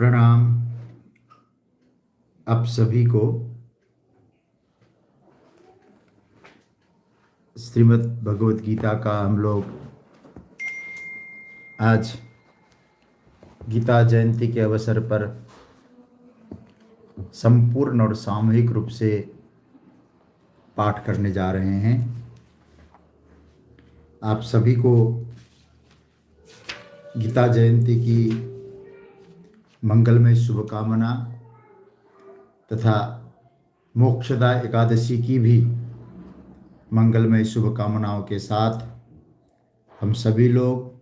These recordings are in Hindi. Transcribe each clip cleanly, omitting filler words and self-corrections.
प्रणाम आप सभी को। श्रीमद् भगवद गीता का हम लोग आज गीता जयंती के अवसर पर संपूर्ण और सामूहिक रूप से पाठ करने जा रहे हैं। आप सभी को गीता जयंती की मंगलमय शुभकामना तथा मोक्षदा एकादशी की भी मंगलमय शुभकामनाओं के साथ हम सभी लोग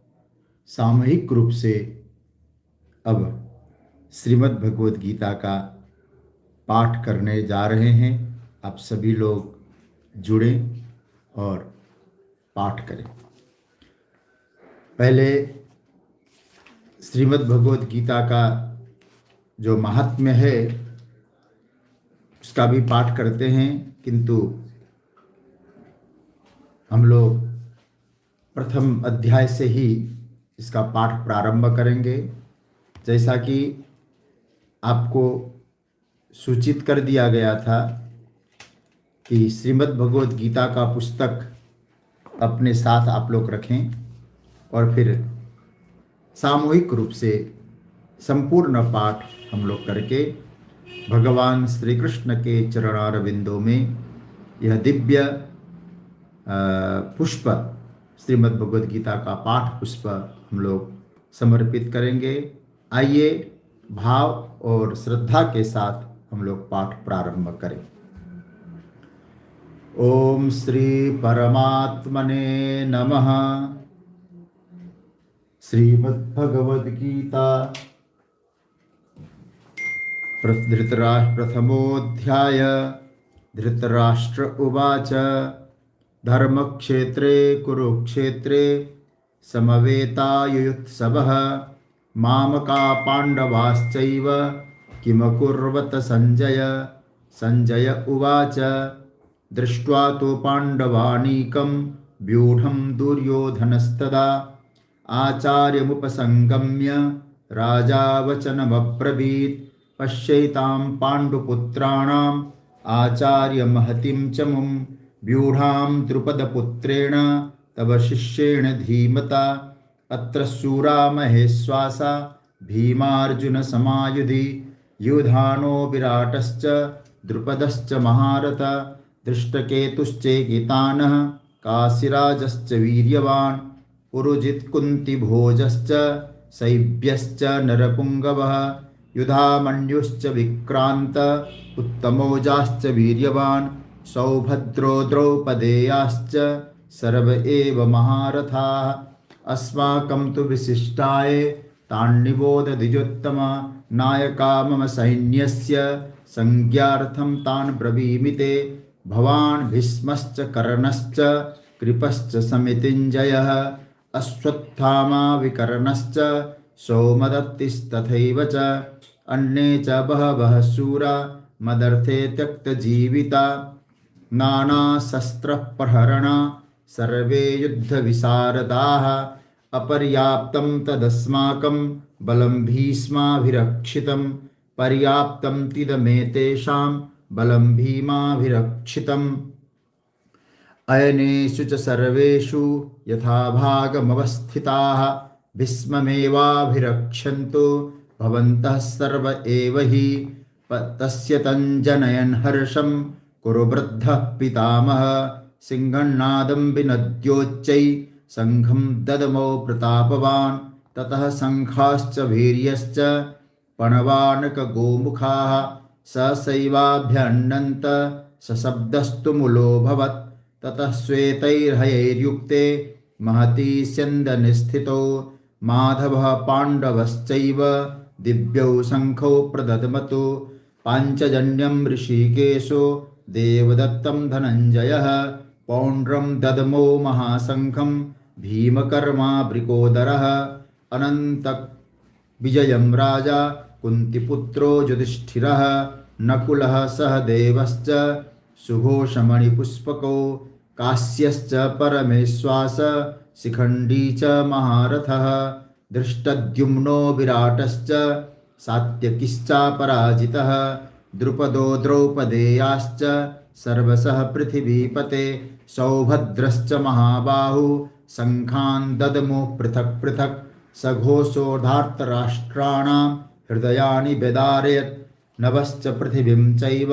सामूहिक रूप से अब श्रीमद् भगवद गीता का पाठ करने जा रहे हैं। आप सभी लोग जुड़ें और पाठ करें। पहले श्रीमद् भगवद गीता का जो महात्म्य है उसका भी पाठ करते हैं, किंतु हम लोग प्रथम अध्याय से ही इसका पाठ प्रारंभ करेंगे। जैसा कि आपको सूचित कर दिया गया था कि श्रीमद् भगवद गीता का पुस्तक अपने साथ आप लोग रखें और फिर सामूहिक रूप से संपूर्ण पाठ हम लोग करके भगवान श्री कृष्ण के चरणारविंदों में यह दिव्य पुष्प श्रीमद् भगवद गीता का पाठ पुष्प हम लोग समर्पित करेंगे। आइए भाव और श्रद्धा के साथ हम लोग पाठ प्रारंभ करें। ओम श्री परमात्मने नमः। श्रीमद् भगवद गीता प्रथमोऽध्याय। धृतराष्ट्र उवाच धर्मक्षेत्रे कुरुक्षेत्रे समवेतायुयुत्सवः मामका पाण्डवाश्चैव किमकुर्वत संजय। संजय उवाच दृष्ट्वा तु पाण्डवानीकं व्यूढं दुर्योधनस्तदा आचार्यमुपसंगम्य राजा वचनमब्रवीत् पश्यैतां पाण्डुपुत्राणाम् आचार्यमहतिं च मुं व्यूढां द्रुपदपुत्रेण तव शिष्येण धीमता अत्र शूरा महेश्वासा भीमार्जुनसमायुधि युधानो विराटश्च द्रुपदश्च महारथ धृष्टकेतुश्चेकितानः काशीराजश्च वीर्यवान् पुरुजित्कुन्तिभोजश्च शैब्यश्च नरपुङ्गवः युधामन्युश्च विक्रान्त उत्तमौजाश्च वीर्यवान् सौभद्रो द्रौपदेयाश्च सर्व एव महारथाः अस्माकं तु विशिष्टाय तान्निबोध द्विजोत्तम नायका मम सैन्यस्य संज्ञार्थं तान् ब्रवीमि ते भवान् भीष्मश्च कर्णश्च कृपश्च समितिञ्जयः अश्वत्थामा विकर्णश्च सौमदत्तिस्तथैव च अन्ये च बहवः शूरा मदर्थे त्यक्तजीविता नानाशस्त्रप्रहरणा सर्वे युद्धविशारदाः अपर्याप्तं तदस्माकं बलं भीष्माभिरक्षितं पर्याप्तं तिदमेतेषां बलं भीमाभिरक्षितम् अयनेषु च सर्वेषु यथाभागमवस्थिताः भीष्ममेवाभिरक्षन्तु भवन्तः सर्व एव हि तस्य तञ्जनयन् हर्षं कुरु वृद्धः पितामहः सिंहन्नादं विनद्योच्चै संघं ददमो प्रतापवान् ततः संखाश्च वीर्यश्च पणवानकगोमुखाः सहसैवाभ्यन्नन्त सशब्दस्तु मुलोऽभवत् ततः श्वेतैर्हयैर्युक्ते महती स्यन्दनिस्थितो माधवः पाण्डवश्चैव दिव्यौ शङ्खौ प्रददमतु पाञ्चजन्यं ऋषिकेशो देवदत्तं धनञ्जयः पौण्ड्रं ददमो महाशङ्खं भीमकर्मा वृकोदरः अनन्तविजयं राजा कुन्तिपुत्रो युधिष्ठिरः नकुलः सहदेवश्च सुघोषमणिपुष्पको काश्यश्च परमेश्वास शिखण्डी च महारथः धृष्टद्युम्नो विराटश्च सात्यकिश्चापराजितः द्रुपदो द्रौपदेयाश्च सर्वशः पृथिवीपते सौभद्रश्च महाबाहु शङ्खान् ददमुः पृथक् पृथक् सघोषो धार्तराष्ट्राणां हृदयानि व्यदारयत् नभश्च पृथिवीं चैव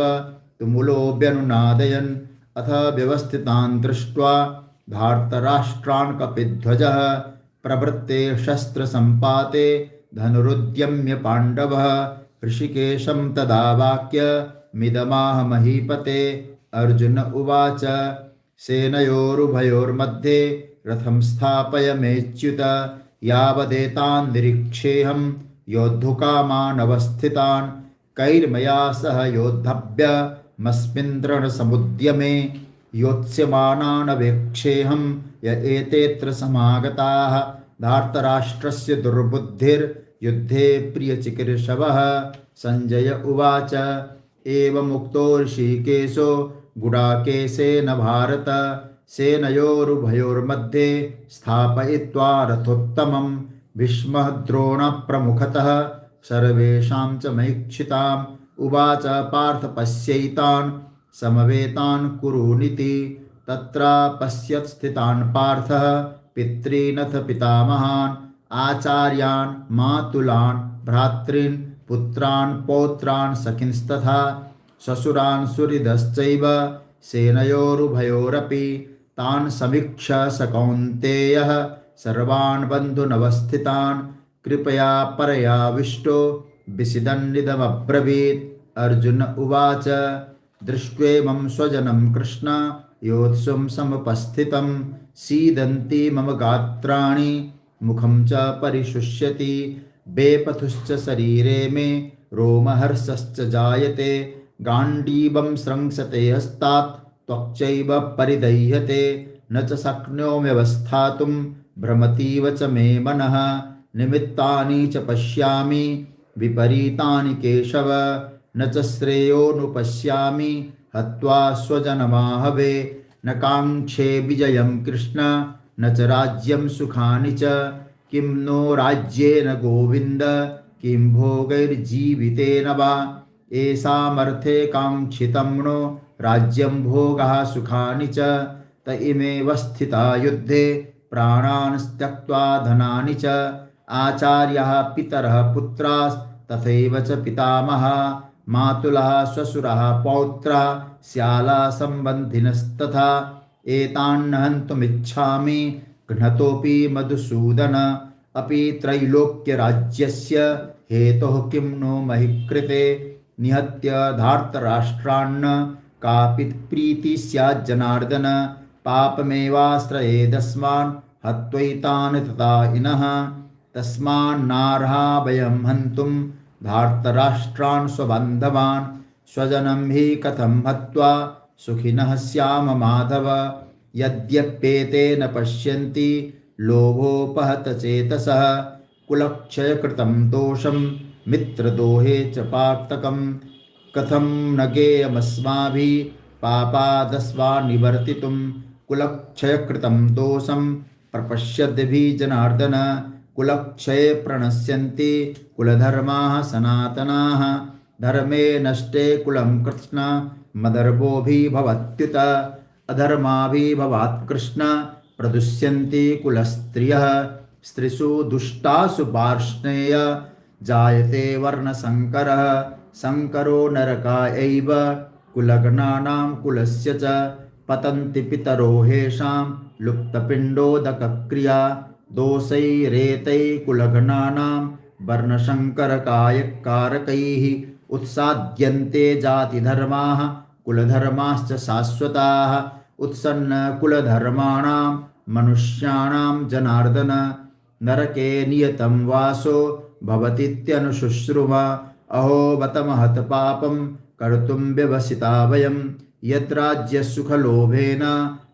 तुमुलोऽभ्यनुनादयन् अथ व्यवस्थितान् दृष्ट्वा धार्तराष्ट्रान् कपिध्वजः प्रवृत्ते शस्त्रसम्पाते धनुरुद्यम्य पाण्डवः ऋषिकेशं तदा वाक्यमिदमाह महीपते अर्जुन उवाच सेनयोरुभयोर्मध्ये रथं स्थापयमेच्युत यावदेतान् निरीक्षेऽहं योद्धुकामानवस्थितान् कैर्मया सह योद्धव्यमस्मिन् रणसमुद्यमे योत्स्यमानानवेक्षेऽहं य एतेऽत्र समागताः धार्तराष्ट्रस्य दुर्बुद्धिर्युद्धे प्रियचिकीर्षवः। संजय उवाच एवमुक्तो ऋषिकेशो गुडाकेशेन भारत सेनयोरुभयोर्मध्ये स्थापयित्वा रथोत्तमं भीष्मः द्रोणप्रमुखतः सर्वेषां च मैक्षिताम् उवाच पार्थ पश्यैतान् समवेतान् कुरूनिति तत्र पश्यत् स्थितान् पार्थः पितॄनथ पितामहान् आचार्यान् मातुलान् भ्रातॄन् पुत्रान् पौत्रान् सखिंस्तथा श्वशुरान् सुहृदश्चैव सेनयोरुभयोरपि तान् समीक्ष स कौन्तेयः सर्वान् बन्धुनवस्थितान् कृपया परयाविष्टो विषिदन्निदमब्रवीत्। अर्जुन उवाच दृष्ट्वेमं स्वजनं कृष्ण योत्सुं समुपस्थितं सीदन्ति मम गात्राणि मुखं च परिशुष्यति बेपथुश्च शरीरे मे रोमहर्षश्च जायते गाण्डीवं स्रंसते हस्तात् त्वक्चैव परिदह्यते न च शक्नोम्यवस्थातुं भ्रमतीव च मे मनः निमित्तानि च पश्यामि विपरीतानि केशव न च श्रेयोनुपश्यामि हत्वा स्वजनमाहवे न काङ्क्षे विजयं कृष्ण न च राज्यं सुखानि च किं नो राज्येन गोविन्द किं भोगैर्जीवितेन वा येषामर्थे काङ्क्षितं नो राज्यं भोगः सुखानि च त इमेव स्थिता युद्धे प्राणान् त्यक्त्वा धनानि च आचार्यः पितरः पुत्रास्तथैव च पितामहः मातुलः श्वशुरः पौत्रः श्याला सम्बन्धिनस्तथा एतान् हन्तुमिच्छामि घ्नतोऽपि मधुसूदन अपि त्रैलोक्यराज्यस्य हेतुः किं नो महि कृते निहत्य धार्तराष्ट्रान्न कापि प्रीतिः स्यात् जनार्दन पापमेवाश्रयेदस्मान् हत्वैतान् तथा इनः तस्मान्नार्हा वयं हन्तुं धार्तराष्ट्रान् स्वबान्धवान् स्वजनं हि कथं हत्वा सुखिनः स्याम माधव यद्यप्येते न पश्यन्ति लोभोपहत चेतसः कुलक्षयकृतं दोषं मित्रदोहे च पातकं कथं न गेयमस्माभिः पापादस्मान्निवर्तितुं कुलक्षयकृतं दोषं प्रपश्यद्भिः जनार्दन कुलक्षये प्रणश्यन्ति कुलधर्माः सनातनाः धर्मे नष्टे कुलं कृष्ण मदर्भोभिः भवत्युत अधर्माभिः भवात् कृष्ण प्रदुष्यन्ति कुलस्त्रियः स्त्रीषु दुष्टासु पार्ष्णेय जायते वर्णसङ्करः शङ्करो नरकायैव कुलघ्नानां कुलस्य च पतन्ति पितरो हेषां लुप्तपिण्डोदकक्रिया दोषैरेतैः कुलघ्नानां वर्णशङ्करकायकारकैः उत्साद्यन्ते जातिधर्माः कुलधर्माश्च शाश्वताः उत्सन्नकुलधर्माणां मनुष्याणां जनार्दन नरके नियतं वासो भवतीत्यनुशुश्रुम अहो बत महत् पापं कर्तुं व्यवसिता वयं यद्राज्यसुखलोभेन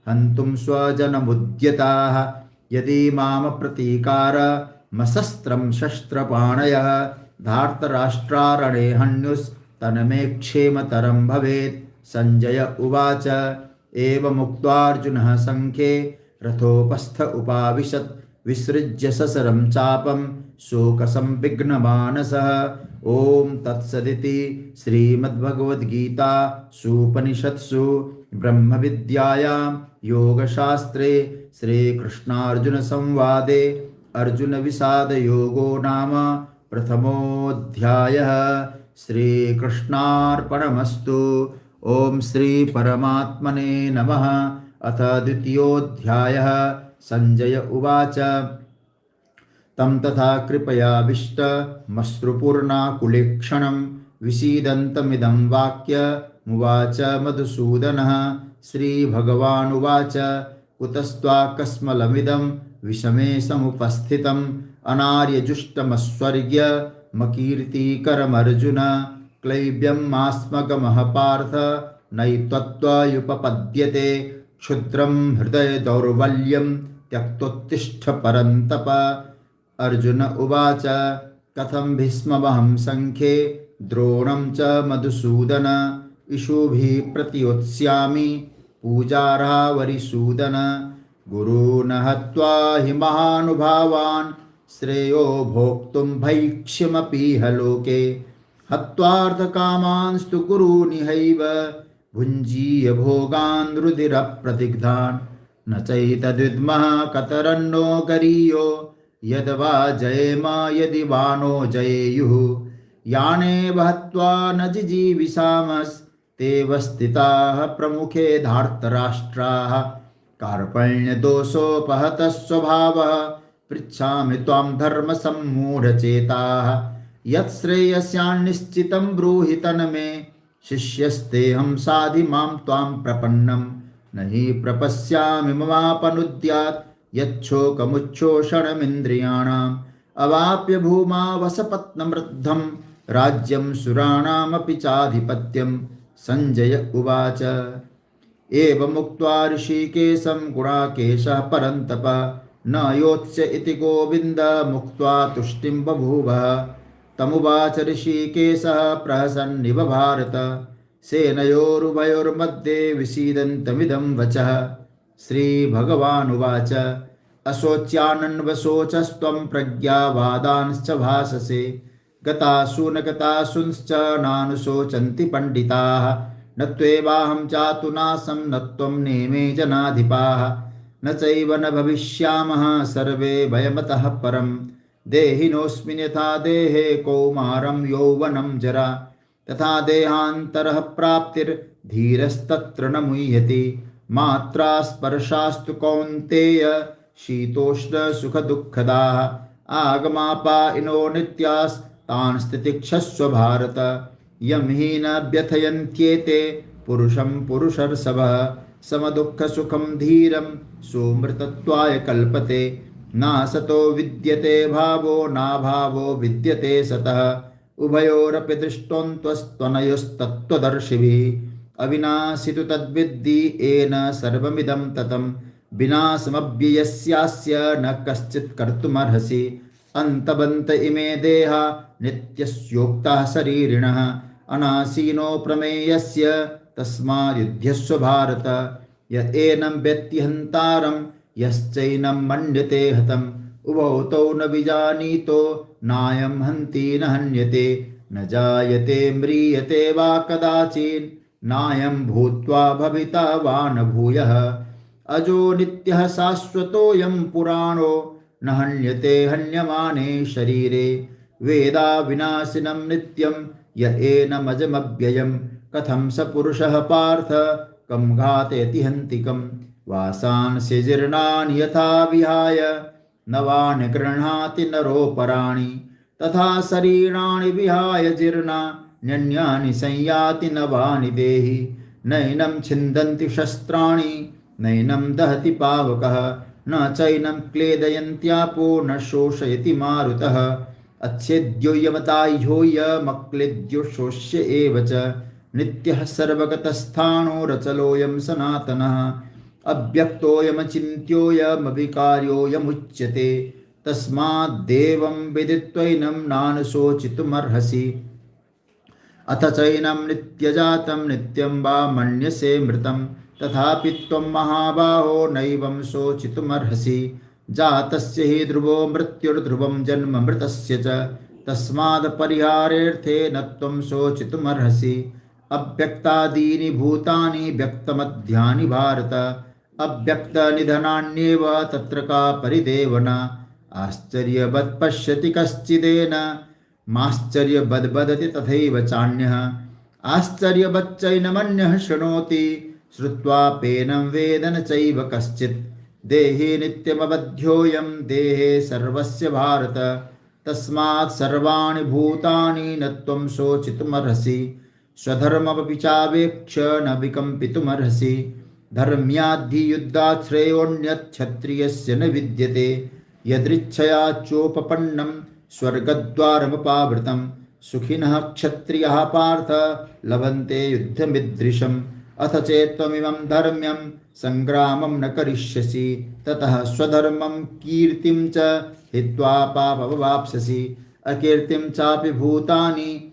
हन्तुं स्वजनमुद्यताः यदि माम प्रतीकारमशस्त्रं शस्त्रपाणयः धार्तराष्ट्रारणे हन्युस्तन्मे क्षेमतरं भवेत्। संजय उवाच एवमुक्त्वार्जुनः सङ्ख्ये रथोपस्थ उपाविशत् विसृज्य ससरं चापं शोकसंविघ्नमानसः। ॐ तत्सदिति श्रीमद्भगवद्गीतासूपनिषत्सु ब्रह्मविद्यायां योगशास्त्रे श्रीकृष्णार्जुनसंवादे अर्जुनविषादयोगो नाम प्रथमोऽध्यायः। श्रीकृष्णार्पणमस्तु। ॐ श्रीपरमात्मने नमः। अथ द्वितीयोऽध्यायः। संजय उवाच तं तथा कृपयाविष्टमश्रुपूर्णाकुलेक्षणं विषीदन्तमिदं वाक्यमुवाच मधुसूदनः। श्रीभगवानुवाच कुतस्त्वाकस्मलमिदं विषमे समुपस्थितम् अनार्यजुष्टमस्वर्ग्यमकीर्तिकरमर्जुन। क्लैब्यमास्मगमः पार्थ नैत्वत्त्वयुपपद्यते क्षुद्रं हृदय दौर्बल्यं त्यक्तोत्तिष्ठ परन्तप। अर्जुन उवाच कथं भीष्ममहं संख्ये द्रोणं च मधुसूदन इषुभिः प्रतियोत्स्यामि पूजार्हावरिसूदन। गुरून् हत्वा हि महानुभावान् श्रेयो भोक्तुं भैक्ष्यमपीह लोके। हत्वार्थकामांस्तु गुरूनिहैव भुञ्जीय भोगान् रुधिरप्रदिग्धान्। न चैतद्विद्मः कतरन्नो गरीयो यद्वा जयेम यदि वा नो जयेयुः। यानेव हत्वा न जिजीविषामस्तेव स्थिताः प्रमुखे धार्तराष्ट्राः। कार्पण्यदोषोपहतः स्वभावः पृच्छामि त्वां धर्मसम्मूढचेताः। यत्श्रेयस्यान्निश्चितं ब्रूहि तन्मे शिष्यस्तेऽहं साधि मां त्वां प्रपन्नं। न हि प्रपश्यामि ममापनुद्यात् यच्छोकमुच्छोषणमिन्द्रियाणाम्। अवाप्य भूमा वसपत्नमृद्धं राज्यं सुराणामपि चाधिपत्यं। संजय उवाच एवमुक्त्वा ऋषिकेशं गुणाकेशः परन्तप न योत्स्य इति गोविन्द मुक्त्वा तुष्टिं बभूवः। तमुवाच ऋषिकेशः प्रहसन्निव भारत सेनयोरुभयोर्मध्ये विषीदन्तमिदं वचः। श्रीभगवानुवाच अशोच्यानन्वशोचस्त्वं प्रज्ञावादांश्च भाषसे। गतासु न गतासूंश्च नानुशोचन्ति पण्डिताः। न त्वेवाहं चातुनासं न त्वं नेमे जनाधिपाः। न चैव न भविष्यामः सर्वे वयमतः परं। देहिनोऽस्मिन् यथा देहे कौमारं यौवनं जरा तथा देहान्तरः प्राप्तिर्धीरस्तत्र न मुह्यति। मात्रा स्पर्शास्तु कौन्तेय शीतोष्णसुखदुःखदाः। आगमापायिनो नित्यास्तान् स्थितिक्षस्व भारत। यं हि न व्यथयन्त्येते पुरुषं पुरुषर्षभः। समदुःखसुखं धीरं सुमृतत्वाय कल्पते। नासतो विद्यते भावो नाभावो विद्यते सतः। उभयोरपि दृष्टोऽन्त्वस्त्वनयोस्तत्त्वदर्शिभिः। अविनाशि तु तद्विद्धि येन सर्वमिदं ततं। विनाशमव्ययस्यास्य न कश्चित् कर्तुमर्हसि। अन्तवन्त इमे देहा नित्यस्योक्ताः शरीरिणः। अनासीनो प्रमेयस्य तस्माद्युध्यस्व भारत। य एनं वेत्ति हन्तारं यश्चैनं मन्यते हतम्। उभौ तौ न विजानीतो नायं हन्ति न हन्यते। न जायते म्रियते वा कदाचित् नायं भूत्वा भविता वा न भूयः। अजो नित्यः शाश्वतोऽयं पुराणो न हन्यते हन्यमाने शरीरे। वेदा विनाशिनं नित्यं य एनमजमव्ययं। कथं स पुरुषः पार्थ कं घातयति हन्तिकम्। वासांसि जीर्णानि यथा विहाय नवानि गृह्णाति नरोपराणि। तथा शरीराणि विहाय जीर्णान्यन्यानि संयाति नवानि देहि। नैनं छिन्दन्ति शस्त्राणि नैनं दहति पावकः। न चैनं क्लेदयन्त्यापो न शोषयति मारुतः। अच्छेद्योऽयमताह्योऽयमक्लेद्यो शोष्य एव च। नित्यः सर्वगतस्थाणो रचलोऽयं सनातनः। अव्यक्तोऽयमचिन्त्योऽयमविकार्योऽयमुच्यते। तस्माद्देवं विदित्वैनं नानुशोचितुमर्हसि। अथ चैनं नित्यजातं नित्यं वा मन्यसे मृतं। तथापि त्वं महाबाहो नैवं शोचितुमर्हसि। जातस्य हि ध्रुवो मृत्युर्ध्रुवं जन्म मृतस्य च तस्माद् परिहारेऽर्थे न त्वं शोचितुमर्हसि। अव्यक्तादीनि भूतानि व्यक्तमध्यानि भारत अव्यक्तनिधनान्येव तत्र का परिदेवना। आश्चर्यवत् पश्यति कश्चिदेन माश्चर्यवद् वदति तथैव चान्यः। आश्चर्यवच्चैनमन्यः शृणोति श्रुत्वाप्येनं वेद न चैव कश्चित्। देहे नित्यमवध्योऽयं देहे सर्वस्य भारत तस्मात् सर्वाणि भूतानि न त्वं शोचितुमर्हसि। स्वधर्ममपि चावेक्ष्य न विकम्पितुमर्हसि। धर्म्याद्धियुद्धात् श्रेयोऽन्यत् क्षत्रियस्य न विद्यते। यदृच्छया चोपपन्नं स्वर्गद्वारमुपावृतं सुखिनः क्षत्रियः पार्थ लभन्ते युद्धमीदृशम्। अथ चेत्त्वमिमं धर्म्यं संग्रामं न करिष्यसि ततः स्वधर्मं कीर्तिं च हित्वा पापमवाप्स्यसि। अकीर्तिं चापि भूतानि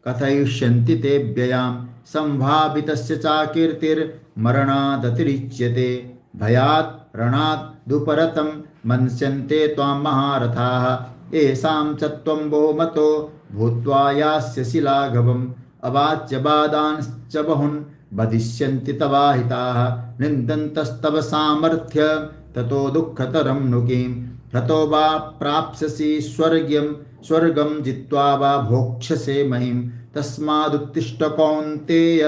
कथयिष्यन्ति ते व्ययां संभावितस्य चाकीर्तिर्मरणादतिरिच्यते। भयात् रणात् दुपरतं मन्स्यन्ते त्वां महारथाः येषां च त्वं बहुमतो भूत्वा यास्यसि लाघवम्। अवाच्यवादांश्च बहून् वदिष्यन्ति तवाहिताः निन्दन्तस्तव सामर्थ्य ततो दुःखतरं नु किम्। हतो वा प्राप्स्यसि स्वर्गं जित्वा वा भोक्ष्यसे महिम्। तस्मादुत्तिष्ठ कौन्तेय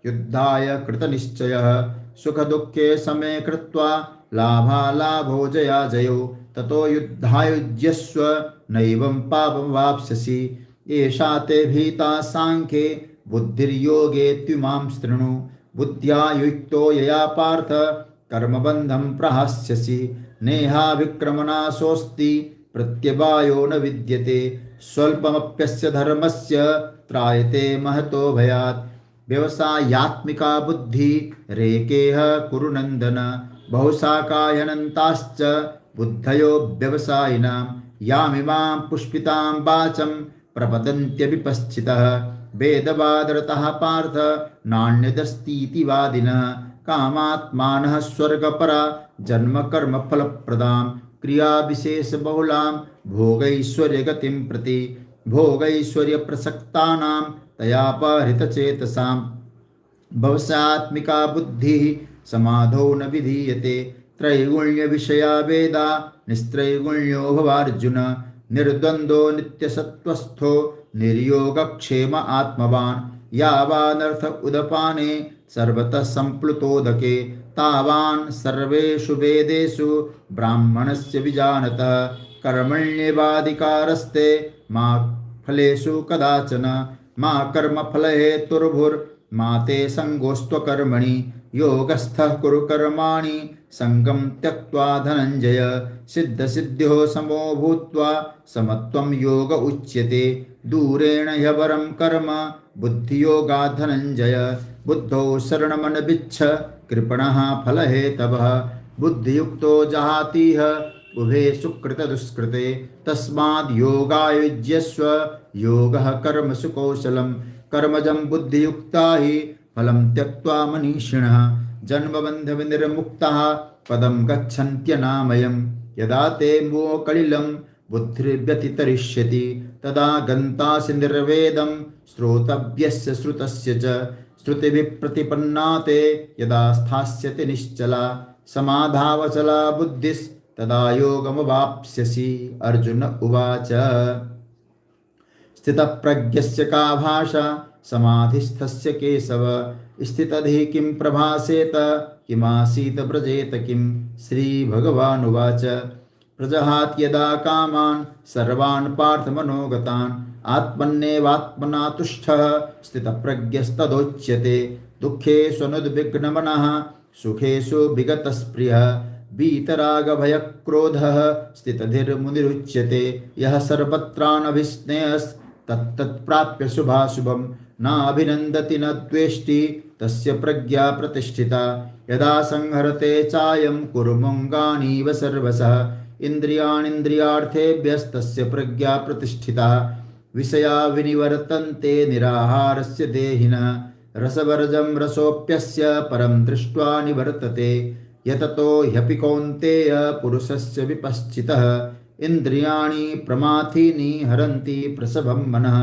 युद्धाय कृतनिश्चयः। सुखदुःखे समे कृत्वा लाभालाभो जयाजयो ततो युद्धाय युज्यस्व नैवं पापं वाप्स्यसि। एषा ते भीता सांख्ये बुद्धिर्योगे त्विमां शृणु। बुद्ध्या युक्तो यया पार्थ कर्मबन्धं प्रहास्यसि। नेहाभिक्रमनाशोऽस्ति प्रत्यवायो न विद्यते। स्वल्पमप्यस्य धर्मस्य त्रायते महतो भयात्। व्यवसायात्मिका बुद्धि रेकेह कुरु नन्दन। बहुशाखायनन्ताश्च बुद्धयो व्यवसायिनां यामिमां पुष्पितां वाचं प्रपतन्त्यविपश्चितः। वेदवादरतः पार्थ नान्यदस्तीति वादिनः। कामात्मानः स्वर्गपरा जन्मकर्मफलप्रदां क्रियाविशेषबहुलां भोगैश्वर्यगतिं प्रति। भोगैश्वर्यप्रसक्तानां तयापहृतचेतसां भवसात्मिका बुद्धिः समाधौ न विधीयते। त्रैगुण्यविषया वेदा निस्त्रैगुण्यो भवार्जुन। निर्द्वन्द्वो नित्यसत्त्वस्थो निर्योगक्षेम आत्मवान्। यावानर्थ उदपाने सर्वतः सम्प्लुतोदके तावान् सर्वेषु वेदेषु ब्राह्मणस्य विजानतः। कर्मण्येवाधिकारस्ते मा फलेषु कदाचन। मा कर्मफलहेतुर्भुर्मा ते सङ्गोऽस्त्वकर्मणि। योगस्थः कुरु कर्माणि सङ्गं त्यक्त्वा धनञ्जय। सिद्धसिद्ध्यो समो भूत्वा समत्वं योग उच्यते। दूरेण ह्यवरं कर्म बुद्धियोगात् धनञ्जय। बुद्धौ शरणमनविच्छ कृपणः फलहेतवः। बुद्धियुक्तो जहातीह उभे सुकृतदुष्कृते। तस्माद् योगायुज्यस्व योगः कर्मसु कौशलं। कर्मजं बुद्धियुक्ता हि फलं त्यक्त्वा मनीषिणः। जन्मबन्धविनिर्मुक्तः पदं गच्छन्त्यनामयम्। यदा ते मोहकलिलं बुद्धिर्व्यतितरिष्यति तदा गन्तासि निर्वेदं श्रोतव्यस्य श्रुतस्य च। श्रुतिभिः प्रतिपन्ना ते यदा स्थास्यति निश्चला समाधावचला बुद्धिस्तदा योगमवाप्स्यसि। अर्जुन उवाच स्थितप्रज्ञस्य का भाषा समाधिस्थस्य केशव। स्थितधिः किं प्रभासेत किमासीत व्रजेत किम्। श्रीभगवानुवाच प्रजहाति यदा कामान् सर्वान् पार्थमनोगतान् आत्मन्येवात्मना तुष्टः स्थितप्रज्ञस्तदोच्यते। दुःखेषु अनुद्विग्नमनः सुखेषु विगतस्पृहः वीतरागभयक्रोधः स्थितधिर्मुनिरुच्यते। यः सर्वत्रानभिस्नेहस्तत्तत्प्राप्य शुभाशुभं नाभिनन्दति न द्वेष्टि तस्य प्रज्ञा प्रतिष्ठिता। यदा संहरते चायं कुर्मङ्गानीव सर्वशः इन्द्रियाणीन्द्रियार्थेभ्यस्तस्य प्रज्ञा प्रतिष्ठिता। विषया विनिवर्तन्ते निराहारस्य देहिनः रसवर्जं रसोऽप्यस्य परं दृष्ट्वा निवर्तते। यततो ह्यपि कौन्तेय पुरुषस्य विपश्चितः इन्द्रियाणि प्रमाथीनि हरन्ति प्रसभं मनः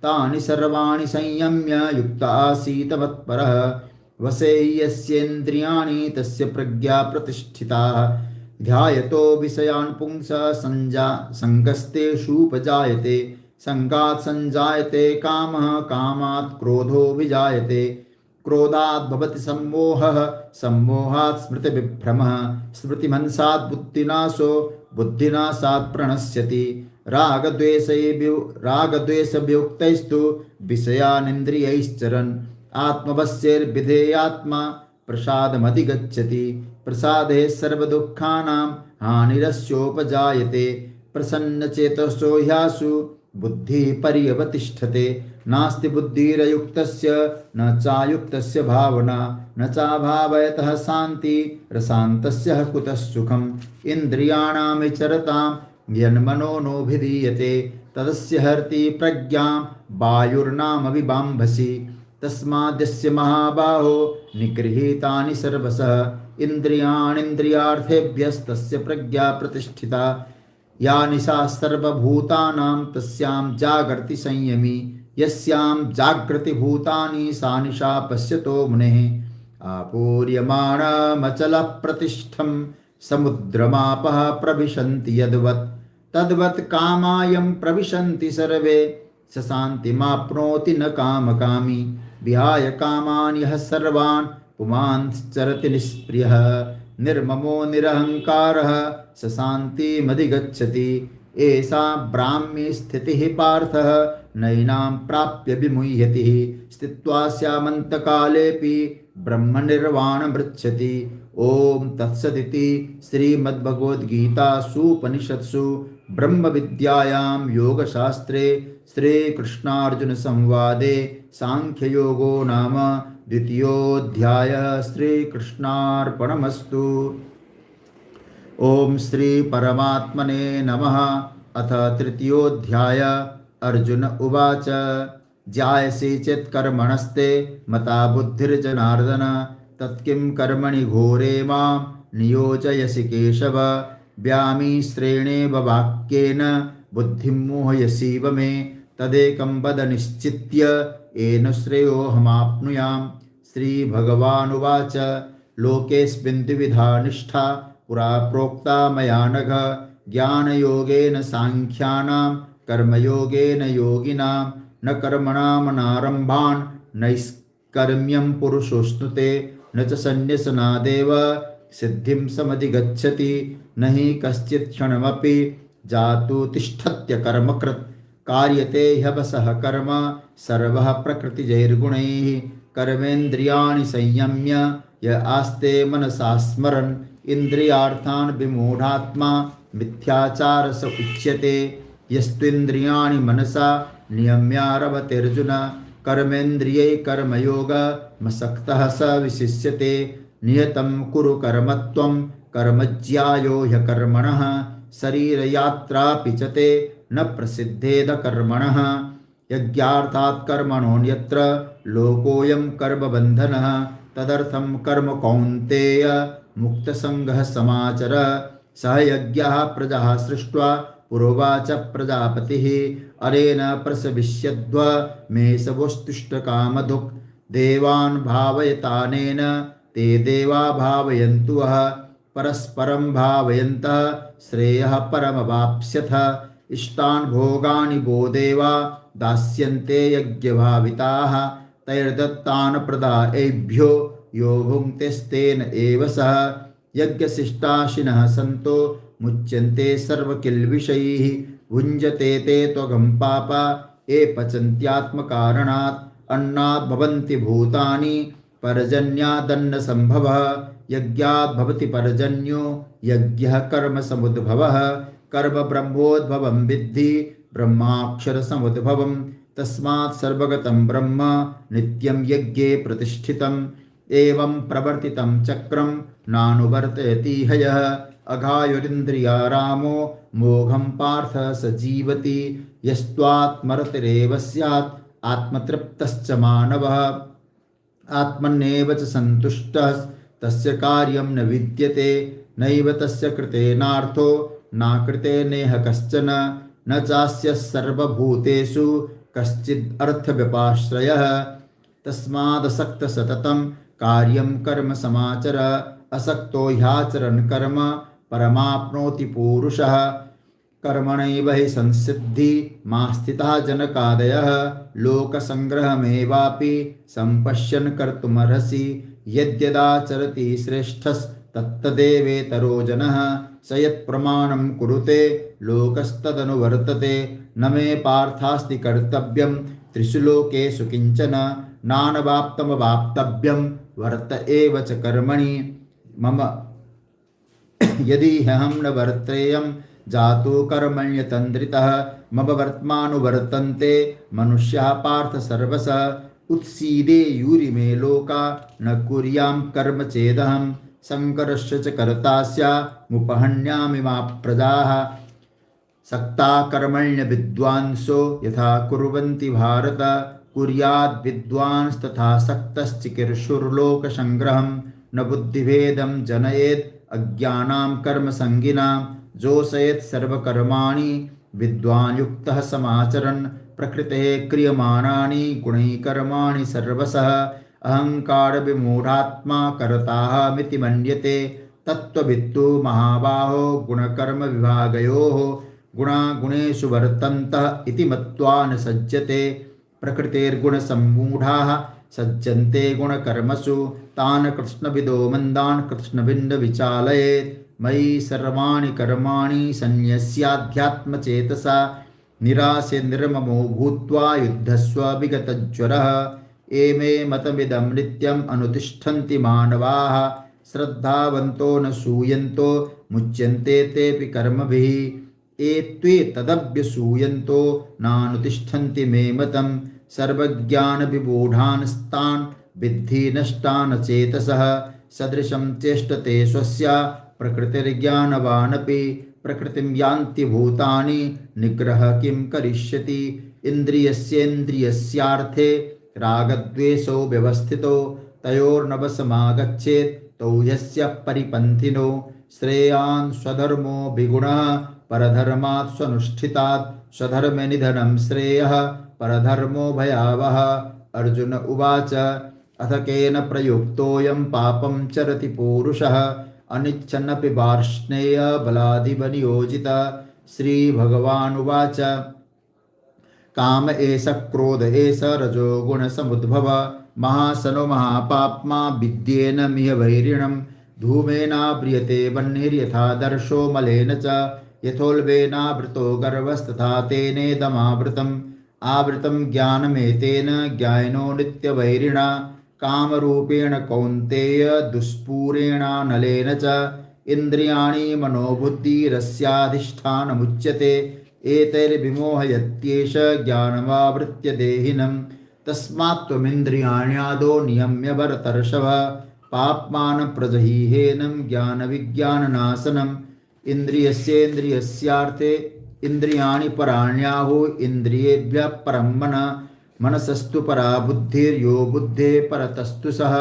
तानि सर्वाणि संयम्य युक्त आसीत मत्परः वसे यस्येन्द्रियाणि तस्य प्रज्ञा प्रतिष्ठिता ध्यायतो विषयान् पुंसः संगस्तेषूपजायते संगात् संजायते कामः कामात् क्रोधो विजायते क्रोधात् भवति सम्मोहः सम्मोहात् स्मृतिविभ्रमः स्मृतिमनसात् बुद्धिनाशो बुद्धिनाशात् प्रणश्यति रागद्वेषवियुक्तैस्तु विषयानिन्द्रियैश्चरन् आत्मवश्यैर्विधेयात्मा प्रसादमधिगच्छति प्रसादे सर्वदुःखानां हानिरस्योपजायते प्रसन्नचेतसो ह्यासु बुद्धिः पर्यवतिष्ठते नास्ति बुद्धिरयुक्तस्य न चायुक्तस्य भावना न चाभावयतः शान्ति रसान्तस्य कुतः सुखम् इन्द्रियाणामिचरतां यन्मनो नोभिधीयते तदस्य हरति प्रज्ञां वायुर्नाम विबाम्भसि तस्माद्यस्य महाबाहो निगृहीतानि सर्वशः इन्द्रियाणीन्द्रियार्थेभ्यस्तस्य प्रज्ञा प्रतिष्ठिता या निशा सर्वभूतानां तस्यां जागर्ति संयमी यस्यां जागृति भूतानि सा निशा पश्यतो मुनेः आपूर्यमाणमचलप्रतिष्ठं समुद्रमापः प्रविशन्ति यद्वत् तद्वत् कामायं प्रविशन्ति सर्वे स शान्तिमाप्नोति न कामकामी विहाय कामान् यः सर्वान् पुमांश्चरति निष्प्रियः निर्ममो निरहङ्कारः स शान्तिमधिगच्छति एषा ब्राह्मी स्थितिः पार्थः नैनां प्राप्य विमुह्यति स्थित्वा स्यामन्तकालेऽपि ब्रह्मनिर्वाणमृच्छति ॐ तत्सदिति श्रीमद्भगवद्गीतासूपनिषत्सु ब्रह्मविद्यायां योगशास्त्रे श्रीकृष्णार्जुनसंवादे सांख्ययोगो नाम द्वितीयोऽध्यायः श्रीकृष्णार्पणमस्तु। ओम श्री परमात्मने नमः। अथ तृतीयोऽध्याय। अर्जुन उवाच ज्यायसि चेत् कर्मणस्ते मता बुद्धिर्जनार्दन तत्किं कर्मणि घोरे मां नियोजयसि केशव व्यामिश्रेणेव वाक्येन बुद्धिं मोहयसीव मे तदेकं वद निश्चित्य येन श्रेयोऽहमाप्नुयाम्। श्रीभगवानुवाच लोकेऽस्मिन् द्विविधा निष्ठा पुरा प्रोक्ता मया नघ ज्ञानयोगेन सांख्यानां कर्मयोगेन योगिनां न कर्मणामनारम्भान् नैष्कर्म्यं पुरुषोऽश्नुते न च सन्न्यसनादेव सिद्धिं समधिगच्छति न हि कश्चित् क्षणमपि जातु तिष्ठत्य कर्मकृत् कार्यते ह्यवसः कर्म सर्वः प्रकृतिजैर्गुणैः कर्मेन्द्रियाणि संयम्य य आस्ते मनसा स्मरन् इन्द्रियार्थान् विमूढात्मा मिथ्याचार स उच्यते यस्त्विन्द्रियाणि मनसा नियम्यारभतेऽर्जुन कर्मेन्द्रियै कर्मयोगमसक्तः स विशिष्यते नियतं कुरु कर्मत्वं कर्मज्यायो ह्यकर्मणः शरीरयात्रापि च ते न प्रसिद्धेद कर्मणः यज्ञार्थात् कर्मणोऽन्यत्र लोकोऽयं कर्मबन्धनः तदर्थं कर्म कौन्तेय मुक्तसङ्गः समाचर सह यज्ञः प्रजाः सृष्ट्वा पुरोवाच प्रजापतिः अनेन प्रसविष्यद्व मे सवोस्तुष्टकामधुक् देवान् भावयतानेन ते देवा भावयन्तु वः परस्परं भावयन्तः श्रेयः परमवाप्स्यथ इष्टान् भोगानि वो देवा दास्यन्ते यज्ञभाविताः तैर्दत्तान् प्रदायेभ्यो यो भुङ्क्तेस्तेन एव सः यज्ञशिष्टाशिनः सन्तो मुच्यन्ते सर्वकिल्बिषैः भुञ्जते ते त्वगं पापा ये पचन्त्यात्मकारणात् अन्नात् भवन्ति भूतानि पर्जन्यादन्नसम्भवः यज्ञात् भवति पर्जन्यो यज्ञः कर्मसमुद्भवः कर्म ब्रह्मोद्भवं विद्धि ब्रह्माक्षरसमुद्भवं तस्मात् सर्वगतं ब्रह्म नित्यं यज्ञे प्रतिष्ठितम् एवं प्रवर्तितं चक्रं नानुवर्तयति हयः अघायुरिन्द्रियारामो मोघं पार्थ स जीवति यस्त्वात्मरतिरेव स्यात् आत्मतृप्तश्च मानवः आत्मन्येव च सन्तुष्टः तस्य कार्यं न विद्यते नैव तस्य कृतेनार्थो नाकृते नेह कश्चन न चास्य सर्वभूतेषु कश्चिद् अर्थव्यपाश्रयः तस्मादसक्त सततं कार्यं कर्म समाचर असक्तो ह्याचरन् कर्म परमाप्नोति पूरुषः कर्मणैव हि संसिद्धि मा स्थितः जनकादयः लोकसंग्रहमेवापि सम्पश्यन् कर्तुमर्हसि यद्यदाचरति श्रेष्ठस्तत्तदेवेतरो जनः स यत्प्रमाणं कुरुते लोकस्तदनुवर्तते न मे पार्थास्ति कर्तव्यं त्रिषु लोकेषु किञ्चन नानवाप्तमवाप्तव्यं वर्त एव च कर्मणि मम यदि ह्यहं न वर्तेयं जातो कर्मण्यतन्द्रितः मम वर्त्मानुवर्तन्ते मनुष्याः पार्थ सर्वशः उत्सीदे यूरि मे लोका न कुर्यां कर्म चेदहं शङ्करस्य च कर्ता स्यामुपहन्यामि मा प्रजाः सक्ता कर्मण्य विद्वांसो यथा कुर्वन्ति भारत कुर्याद् विद्वांस्तथा सक्तश्चिकीर्षुर्लोकसंग्रहं न बुद्धिभेदं जनयेत् अज्ञानां कर्मसङ्गिनां जोषयेत् सर्वकर्माणि विद्वान् युक्तः समाचरन् प्रकृतेः क्रियमाणानि गुणैः कर्माणि सर्वशः अहंकार विमूढात्मा कर्ताहमिति मन्यते तत्त्ववित्तु महाबाहो गुणकर्म विभागयोः गुणा गुणेषु वर्तन्तः इति मत्वा न सज्जते प्रकृतेर्गुणसम्मूढाः सज्जन्ते गुणकर्मसु तान् कृष्णविदो मन्दान् कृष्णविन्द विचालयेत् मयि सर्वाणि कर्माणि सन्न्यस्याध्यात्मचेतसा निरासे निर्ममो भूत्वा युद्धस्व विगतज्वरः एमे मतमिदं नित्यम् अनुतिष्ठन्ति मानवाः श्रद्धावन्तो न सूयन्तो मुच्यन्ते तेऽपि कर्मभिः एत्वे तदभ्यसूयन्तो नानुतिष्ठन्ति मे मतं सर्वज्ञानविमूढांस्तान् विद्धि नष्टान् चेतसः सदृशं चेष्टते स्वस्य प्रकृतिर्ज्ञानवानपि प्रकृतिं यान्ति भूतानि निग्रह किं करिष्यति इन्द्रियस्येन्द्रियस्यार्थे रागद्वेषौ व्यवस्थितो तयोर्नवसमागच्छेत् तौ यस्य परिपन्थिनो श्रेयान् स्वधर्मो विगुणः परधर्मात् स्वनुष्ठितात् स्वधर्मनिधनं श्रेयः परधर्मो भयावहः अर्जुन उवाच अथ केन प्रयुक्तोऽयं पापं चरति पूरुषः अनिच्छन्नपि वार्ष्णेय बलादिवनियोजितः श्रीभगवानुवाच काम एष क्रोध एष रजोगुणसमुद्भव महासनो महापाप्मा विद्येन मिह वैरिणं धूमेनाव्रियते वह्निर्यथादर्शो मलेन च यथोल्बेनावृतो गर्वस्तथा तेनेदमावृतम् आवृतं ज्ञानमेतेन ज्ञानिनो नित्यवैरिणा कामरूपेण कौन्तेय दुष्पूरेणानलेन च इन्द्रियाणि मनोबुद्धिरस्याधिष्ठानमुच्यते एतैर्विमोहयत्येष ज्ञानमावृत्य देहिनं तस्मात् त्वमिन्द्रियाण्यादौ नियम्य भरतर्षभ पाप्मानं प्रजहीहेनं ज्ञानविज्ञाननाशनम् इन्द्रियस्येन्द्रियस्यार्थे इन्द्रियाणि पराण्याहुः इन्द्रियेभ्यः परं मनः मनसस्तु परा बुद्धिर्यो बुद्धेः परतस्तु सः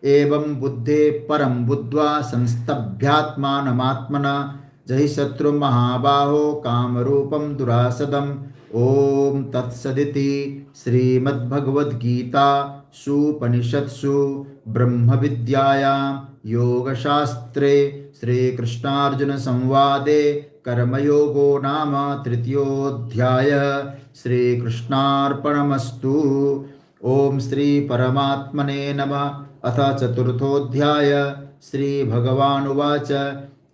एवं बुद्धेः परं बुद्ध्वा संस्तभ्यात्मानमात्मना जहि शत्रुं महाबाहो कामरूपं दुरासदम् ॐ तत्सदिति श्रीमद्भगवद्गीतासूपनिषत्सु ब्रह्मविद्यायां योगशास्त्रे श्रीकृष्णार्जुनसंवादे कर्मयोगो नाम तृतीयोऽध्यायः श्रीकृष्णार्पणमस्तु। ॐ श्रीपरमात्मने नमः। अथ चतुर्थोऽध्याय श्रीभगवानुवाच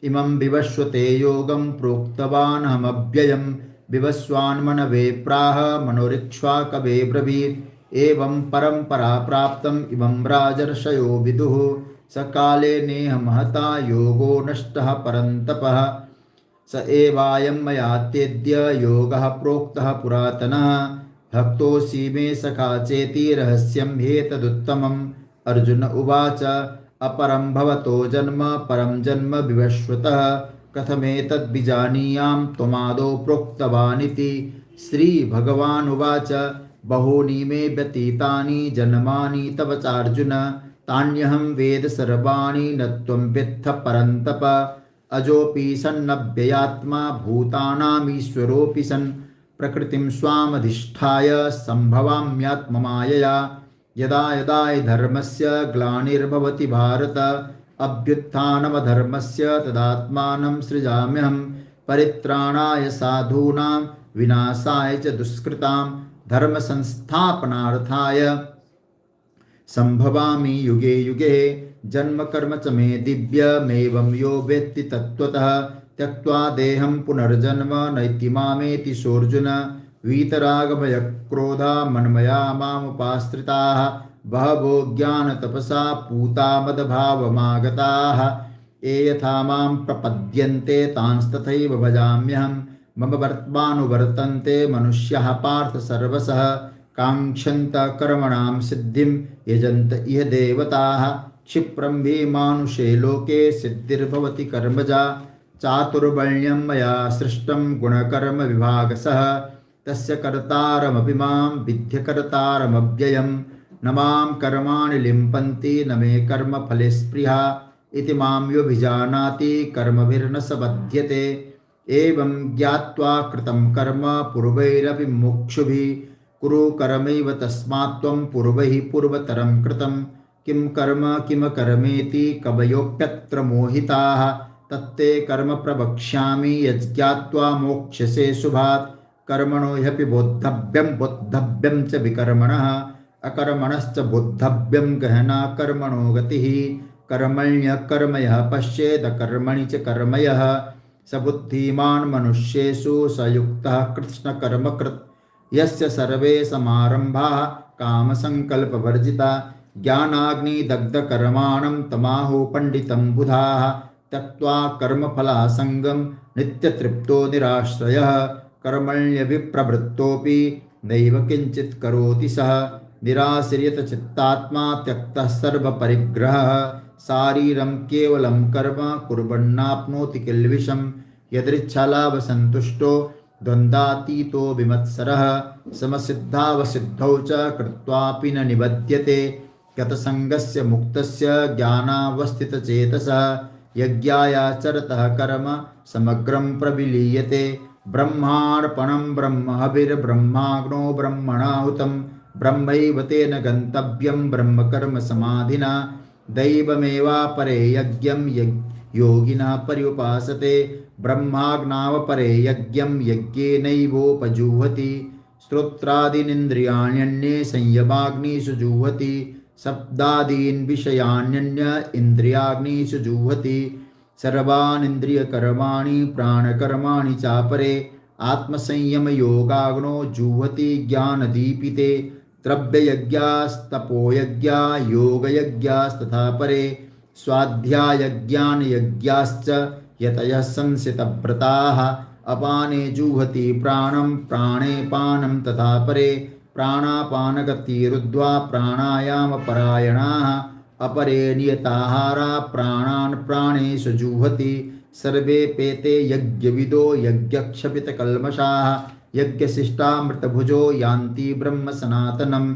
इमं विवस्वते योगं प्रोक्तवानहमव्ययं विवस्वान्मनवे प्राह मनोरिक्ष्वाकवे ब्रवीत् एवं परम्परा प्राप्तम् इमं राजर्षयो विदुः सकाले नेह महता योगो नष्टः परन्तपः स एवायं मयात्यद्य योगः प्रोक्तः पुरातनः भक्तोऽसि मे सखा चेति रहस्यं ह्येतदुत्तमम्। अर्जुन उवाच अपरं भवतो जन्म परं जन्म विवस्वतः कथमेतद्विजानीयां त्वमादौ प्रोक्तवानिति। श्रीभगवानुवाच बहूनि मे व्यतीतानि जन्मानि तव चार्जुन तान्यहं वेद सर्वाणि न त्वं वेत्थ परन्तप अजोऽपि सन्नव्ययात्मा भूतानामीश्वरोऽपि सन् प्रकृतिं स्वामधिष्ठाय सम्भवाम्यात्ममायया यदा यदा हि धर्मस्य ग्लानिर्भवति भारत अभ्युत्थानमधर्मस्य तदात्मानं सृजाम्यहं परित्राणाय साधूनां विनाशाय च दुष्कृतां धर्म संस्थापनार्थाय संभवामि युगे युगे जन्म कर्म च मे दिव्यमेवं यो वेत्ति तत्त्वतः त्यक्त्वा देहं पुनर्जन्म नैति मामेति सोऽर्जुन वीतरागभयक्रोधा मन्मया मामुपाश्रिताः बहवो ज्ञानतपसा पूता मदभावमागताः ये यथा मां प्रपद्यन्ते तांस्तथैव भजाम्यहं मम वर्त्मानुवर्तन्ते मनुष्याः पार्थ सर्वशः काङ्क्षन्त कर्मणां सिद्धिं यजन्त इह देवताः क्षिप्रं हि मानुषे लोके सिद्धिर्भवति कर्मजा चातुर्वर्ण्यं मया सृष्टं गुणकर्म विभागसः तस्य कर्तारमपि मां विद्यकर्तारमव्ययं न मां कर्माणि लिम्पन्ति न मे कर्मफले स्पृहा इति मां योऽभिजानाति कर्मभिर्न स बध्यते एवं ज्ञात्वा कृतं कर्म पूर्वैरपि मुमुक्षुभिः कुरु कर्मैव तस्मात् त्वं पूर्वैः पूर्वतरं कृतं किं कर्मेति कवयोऽप्यत्र मोहिताः तत्ते कर्म प्रवक्ष्यामि यज्ज्ञात्वा मोक्ष्यसे शुभात् कर्मणो ह्यपि बोद्धव्यं च विकर्मणः अकर्मणश्च बोद्धव्यं गहना कर्मणो गतिः कर्मण्यकर्म यः पश्येद कर्मणि च कर्म यः स बुद्धिमान् मनुष्येषु स युक्तः कृत्स्नकर्मकृत् यस्य सर्वे समारम्भाः कामसङ्कल्पवर्जिता ज्ञानाग्निदग्धकर्माणं तमाहुः पण्डितं बुधाः त्यक्त्वा कर्मफलासङ्गं नित्यतृप्तो निराश्रयः कर्मण्यभिप्रवृत्तोऽपि नैव किञ्चित् करोति सः निराश्रितचित्तात्मा त्यक्तः सर्वपरिग्रहः शारीरं केवलं कर्म कुर्वन्नाप्नोति किल्बिषं यदृच्छालाभसन्तुष्टो द्वन्द्वातीतो विमत्सरः समसिद्धावसिद्धौ च कृत्वापि न निबध्यते गतसङ्गस्य मुक्तस्य ज्ञानावस्थितचेतसः यज्ञायाचरतः कर्म समग्रं प्रविलीयते ब्रह्मार्पणं ब्रह्महविर्ब्रह्माग्नो ब्रह्मणाहुतं ब्रह्मैव तेन गन्तव्यं ब्रह्मकर्म समाधिना दैवमेवापरे यज्ञं योगिनः पर्युपासते ब्रह्माग्नावपरे यज्ञं यज्ञेनैवोपजुह्वति श्रोत्रादीनिन्द्रियाण्यन्ये संयमाग्निषु जुह्वति शब्दादीन् विषयान्यन्य इन्द्रियाग्निषु जुह्वति सर्वानिन्द्रियकर्माणि प्राणकर्माणि चापरे आत्मसंयमयोगाग्नो जुह्वति ज्ञानदीपिते द्रव्ययज्ञास्तपोयज्ञा योगयज्ञास्तथा परे स्वाध्यायज्ञानयज्ञाश्च यतयः संसितव्रताः अपाने जुह्वति प्राणं प्राणे पानं तथा परे प्राणापानगतिरुद्ध्वा प्राणायामपरायणाः अपरे नियताहारा प्राणान् प्राणेषु जुह्वति सर्वे पेते यज्ञविदो यज्ञक्षपितकल्मषाः यज्ञशिष्टामृतभुजो यान्ति ब्रह्म सनातनं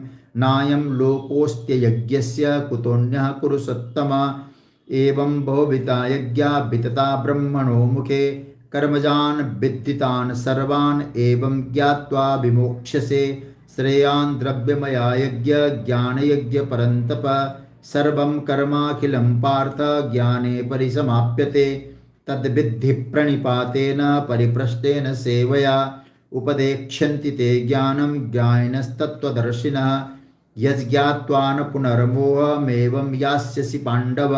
नायं लोकोऽस्त्ययज्ञस्य कुतोऽन्यः कुरु सत्तम एवं बहुविधा यज्ञा वितता ब्रह्मणो मुखे कर्मजान् विद्धितान् सर्वान् एवं ज्ञात्वा विमोक्ष्यसे श्रेयान् द्रव्यमया यज्ञ ज्ञानयज्ञ परन्तप सर्वं कर्माखिलं पार्थ ज्ञाने परिसमाप्यते तद्विद्धि प्रणिपातेन परिपृष्टेन सेवया उपदेक्ष्यन्ति ते ज्ञानं ज्ञानिनस्तत्त्वदर्शिनः यज्ज्ञात्वा न पुनर्मोहमेवं यास्यसि पाण्डव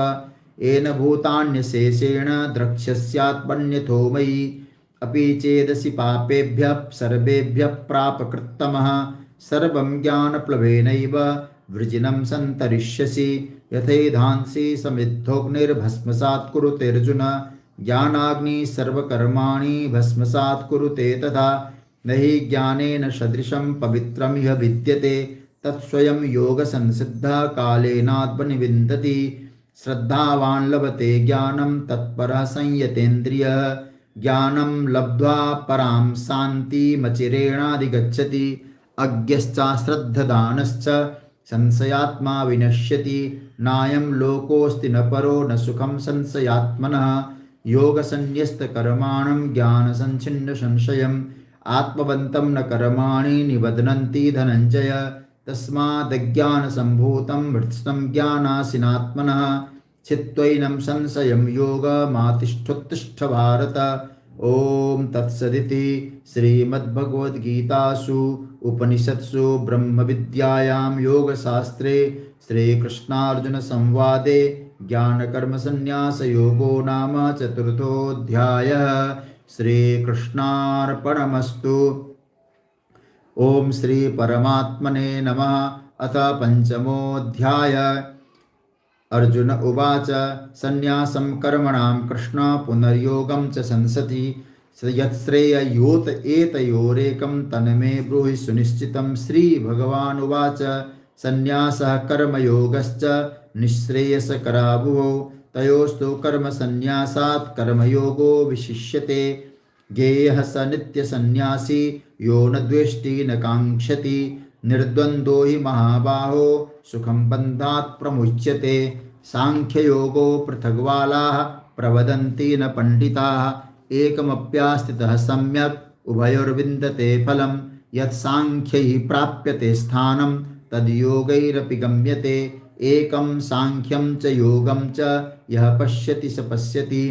येन भूतान्यशेषेण द्रक्ष्यस्यात्मन्यथो मयि अपि चेदसि पापेभ्यः सर्वेभ्यः प्रापकृत्तमः सर्वं ज्ञानप्लवेनैव वृजिनं सन्तरिष्यसि यथैधांसि समिद्धोऽग्निर्भस्मसात् कुरुतेऽर्जुन ज्ञानाग्निः सर्वकर्माणि भस्मसात् कुरुते तथा न हि ज्ञानेन सदृशं पवित्रमिह विद्यते तत्स्वयं योगसंसिद्धः कालेनात्मनिविन्दति श्रद्धावान् लभते ज्ञानं तत्परः संयतेन्द्रियः ज्ञानं लब्ध्वा परां शान्तिमचिरेणाधिगच्छति अज्ञश्च श्रद्धदानश्च संशयात्मा विनश्यति नायं लोकोऽस्ति न परो न सुखं संशयात्मनः योगसंन्यस्तकर्माणं ज्ञानसञ्छिन्नसंशयम् आत्मवन्तं न कर्माणि निबध्नन्ति धनञ्जय तस्मादज्ञानसम्भूतं हृत्स्थं ज्ञानासिनात्मनः चित्त्वैनं संशयं योगमातिष्ठोत्तिष्ठ भारत। ओम तत्सदिति श्रीमद्भगवद्गीतासु उपनिषत्सु ब्रह्मविद्यायां योगशास्त्रे श्रीकृष्णार्जुनसंवादे ज्ञानकर्मसन्न्यासयोगो नाम चतुर्थोऽध्यायः। श्रीकृष्णार्पणमस्तु। ओम श्री परमात्मने नमः। अथ पंचमोऽध्याय। अर्जुन उवाच सन्न्यासं कर्मणां कृष्ण पुनर्योगं च संसति यत्श्रेययोत एतयोरेकं तन्मे ब्रूहि सुनिश्चितं। श्रीभगवानुवाच सन्न्यासः कर्मयोगश्च निःश्रेयसकरावुभौ तयोस्तु कर्मसन्न्यासात् कर्मयोगो विशिष्यते। ज्ञेयः स नित्यसन्न्यासी यो न द्वेष्टि न काङ्क्षति निर्द्वन्द्वो हि महाबाहो सुखं बन्धात् प्रमुच्यते। सांख्ययोगो पृथग्बालाः प्रवदन्ति न पण्डिताः एकमप्यास्थितः सम्यक् उभयोर्विन्दते फलं यत् सांख्यैः प्राप्यते स्थानं तद्योगैरपि गम्यते। एकं सांख्यं च योगं च यः पश्यति स पश्यति।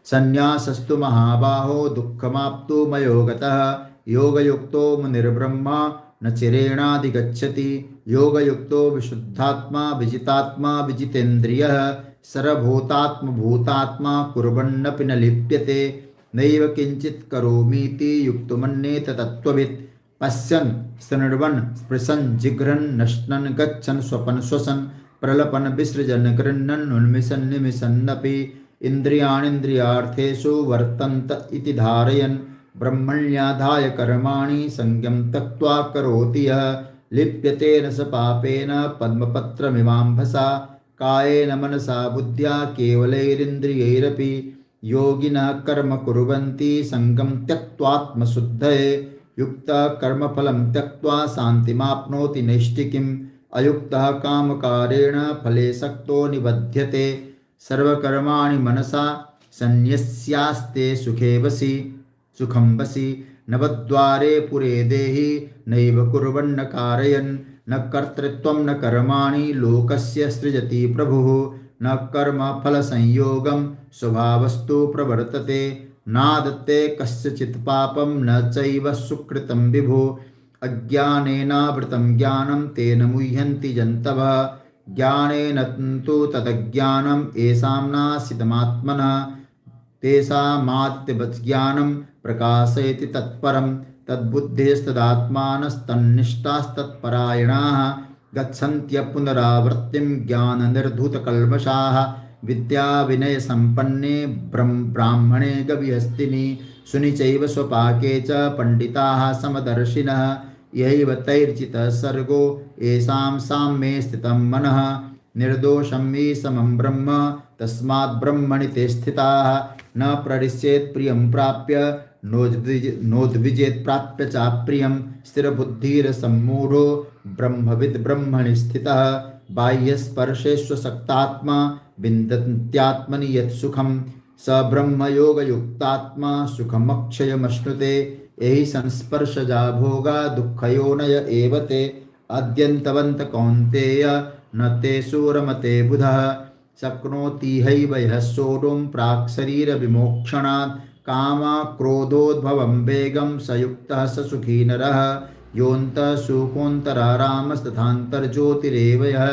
सन्न्यासस्तु महाबाहो दुःखमाप्तुमयो गतः योगयुक्तो मुनिर्ब्रह्मा न चिरेणाधिगच्छति। योगयुक्तो विशुद्धात्मा विजितात्मा विजितेन्द्रियः सर्वभूतात्मभूतात्मा कुर्वन्नपि न लिप्यते। नैव किञ्चित् करोमीति युक्तमन्येत तत्त्ववित् पश्यन् शृण्वन् स्पृशन् जिघ्रन् नश्नन् गच्छन् स्वपन् श्वसन् प्रलपन् विसृजन् गृह्णन् उन्मिषन् निमिषन्नपि इन्द्रियाणीन्द्रियार्थेषु वर्तन्त इति धारयन् ब्रह्मण्याधाय कर्माणि संज्ञं त्यक्त्वा करोति यः लिप्यते न स पापेन पद्मपत्रमिवाम्भसा कायेन मनसा बुद्ध्या केवलैरिन्द्रियैरपि योगिनः कर्म कुर्वन्ति संगं त्यक्त्वात्मशुद्धये। युक्तः कर्मफलं त्यक्त्वा शान्तिमाप्नोति नैष्ठिकीम् अयुक्तः कामकारेण फले सक्तो निबध्यते। सर्वकर्माणि मनसा सन्न्यस्यास्ते सुखं वसि नवद्वारे पुरे देहि नैव कुर्वन्न कारयन् न कर्तृत्वं न कर्माणि लोकस्य सृजति प्रभुः न कर्मफलसंयोगं स्वभावस्तु प्रवर्तते। नादत्ते कस्यचित् पापं न चैव सुकृतं विभुः अज्ञानेनावृतं ज्ञानं तेन मुह्यन्ति जन्तवः ज्ञानेन तु तदज्ञानम् येषां नाशितमात्मनः तेषामादित्यवज्ज्ञानं प्रकाशयति तत्परं तद्बुद्धेस्तदात्मानस्तन्निष्ठास्तत्परायणाः गच्छन्त्यपुनरावृत्तिं ज्ञाननिर्धूतकल्मषाः। विद्याविनयसम्पन्ने ब्राह्मणे गविहस्तिनि सुनिचैव स्वपाके च पंडिताः समदर्शिनः यैव तैर्चितः सर्गो येषां साम्ये स्थितं मनः निर्दोषं हि समं ब्रह्म तस्मात् ब्रह्मणि ते स्थिताः। न प्रणश्येत् प्रियं प्राप्य नोद्विजेत् प्राप्य चाप्रियं स्थिरबुद्धिरसम्मूढो ब्रह्मविद् ब्रह्मणि स्थितः। बाह्यस्पर्शेष्वशक्तात्मा विन्दत्यात्मनि यत् सुखं स ब्रह्मयोगयुक्तात्मा सुखमक्षयमश्नुते। यही संस्पर्शजा भोगा दुःखयोनय एव ते अद्यन्तवन्त कौन्तेय न ते सुरमते बुधः शक्नोति हैव यः सोढुं प्राक्शरीरविमोक्षणात् कामक्रोधोद्भवं वेगं स युक्तः स सुखी नरः। योऽन्तः सुखोऽन्तरारामस्तथान्तर्ज्योतिरेव यः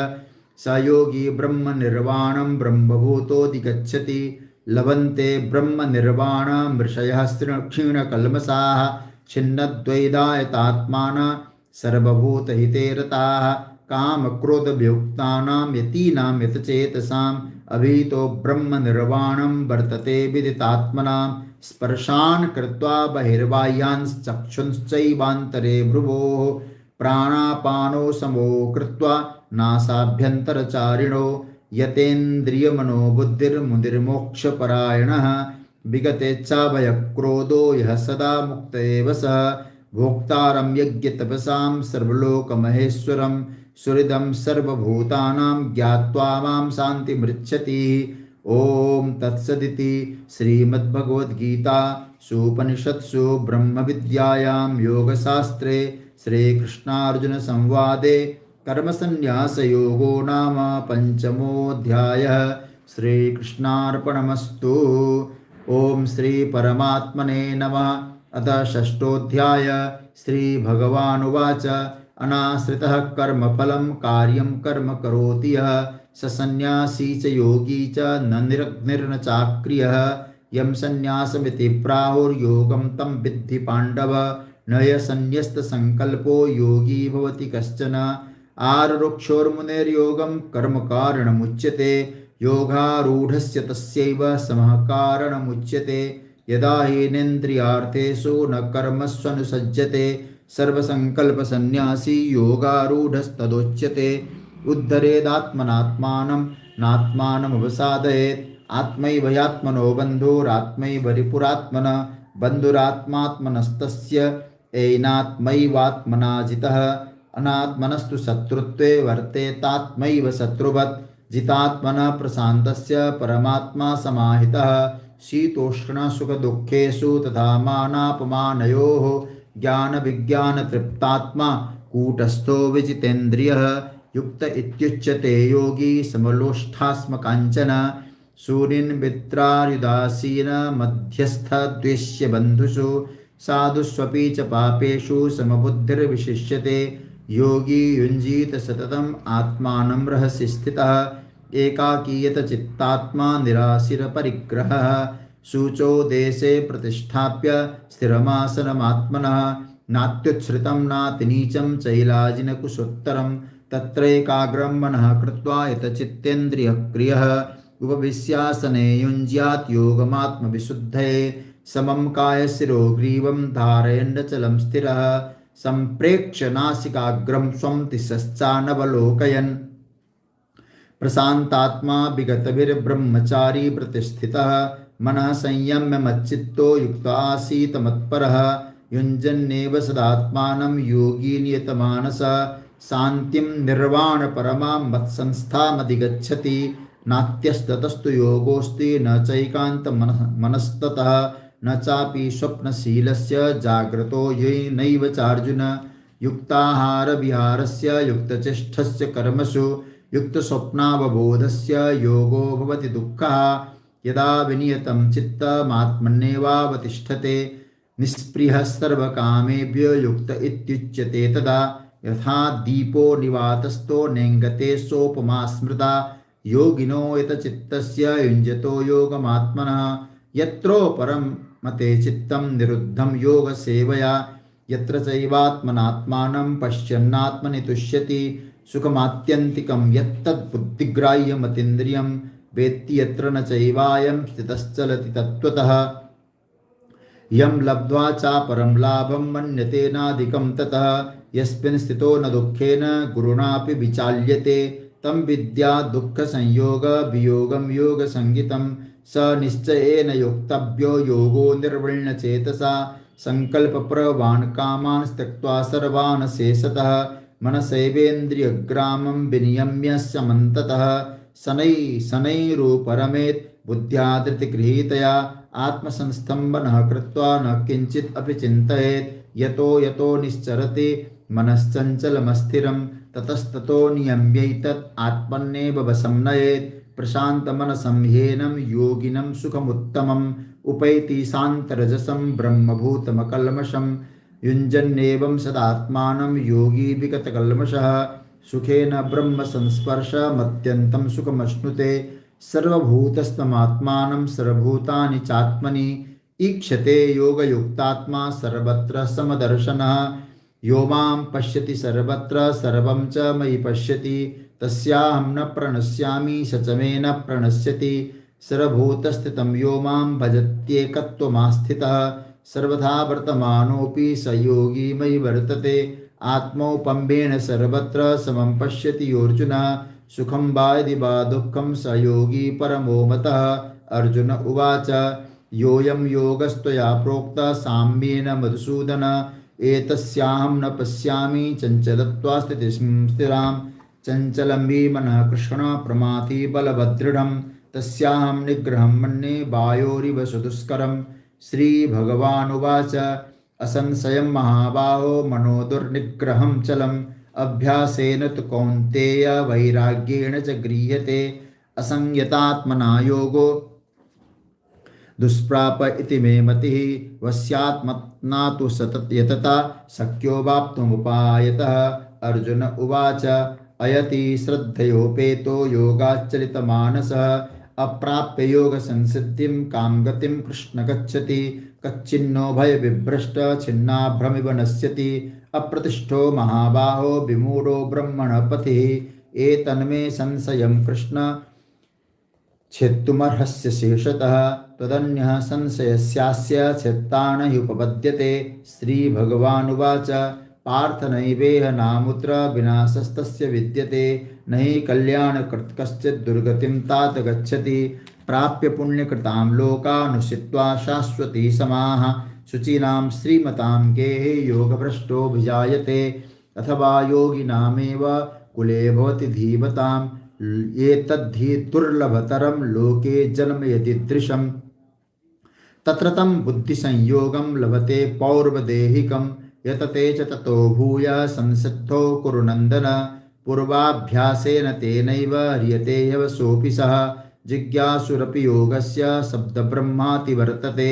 स योगी ब्रह्मनिर्वाणं ब्रह्मभूतोऽधिगच्छति। लभन्ते ब्रह्मनिर्वाणमृषयः क्षीणकल्मषाः छिन्नद्वैधायतात्मानः सर्वभूतहिते रताः कामक्रोधवियुक्तानां यतीनां यतचेतसाम् अभीतो ब्रह्मनिर्वाणं वर्तते विदितात्मनां। स्पर्शान् कृत्वा बहिर्बाह्याञ्चक्षुंश्चैवान्तरे भ्रुवोः प्राणापानो समो कृत्वा नासाभ्यन्तरचारिणो यतेन्द्रियमनोबुद्धिर्मुनिर्मोक्षपरायणः विगतेच्छाभयक्रोधो यः सदा मुक्त एव सः भोक्तारं यज्ञतपसां सर्वलोकमहेश्वरं सुहृदं सर्वभूतानां ज्ञात्वा मां शान्तिमृच्छति। ओम तत्सदिति श्रीमद्भगवद्गीता उपनिषत्सु ब्रह्म विद्यायां योगशास्त्रे श्रीकृष्णार्जुन संवादे कर्मसन्न्यास योगो नाम पंचमोऽध्यायः। श्रीकृष्णार्पणमस्तु। ओम श्री परमात्मने नमः। अथ षष्ठोऽध्याय। श्रीभगवानुवाच अनाश्रितः कर्मफलं कार्यं कर्म करोति यः स सन्न्यासी च योगी च न निरग्निर्न चाक्रियः। यं सन्न्यासमिति प्राहुर्योगं तं विद्धि पाण्डव। न य सन्न्यस्तसंकल्पो योगी भवति कश्चन। आरुरुक्षोर्मुनेर्योगं कर्म कारणमुच्यते। योगारूढस्य तस्यैव समः कारणमुच्यते। यदा हीनेन्द्रियार्थेषु न कर्मस्वनुसज्जते सर्वसंकल्पसन्न्यासी योगारूढस्तदोच्यते। उद्धरेदात्मनात्मानं नात्मानमवसादयेत्। आत्मैव ह्यात्मनो बन्धुरात्मैव रिपुरात्मनः। बन्धुरात्मात्मनस्तस्य एनात्मैवात्मना जितः। अनात्मनस्तु शत्रुत्वे वर्तेतात्मैव शत्रुवत्। जितात्मनः प्रशान्तस्य परमात्मा समाहितः। शीतोष्णसुखदुःखेषु तथा मानापमानयोः ज्ञानविज्ञानतृप्तात्मा कूटस्थो विजितेन्द्रियः। युक्त इत्युच्यते योगी समलोष्ठास्म काञ्चन। सूरीन्मित्रार्युदासीन मध्यस्थद्वेष्य बन्धुषु। साधुष्वपि च पापेषु समबुद्धिर्विशिष्यते। योगी युञ्जीत सततम् आत्मानं रहसि स्थितः। एकाकीयत चित्तात्मा निराशिरपरिग्रहः। शुचो देशे प्रतिष्ठाप्य स्थिरमासनमात्मनः। नात्युच्छ्रितं नातिनीचं चैलाजिनकुशोत्तरं। तत्रैकाग्रं मनः कृत्वा यतचित्तेन्द्रियक्रियः। उपविश्यासने युञ्ज्यात् योगमात्मविशुद्धये। समं कायशिरो ग्रीवं धारयन्नचलं स्थिरः। सम्प्रेक्ष्य नासिकाग्रं स्वं दिशश्चानवलोकयन्। प्रशान्तात्मा विगतभिर्ब्रह्मचारी प्रतिष्ठितः। मनः संयम्य मच्चित्तो युक्त आसीत् मत्परः। युञ्जन्नेव सदात्मानं योगी नियतमानसः। शान्तिं निर्वाणपरमां मत्संस्थामधिगच्छति। नात्यस्ततस्तु योगोऽस्ति न चैकान्तमनस्ततः। न चापि स्वप्नशीलस्य जाग्रतो नैव चार्जुन। युक्ताहारविहारस्य युक्तचेष्टस्य कर्मसु युक्तस्वप्नावबोधस्य योगो भवति दुःखः। यदा विनियतं चित्तमात्मन्येवावतिष्ठते। निःस्पृहः सर्वकामेभ्यो युक्त इत्युच्यते तदा। यथा दीपो निवातस्थो नेङ्गते सोपमा स्मृता। योगिनो यतचित्तस्य युञ्जतो योगमात्मनः। यत्रोपरं मते चित्तं निरुद्धं योगसेवया। यत्र चैवात्मनात्मानं पश्यन्नात्मनि तुष्यति। सुखमात्यन्तिकं यत्तद्बुद्धिग्राह्यमतीन्द्रियं वेत्ति यत्र न चैवायं स्थितश्चलति तत्त्वतः। यं लब्ध्वा चापरं लाभं मन्यते नाधिकं ततः। यस्मिन् स्थितो न दुःखेन गुरुणापि विचाल्यते। तं विद्या दुःखसंयोग वियोगं योगसंज्ञितं। स निश्चयेन योक्तव्यो योगो निर्विण्णचेतसा। संकल्पप्रवान् कामान् त्यक्त्वा सर्वान् शेषतः। मनसैवेन्द्रियग्रामं विनियम्य समन्ततः। शनैरुपरमेत् बुद्ध्या धृतिगृहीतया। आत्मसंस्थं मनः कृत्वा न किञ्चित् अपि चिन्तयेत्। यतो यतो निश्चरति मनश्चञ्चलमस्थिरं। ततस्ततो नियम्यैतत् आत्मन्नेव वशं नयेत्। प्रशान्तमनसं ह्येनं योगिनं सुखमुत्तमम्। उपैति शान्तरजसं ब्रह्मभूतमकल्मषं। युञ्जन्नेवं सदात्मानं योगी विगतकल्मषः। सुखेन ब्रह्मसंस्पर्शमत्यन्तं सुखमश्नुते। सर्वभूतस्थमात्मानं सर्वभूतानि चात्मनि। ईक्षते योगयुक्तात्मा सर्वत्र समदर्शनः। यो मां पश्यति सर्वत्र सर्वं च मयि पश्यति। तस्याहं न प्रणश्यामि स च मे न प्रणश्यति। सर्वभूतस्थितं यो मां भजत्येकत्वमास्थितः। सर्वथा वर्तमानोऽपि स योगी मयि वर्तते। आत्मौपम्येन सर्वत्र समं पश्यति योऽर्जुन। सुखं वा यदि वा दुःखं स योगी परमो मतः। अर्जुन उवाच योऽयं योगस्त्वया प्रोक्तः साम्येन मधुसूदन। एतस्याहं न पश्यामि चञ्चलत्वा स्थिरां चञ्चलं हि मनः कृष्ण प्रमाथि बलवदृढं तस्याहं निग्रहं मन्ये वायोरिव सुदुष्करं श्रीभगवानुवाच असंशयं महाबाहो मनो दुर्निग्रहं चलम् अभ्यासेन तु कौन्तेय वैराग्येण च गृह्यते असंयतात्मना योगो दुष्प्राप इति मे मतिः वश्यात्मना तु यतता शक्यो वाप्तुमुपायतः अर्जुन उवाच अयति श्रद्धयोपेतो योगाच्चलितमानसः अप्राप्य योगसंसिद्धिं कां गतिं कृष्ण गच्छति कच्चिन्नो भयविभ्रष्ट छिन्नाभ्रमिव नश्यति अप्रतिष्ठो महाबाहो विमूढो ब्रह्मणपथिः एतन्मे संशयं कृष्ण छेत्तुमर्हस्य शेषतः तदन्यः संशयस्यास्य छेत्तान हि उपपद्यते श्रीभगवानुवाच पार्थ नैवेह नामुत्र विनाशस्तस्य विद्यते न हि कल्याणकृत् कश्चित् दुर्गतिं तात गच्छति प्राप्य पुण्यकृतां लोकानुषित्वा शाश्वती समाः शुचीनां श्रीमतां गेहे योगभ्रष्टोऽभिजायते अथवा योगिनामेव कुले भवति धीमताम् एतद्धि दुर्लभतरं लोके जन्म यदीदृशम् तत्र तं बुद्धिसंयोगं लभते पौर्वदेहिकं यतते च ततो भूयः संसिद्धो कुरु नन्दन पूर्वाभ्यासेन तेनैव ह्रियते ह्यवसोऽपि सः जिज्ञासुरपि योगस्य शब्दब्रह्माति वर्तते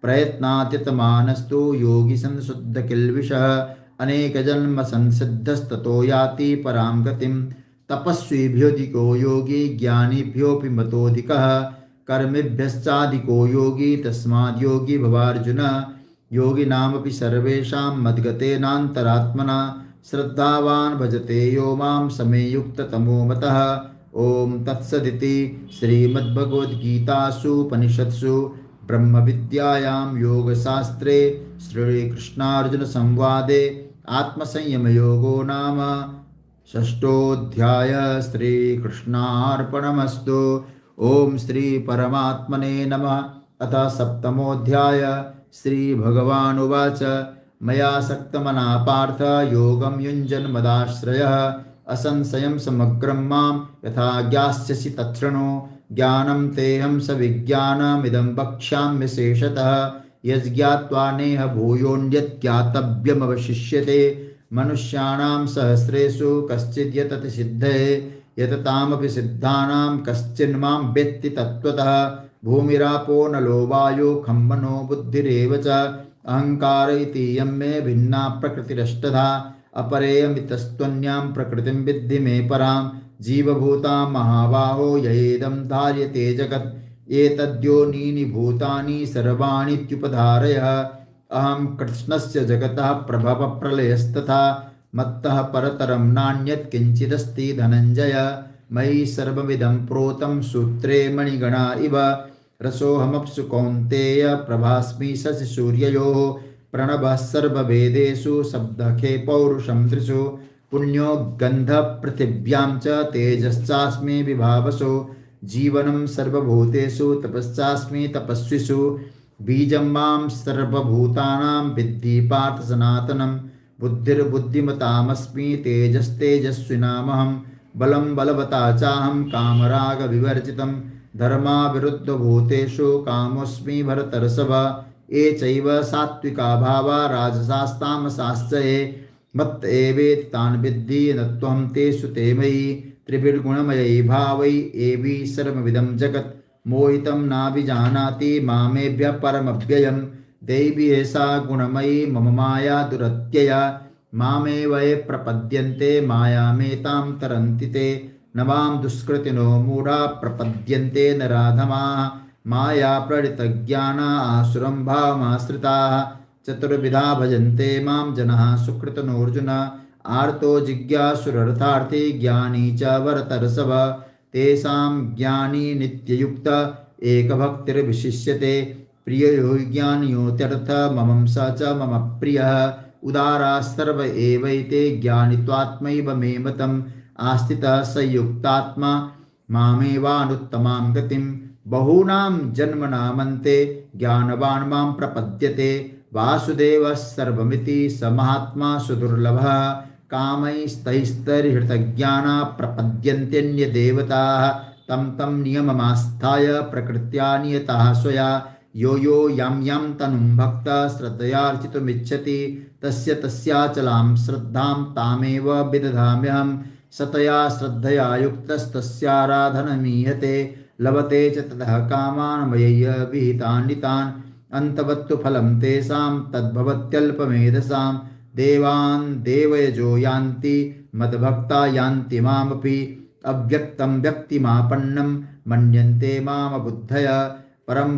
प्रयत्नात्यतमानस्तु योगी संशुद्धकिल्बिषः अनेकजन्म संसिद्धस्ततो याति परां गतिं तपस्विभ्योऽधिको योगी ज्ञानिभ्योऽपि मतोऽधिकः कर्मिभ्यश्चाधिको योगी तस्माद् योगी भवार्जुन योगिनामपि सर्वेषां मद्गतेनान्तरात्मना श्रद्धावान् भजते यो मां समे युक्ततमो मतः ॐ तत्सदिति श्रीमद्भगवद्गीतासूपनिषत्सु ब्रह्मविद्यायां योगशास्त्रे श्रीकृष्णार्जुनसंवादे आत्मसंयमयोगो नाम षष्ठोऽध्याय श्रीकृष्णार्पणमस्तु ओम श्री परमात्मने नमः। अथ सप्तमोऽध्याय श्रीभगवानुवाच मया सक्तमना पार्थ योगं युञ्जन् मदाश्रयः असंशयं समग्रं मां यथा ज्ञास्यसि तच्छृणु ज्ञानं तेऽहं सविज्ञानमिदं वक्ष्याम्य शेषतः यज्ज्ञात्वा नेह भूयोऽन्यत् ज्ञातव्यमवशिष्यते मनुष्याणां सहस्रेषु कश्चिद् यतति सिद्धये यततामपि सिद्धानां कश्चिन्मां वेत्ति तत्त्वतः भूमिरापो नलो वायो खं मनो बुद्धिरेव च अहङ्कार इति यं मे भिन्ना प्रकृतिरष्टधा अपरेयमितस्त्वन्यां प्रकृतिं विद्धि मे परां जीवभूतां महाबाहो ययेदं धार्यते जगत् एतद्योनीनि भूतानि सर्वाणीत्युपधारयः अहं कृष्णस्य जगतः प्रभवप्रलयस्तथा मत्तः परतरं नान्यत् किञ्चिदस्ति धनञ्जय मयि सर्वमिदं प्रोतं सूत्रे मणिगणा इव रसोऽहमप्सु कौन्तेय प्रभास्मि शशिसूर्ययोः प्रणवः सर्ववेदेषु शब्दखे पौरुषं त्रिषु पुण्यो गन्धपृथिव्यां च तेजश्चास्मि विभावसो जीवनं सर्वभूतेषु तपश्चास्मि तपस्विषु बीजं मां सर्वभूतानां विद्धि पार्थ सनातनं बुद्धिर्बुद्धिमतामस्मि तेजस्तेजस्विनामहं बलं बलवता चाहं कामरागविवर्जितं धर्माविरुद्धभूतेषु कामोऽस्मि भरतर्षभ ये चैव सात्विका भावा राजसास्तामसाश्च ये मत्त एवेति तान् विद्धि न त्वं तेषु ते मयि त्रिभिर्गुणमयै भावै एवि सर्वमिदं जगत् मोहितं नाभिजानाति मामेभ्यः परमव्ययं दैवी एषा गुणमयी मम माया दुरत्यया मामेव ये प्रपद्यन्ते मायामेतां तरन्ति ते न मां दुष्कृतिनो मूढा प्रपद्यन्ते नराधमाः माया प्रणितज्ञाना आसुरं भावमाश्रिताः चतुर्विधा भजन्ते मां जनाः सुकृतनोऽर्जुन आर्तो जिज्ञासुरर्थार्थी ज्ञानी च भरतर्षभ तेषां ज्ञानी नित्ययुक्त एकभक्तिर्विशिष्यते प्रियो ज्ञानियोत्यर्थ ममं स च मम प्रियः उदाराः सर्व एवैते ज्ञानित्वात्मैव मे मतम् आस्थितः स युक्तात्मा मामेवानुत्तमां गतिं बहूनां जन्मनामन्ते ज्ञानवान् मां प्रपद्यते वासुदेवः सर्वमिति स महात्मा सुदुर्लभः कामैस्तैस्तैर्हृतज्ञाना प्रपद्यन्त्यन्यदेवताः तं तं नियममास्थाय प्रकृत्या नियतः स्वया यो यो यां यां तनुं भक्तः श्रद्धयार्चितुमिच्छति तस्य तस्याचलां श्रद्धां तामेव विदधाम्यहं सतया श्रद्धया युक्तस्तस्याराधनमीहते लभते च ततः कामान् मय्य विहितान्वितान् अन्तवत्तु फलं तेषां तद्भवत्यल्पमेधसां देवान् देवयजो यान्ति मद्भक्ता यान्ति मामपि अव्यक्तं व्यक्तिमापन्नं मन्यन्ते मामबुद्धय परं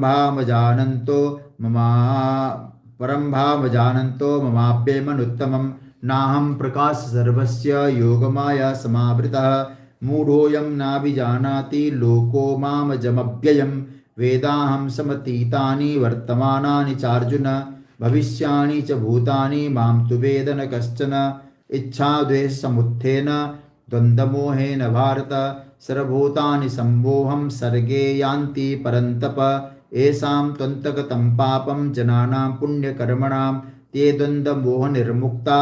भावजानन्तो ममाप्येमनुत्तमं नाहं प्रकाश सर्वस्य योगमाया समावृतः मूढोऽयं नाभिजानाति लोको मामजमव्ययं वेदाहं समतीतानि वर्तमानानि चार्जुन भविष्याणि च भूतानि मां तु वेद न कश्चन इच्छाद्वेषसमुत्थेन द्वन्द्वमोहेन भारत सर्वभूतानि सम्मोहं सर्गे यान्ति परन्तप येषां त्वन्तगतं पापं जनानां पुण्यकर्मणां ते द्वन्द्वमोहनिर्मुक्ता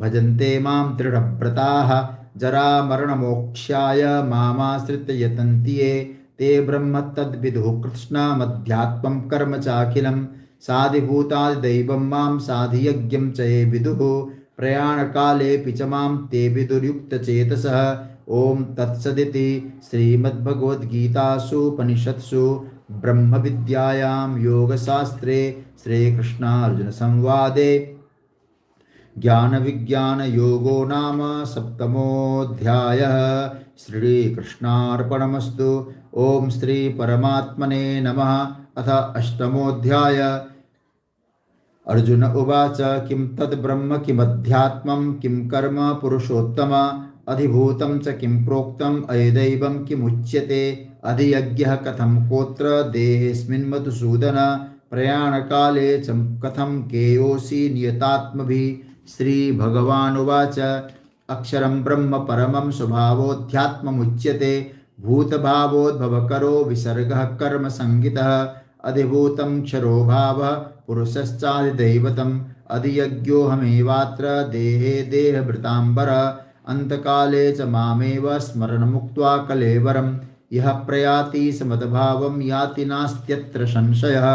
भजन्ते मां दृढव्रताः जरामरणमोक्षाय मामाश्रित्य यतन्ति ये ते ब्रह्म तद्विदुः कृष्णमध्यात्मं कर्म चाखिलं साधिभूतादिदैवं मां साधियज्ञं च ये विदुः प्रयाणकालेऽपि च मां ते विदुर्युक्तचेतसः ॐ तत्सदिति श्रीमद्भगवद्गीतासूपनिषत्सु ब्रह्मविद्यायां योगशास्त्रे श्रीकृष्णार्जुनसंवादे ज्ञानविज्ञानयोगो नाम सप्तमोऽध्यायः। श्रीकृष्णार्पणमस्तु। ॐ श्रीपरमात्मने नमः। अथ अष्टमोऽध्याय। अर्जुन उवाच किं तद्ब्रह्म किमध्यात्मं किं कर्म पुरुषोत्तम अधिभूतं च किं प्रोक्तम् अयदैवं किमुच्यते अधियज्ञः कथं कोत्र देहेऽस्मिन् मधुसूदन प्रयाणकाले च कथं गेयोऽसि नियतात्मभिः। श्रीभगवानुवाच अक्षरं ब्रह्म परमं स्वभावोऽध्यात्ममुच्यते भूतभावोद्भवकरो विसर्गः कर्म संहितः अधिभूतं क्षरो भावः पुरुषश्चादिदैवतम् अधियज्ञोऽहमेवात्र देहे देहभृताम्बर अन्तकाले च मामेव स्मरणमुक्त्वा कलेवरं यः प्रयाति समद्भावं याति नास्त्यत्र संशयः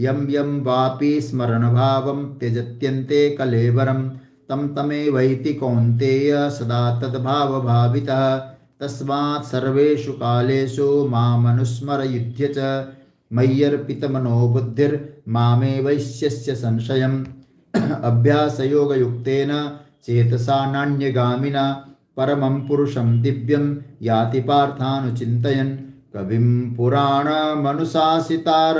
यं यं वापि स्मरणभावं त्यजत्यन्ते कलेवरं तं तमेवैति कौन्तेय सदा तद्भावभावितः तस्मात् सर्वेषु कालेषु मामनुस्मरयुध्य च मय्यर्पितमनो बुद्धिर्मामेवैष्यस्य संशयम् अभ्यासयोगयुक्तेन चेतसा नान्यगामिना परमं पुरुषं दिव्यं याति पार्थानुचिन्तयन् कविं पुराणमनुशासितार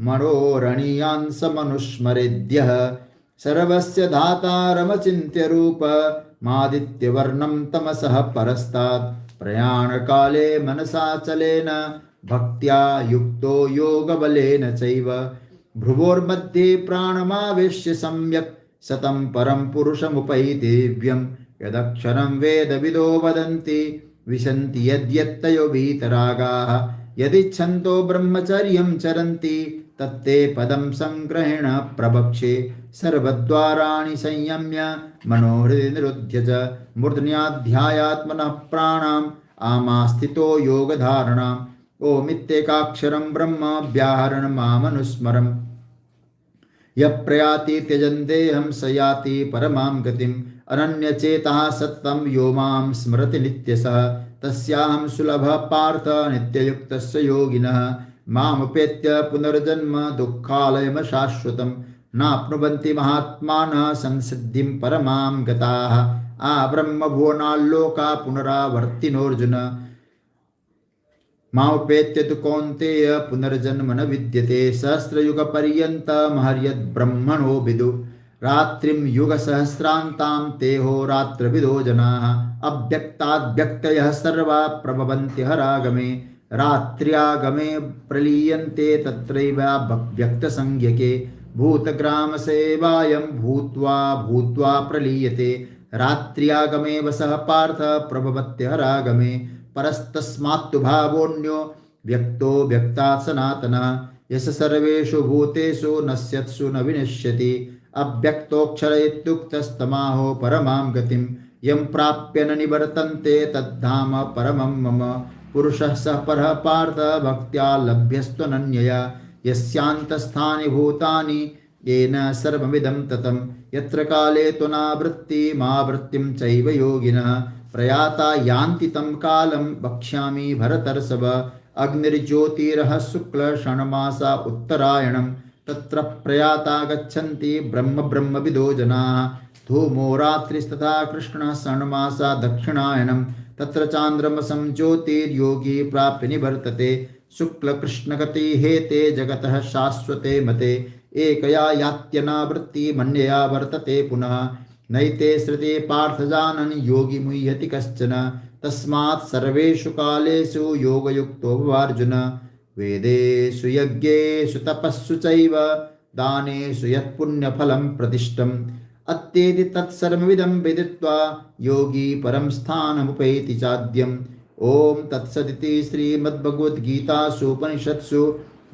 मनोरणीयांसमनुस्मरेद्यः सर्वस्य धातारमचिन्त्य रूपमादित्यवर्णं तमसः परस्तात् प्रयाणकाले मनसाचलेन भक्त्या युक्तो योगबलेन चैव भ्रुवोर्मध्ये प्राणमावेश्य सम्यक् सतं परं पुरुषमुपैति दिव्यं यदक्षरं वेदविदो वदन्ति विशन्ति यद्यत्तयो वीतरागाः यदिच्छन्तो ब्रह्मचर्यं चरन्ति तत्ते पदं संग्रहेण प्रवक्ष्ये सर्वद्वाराणि संयम्य मनोहृदि निरुध्य च मूर्धन्याध्यायात्मनः प्राणाम् आमास्थितो योगधारणाम् ओमित्येकाक्षरं ब्रह्म व्याहरणमामनुस्मरम् यः प्रयाति त्यजन् देहं स याति परमां गतिम् अनन्यचेतः सत्तं यो मां स्मरति नित्यशः तस्याहं सुलभः पार्थ नित्ययुक्तस्य योगिनः मामुपेत्य पुनर्जन्म दुःखालयमशाश्वतं नाप्नुवन्ति महात्मानः संसिद्धिं परमां गताः ब्रह्मभुवनाल्लोका पुनरावर्तिनोऽर्जुन मामुपेत्य तु कौन्तेय पुनर्जन्म न विद्यते सहस्रयुगपर्यन्तमहर्यद्ब्रह्मणो विदु रात्रिं युगसहस्रान्तां तेहो रात्रविदो जनाः अव्यक्ताद्व्यक्तयः सर्वा प्रभवन्ति हरागमे रात्र्यागमे प्रलीयन्ते तत्रैव व्यक्तसंज्ञके भूतग्रामसेवायं भूत्वा भूत्वा प्रलीयते रात्र्यागमे वसः पार्थ प्रभवत्यहरागमे परस्तस्मात्तु भावोऽन्यो व्यक्तो व्यक्तात् सनातनः यस सर्वेषु भूतेषु नश्यत्सु न विनश्यति अव्यक्तोऽक्षर इत्युक्तस्तमाहो परमां गतिं यं प्राप्य न निवर्तन्ते तद्धाम परमं मम पुरुषः सः परः पार्थ भक्त्या लभ्यस्त्वनन्यया यस्यान्तस्थानि भूतानि येन सर्वमिदं ततं यत्र काले त्वनावृत्तिमावृत्तिं चैव योगिनः प्रयाता यान्ति तं कालं वक्ष्यामि भरतर्षभ अग्निर्ज्योतिरः शुक्ल षण्मासा उत्तरायणं तत्र प्रयाता गच्छन्ति ब्रह्म ब्रह्मविदो जनाः धूमो रात्रिस्तथा कृष्णः षण्मासा दक्षिणायनं तत्र चान्द्रमसं ज्योतिर्योगी प्राप्य निवर्तते शुक्लकृष्णगति हेते जगतः शाश्वते मते एकया यात्यनावृत्ति मन्यया वर्तते पुनः नैते श्रुते पार्थ जानन् योगी मुह्यति कश्चन तस्मात् सर्वेषु कालेषु योगयुक्तो भवार्जुन वेदेषु यज्ञेषु तपस्सु चैव दानेषु यत्पुण्यफलं प्रतिष्ठम् अत्येति तत्सर्वमिदं विदित्वा योगी परं स्थानमुपैति चाद्यम् ॐ तत्सदिति श्रीमद्भगवद्गीतासु उपनिषत्सु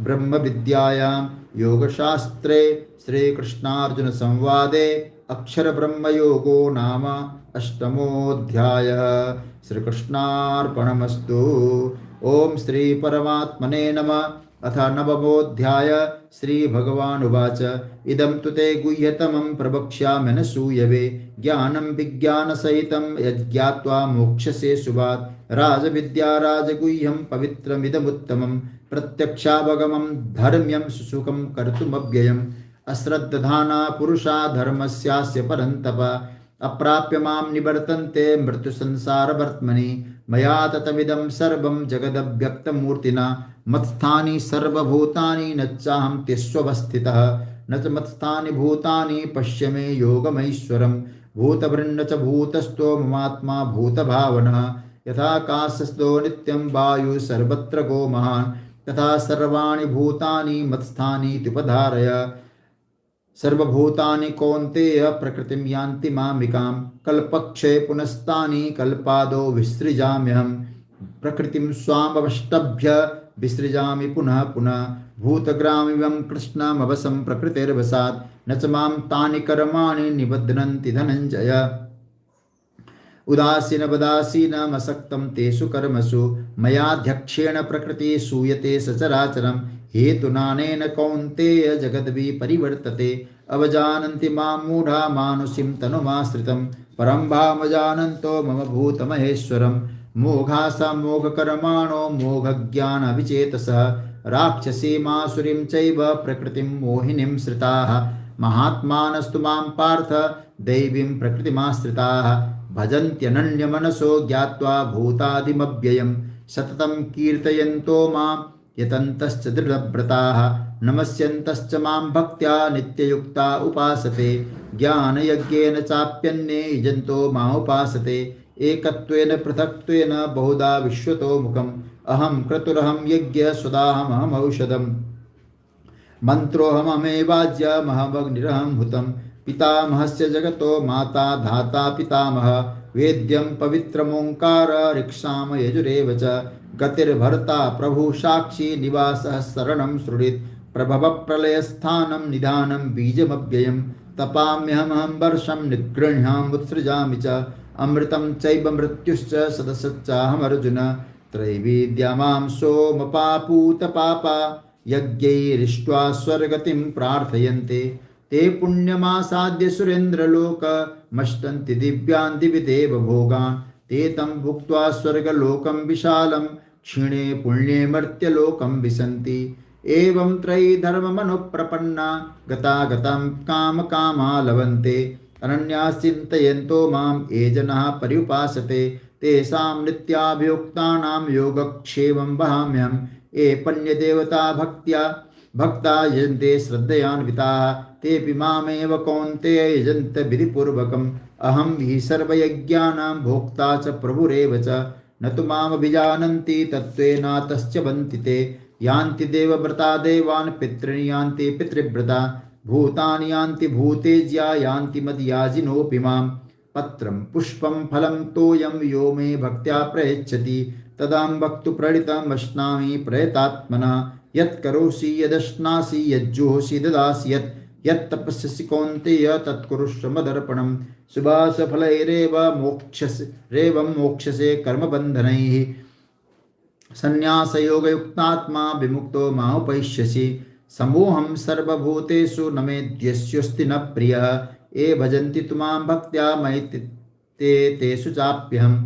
ब्रह्मविद्यायां योगशास्त्रे श्रीकृष्णार्जुनसंवादे अक्षरब्रह्मयोगो नाम अष्टमोऽध्यायः श्रीकृष्णार्पणमस्तु। ॐ श्रीपरमात्मने नमः। अथ नवमोऽध्याय श्रीभगवानुवाच इदं तु ते गुह्यतमं प्रवक्ष्याम्यनसूयवे ज्ञानं विज्ञानसहितं यज्ञात्वा मोक्ष्यसे शुभात् राजविद्या राजगुह्यं पवित्रमिदमुत्तमं प्रत्यक्षावगमं धर्म्यं सुसुखं कर्तुमव्ययम् अश्रद्धधाना पुरुषा धर्मस्यास्य परन्तप अप्राप्य मां निवर्तन्ते मृत्युसंसारवर्त्मनि मया ततमिदं सर्वं जगदव्यक्तमूर्तिना मत्स्थानि सर्वभूतानि न चाहं त्यस्वस्थितः न च मत्स्थानि भूतानि पश्य मे योगमैश्वरं भूतभृन्न च भूतस्थो ममात्मा भूतभावनः यथाकाशस्थो नित्यं वायुः सर्वत्र गो महान् तथा सर्वाणि भूतानि मत्स्थानीत्युपधारय सर्वभूतानि कौन्तेय प्रकृतिं यान्ति मामिकां कल्पक्षये पुनस्तानि कल्पादो विसृजाम्यहं प्रकृतिं स्वामवष्टभ्य विसृजामि पुनः पुनः भूतग्रामिवं कृष्णमवसं प्रकृतिर्वसात् न च मां तानि कर्माणि निबध्नन्ति धनञ्जय उदासीनवदासीनमसक्तं तेषु कर्मसु मयाध्यक्षेण प्रकृतिः सूयते सचराचरम् हेतुनानेन कौन्तेय जगद्वि परिवर्तते अवजानन्ति मां मूढा मानुषीं तनुमाश्रितं परं भावमजानन्तो मम भूतमहेश्वरं मोघासा मोघकर्माणो मोघज्ञानविचेतसः राक्षसीमासुरीं चैव प्रकृतिं मोहिनीं श्रिताः महात्मानस्तु मां पार्थ दैवीं प्रकृतिमाश्रिताः भजन्त्यनन्यमनसो ज्ञात्वा भूतादिमव्ययं सततं कीर्तयन्तो मां यतन्तश्च दृढव्रताः नमस्यन्तश्च मां भक्त्या नित्ययुक्ता उपासते ज्ञानयज्ञेन चाप्यन्ये यजन्तो मां उपासते एकत्वेन पृथक्त्वेन बहुधा विश्वतो मुखम् अहं क्रतुरहं यज्ञ स्वदाहमहमौषधम् मन्त्रोऽहममेवाज्यमहमग्निरहं हुतं पितामहस्य जगतो माता धाता पितामह वेद्यं पवित्रमोङ्कार ऋक्षाम यजुरेव च गतिर्भर्ता प्रभु साक्षी निवासः शरणं सृणित् प्रभव प्रलयस्थानं निधानं बीजमव्ययं तपाम्यहमहं वर्षं निगृह्णामुत्सृजामि च अमृतं चैव मृत्युश्च सदसच्चाहमर्जुन त्रैविद्या मां सोमपापूतपापा यज्ञैरिष्ट्वा स्वर्गतिं प्रार्थयन्ते ते पुण्यमासाद्य सुरेन्द्रलोकमष्टन्ति दिव्यान् दिवि देवभोगान् ते तं भुक्त्वा स्वर्गलोकं विशालं क्षीणे पुण्ये मर्त्यलोकं विशन्ति एवं त्रयी धर्ममनुप्रपन्ना गतागतं कामकामा लभन्ते अनन्याश्चिन्तयन्तो मां ये जनाः पर्युपासते तेषां नित्याभियुक्तानां योगक्षेमं वहाम्यहं ये पन्यदेवता भक्ता यजन्ते श्रद्धयान्विताः तेऽपि मामेव कौन्तेय यजन्त विधिपूर्वकम् अहं हि सर्वयज्ञानां भोक्ता च प्रभुरेव च न तु मामभिजानन्ति तत्त्वेनातश्च वन्ति ते यान्ति देवव्रता देवान् पितॄन् यान्ति पितृव्रता भूतानि यान्ति भूतेज्या यान्ति मद्याजिनोऽपि मां पत्रं पुष्पं फलं तोयं यो मे भक्त्या प्रयच्छति तदां वक्तु प्रणितम् अश्नामि प्रयतात्मना यत् करोषि यदश्नासि यज्जुहोषि ददासि यत् तपस्यसि कौन्तेय तत्कुरुष्व मदर्पणम् शुभाशफलैरेव मोक्षसे कर्मबन्धनैः संन्यासयोगयुक्तात्मा विमुक्तो मामुपैष्यसि समोहं सर्वभूतेषु न मे द्वेष्योऽस्ति न प्रियः ये भजन्ति तु मां भक्त्या मयि ते तेषु चाप्यहम्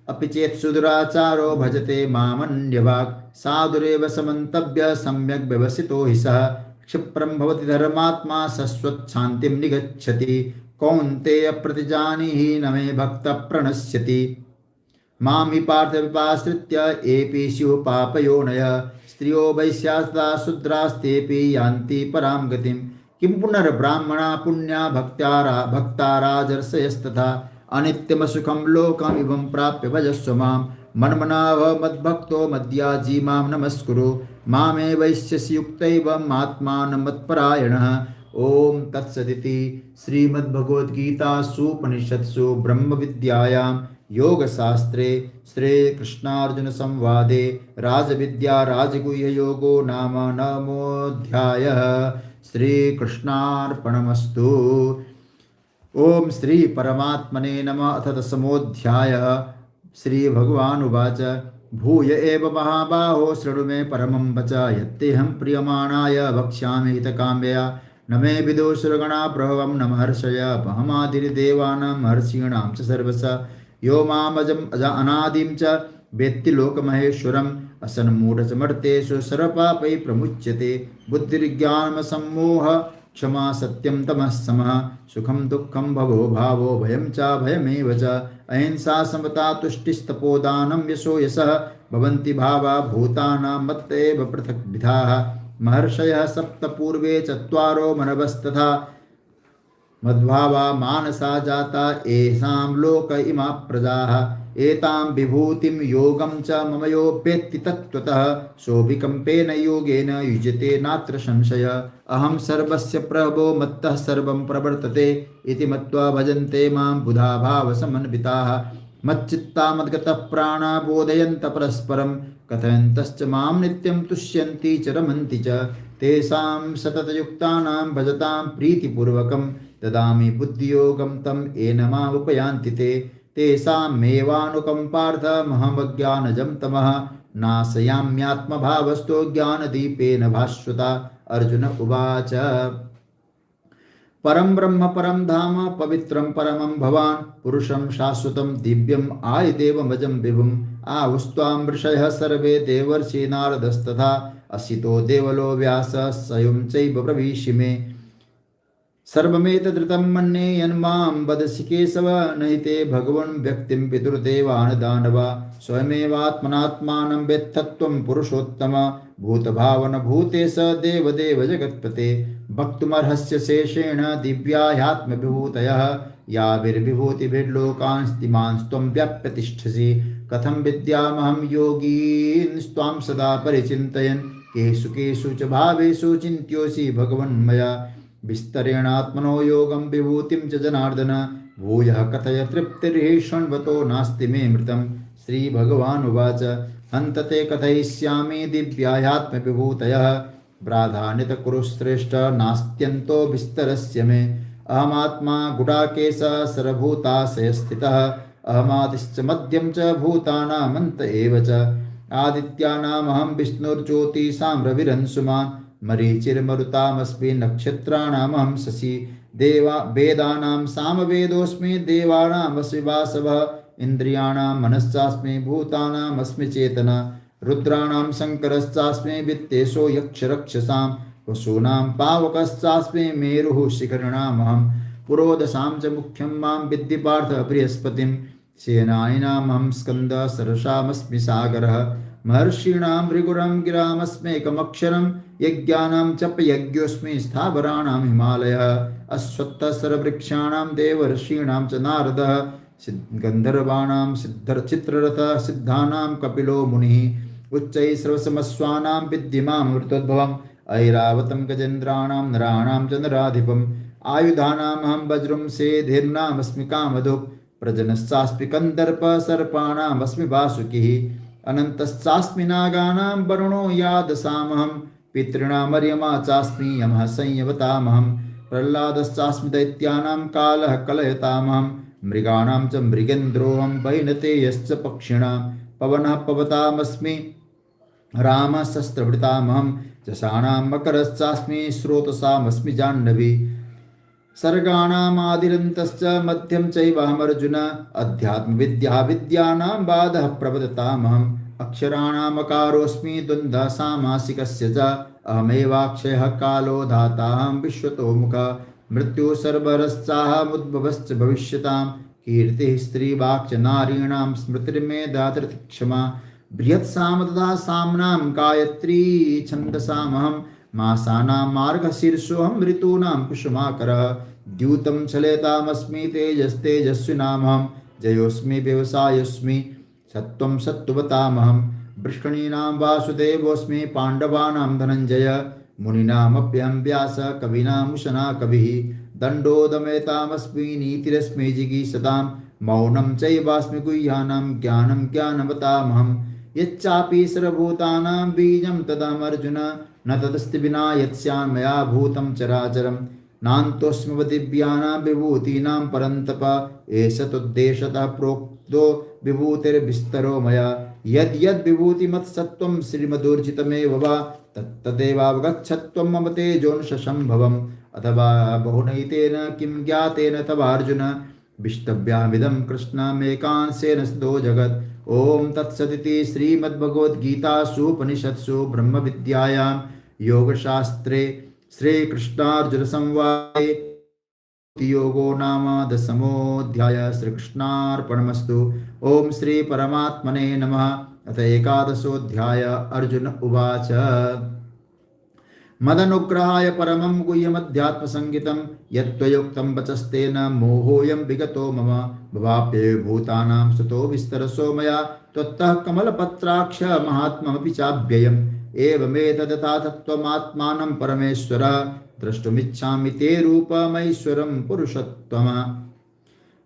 अपि चेत् सुदुराचारो भजते मामन्यवाक् साधुरेव समन्तव्य सम्यग् व्यवसितो हि सः क्षिप्रं भवति धर्मात्मा शश्वच्छान्तिं निगच्छति कौन्तेय प्रतिजानीहि न मे भक्तः प्रणश्यति मां हि पार्थविपाश्रित्य एपि स्युः पापयोनयः स्त्रियो वैश्यास्ता शूद्रास्तेऽपि यान्ति परां गतिं किं पुनर्ब्राह्मणा पुण्या भक्ता राजर्षयस्तथा अनित्यमसुखं लोकमिमं प्राप्य भजस्व मां मन्मनाभ मद्भक्तो मद्याजी मां नमस्कुरु मामे वैश्यसि युक्तैवम् आत्मानं मत्परायणः ओम तत्सदिति श्रीमद्भगवद्गीतासूपनिषत्सु ब्रह्मविद्यायां योगशास्त्रे श्रीकृष्णार्जुन संवादे राजविद्या राजगुह्य योगो नाम नवमोऽध्यायः। श्रीकृष्णार्पणमस्तु। ओम श्री परमात्मने नमः। अथ दशमोऽध्यायः। श्रीभगवानुवाच भूय एव महाबाहो शृणु मे परमं वच यत्तेऽहं प्रीयमाणाय वक्ष्यामि हितकाम्यया न मे विदुषुर्गणा प्रभवं न महर्षय अहमादिर्देवानां महर्षीणां च सर्वस्य यो मामजम् अनादिं च वेत्ति लोकमहेश्वरम् असन्मूढचमर्तेषु सर्वपापैः प्रमुच्यते बुद्धिर्ज्ञानमसम्मोह क्षमा सत्यं तमः समः सुखं दुःखं भवो भावो भयं च भयमेव च अहिंसा समता तुष्टिस्तपोदानं यशो यशः भवन्ति भावा भूतानां मत्तैव पृथग्विधाः महर्षयः सप्त पूर्वे चत्वारो मनवस्तथा मद्भावा मानसा जाता येषां लोक इमा प्रजाः एतां विभूतिं योगं च मम योऽप्येत्ति तत्त्वतः सोऽविकम्पेन योगेन युज्यते नात्र संशय अहं सर्वस्य प्रभवो मत्तः सर्वं प्रवर्तते इति मत्वा भजन्ते मां बुधा भावसमन्विताः मच्चित्ता मद्गतः प्राणा बोधयन्तः परस्परं कथयन्तश्च मां नित्यं तुष्यन्ति च रमन्ति च तेषां सततयुक्तानां भजतां प्रीतिपूर्वकं ददामि बुद्धियोगं तं येन मामुपयान्ति ते तेषामेवानुकम्पार्थमहमज्ञानजं तमः नाशयाम्यात्मभावस्तो ज्ञानदीपेन भास्वता। अर्जुन उवाच परं ब्रह्म परं धाम पवित्रं परमं भवान् पुरुषं शाश्वतं दिव्यम् आयुदेवमजं विभुम् आहुस्त्वां ऋषयः सर्वे देवर्षि नारदस्तथा असितो देवलो व्यासः स्वयं चैव ब्रवीषि मे सर्वमेतदृतं मन्ये यन्मां वदसि केशव नहि ते भगवन् व्यक्तिं पितुर्देवान् दानवा स्वयमेवात्मनात्मानं वेत्थत्वं पुरुषोत्तम भूतभावन भूतेश देवदेव जगत्पते वक्तुमर्हस्य शेषेण दिव्याह्यात्मविभूतयः याभिर्विभूतिभिर्लोकांस्तिमांस्त्वं व्याप्य तिष्ठसि कथं विद्यामहं योगीन्स्त्वां सदा परिचिन्तयन् केषु केषु च भावेषु चिन्त्योऽसि भगवन्मया विस्तरेणात्मनो योगं विभूतिं च जनार्दन भूयः कथय तृप्तिर्हि शृण्वतो नास्ति मे मृतं। श्रीभगवानुवाच हन्तते कथयिष्यामि दिव्याह्यात्मविभूतयः प्राधान्यतकुरुश्रेष्ठ नास्त्यन्तो विस्तरस्य मे अहमात्मा गुडाकेशः सर्वभूताशयस्थितः अहमादिश्च मध्यं च भूतानामन्त एव च आदित्यानामहं विष्णुर्ज्योतिषां रविरंशुमान् मरीचिर्मरुतामस्मि नक्षत्राणामहं शशि वेदानां सामवेदोऽस्मि देवानामस्मि वासवः इन्द्रियाणां मनश्चास्मि भूतानामस्मि चेतना रुद्राणां शङ्करश्चास्मि वित्तेषो यक्षरक्षसां वसूनां पावकश्चास्मि मेरुः शिखरिणामहं पुरोदशां च मुख्यं मां विद्धि पार्थ बृहस्पतिं सेनानीनामहं स्कन्दः सरसामस्मि सागरः महर्षीणां भृगुरं गिरामस्मेकमक्षरं यज्ञानां चपयज्ञोऽस्मि स्थावराणां हिमालयः अश्वत्थः सर्ववृक्षाणां देवर्षीणां च नारदः गन्धर्वाणां चित्ररथः सिद्धानां कपिलो मुनिः उच्चैः सर्वसमस्वानां विद्धि मामृतोद्भवम् ऐरावतं गजेन्द्राणां नराणां च नराधिपम् आयुधानामहं वज्रं सेधीर्नामस्मि कामधुक् प्रजनश्चास्मि कन्दर्पः सर्पाणामस्मि वासुकिः अनन्तश्चास्मि नागानां वरुणो यादसामहं पितॄणामर्यमा चास्मि यमः संयवतामहं प्रह्लादश्चास्मि दैत्यानां कालः कलयतामहं मृगाणां च मृगेन्द्रोऽहं वैनतेयश्च पक्षिणां पवनः पवतामस्मि रामः शस्त्रभृतामहं जषाणां मकरश्चास्मि स्रोतसामस्मि जाह्नवी सर्गाणामादिरन्तश्च मध्यं चैवाहमर्जुन अध्यात्मविद्या विद्यानां बाधः प्रवदतामहम् अक्षराणामकारोऽस्मि द्वन्द्वः सामासिकस्य च अहमेवाक्षयः कालो धाताहं विश्वतो मुखः मृत्युः सर्वरश्चाहमुद्भवश्च भविष्यतां कीर्तिः स्त्रीवाक्च नारीणां स्मृतिर्मेधा धृतिः क्षमा बृहत्साम तथा साम्नां गायत्री छन्दसामहं मासानां मार्गशीर्षोऽहं ऋतूनां कुसुमाकरः द्यूतं चलेतामस्मि तेजस्तेजस्विनामहं जयोऽस्मि व्यवसायोऽस्मि सत्त्वं सत्त्ववतामहं वृष्णीनां वासुदेवोऽस्मि पाण्डवानां धनञ्जय मुनीनामप्यहं व्यास कवीनामुशना कविः दण्डोदमयतामस्मि नीतिरस्मि जिगीषतां मौनं चैवास्मि गुह्यानां ज्ञानं ज्ञानवतामहं यच्चापि सर्वभूतानां बीजं तदहमर्जुन न तदस्ति विना यत्स्यान् मया भूतं चराचरं नान्तोऽस्म्यव दिव्यानां विभूतीनां परन्तप एष तद्देशतः प्रोक्तो विभूतिर्विस्तरो मया यद्यद्विभूतिमत्सत्त्वं श्रीमदूर्जितमेव वा तत्तदेवावगच्छत्वं मम तेजोंशसम्भवम् अथवा बहुनैतेन किं ज्ञातेन तवार्जुन विष्टव्यामिदं कृष्णमेकांशेन स्थितो जगत् ॐ तत्सदिति श्रीमद्भगवद्गीतासूपनिषत्सु ब्रह्मविद्यायां योगशास्त्रे श्रीकृष्णार्जुनसंवादे योगो नाम दशमोऽध्यायः श्रीकृष्णार्पणमस्तु। ॐ श्रीपरमात्मने नमः। अथ एकादशोऽध्यायः। अर्जुन उवाच मदनुग्रहाय परमं गुह्यमध्यात्मसंगितं यत्त्वयोक्तं वचस्तेन मोहोऽयं विगतो मम भवाप्ये भूतानां सुतो विस्तरसो मया त्वत्तः कमलपत्राक्ष महात्ममपि चाव्ययम् एवमेतदथा तत्त्वमात्मानं परमेश्वर द्रष्टुमिच्छामि ते रूपमैश्वरं पुरुषोत्तम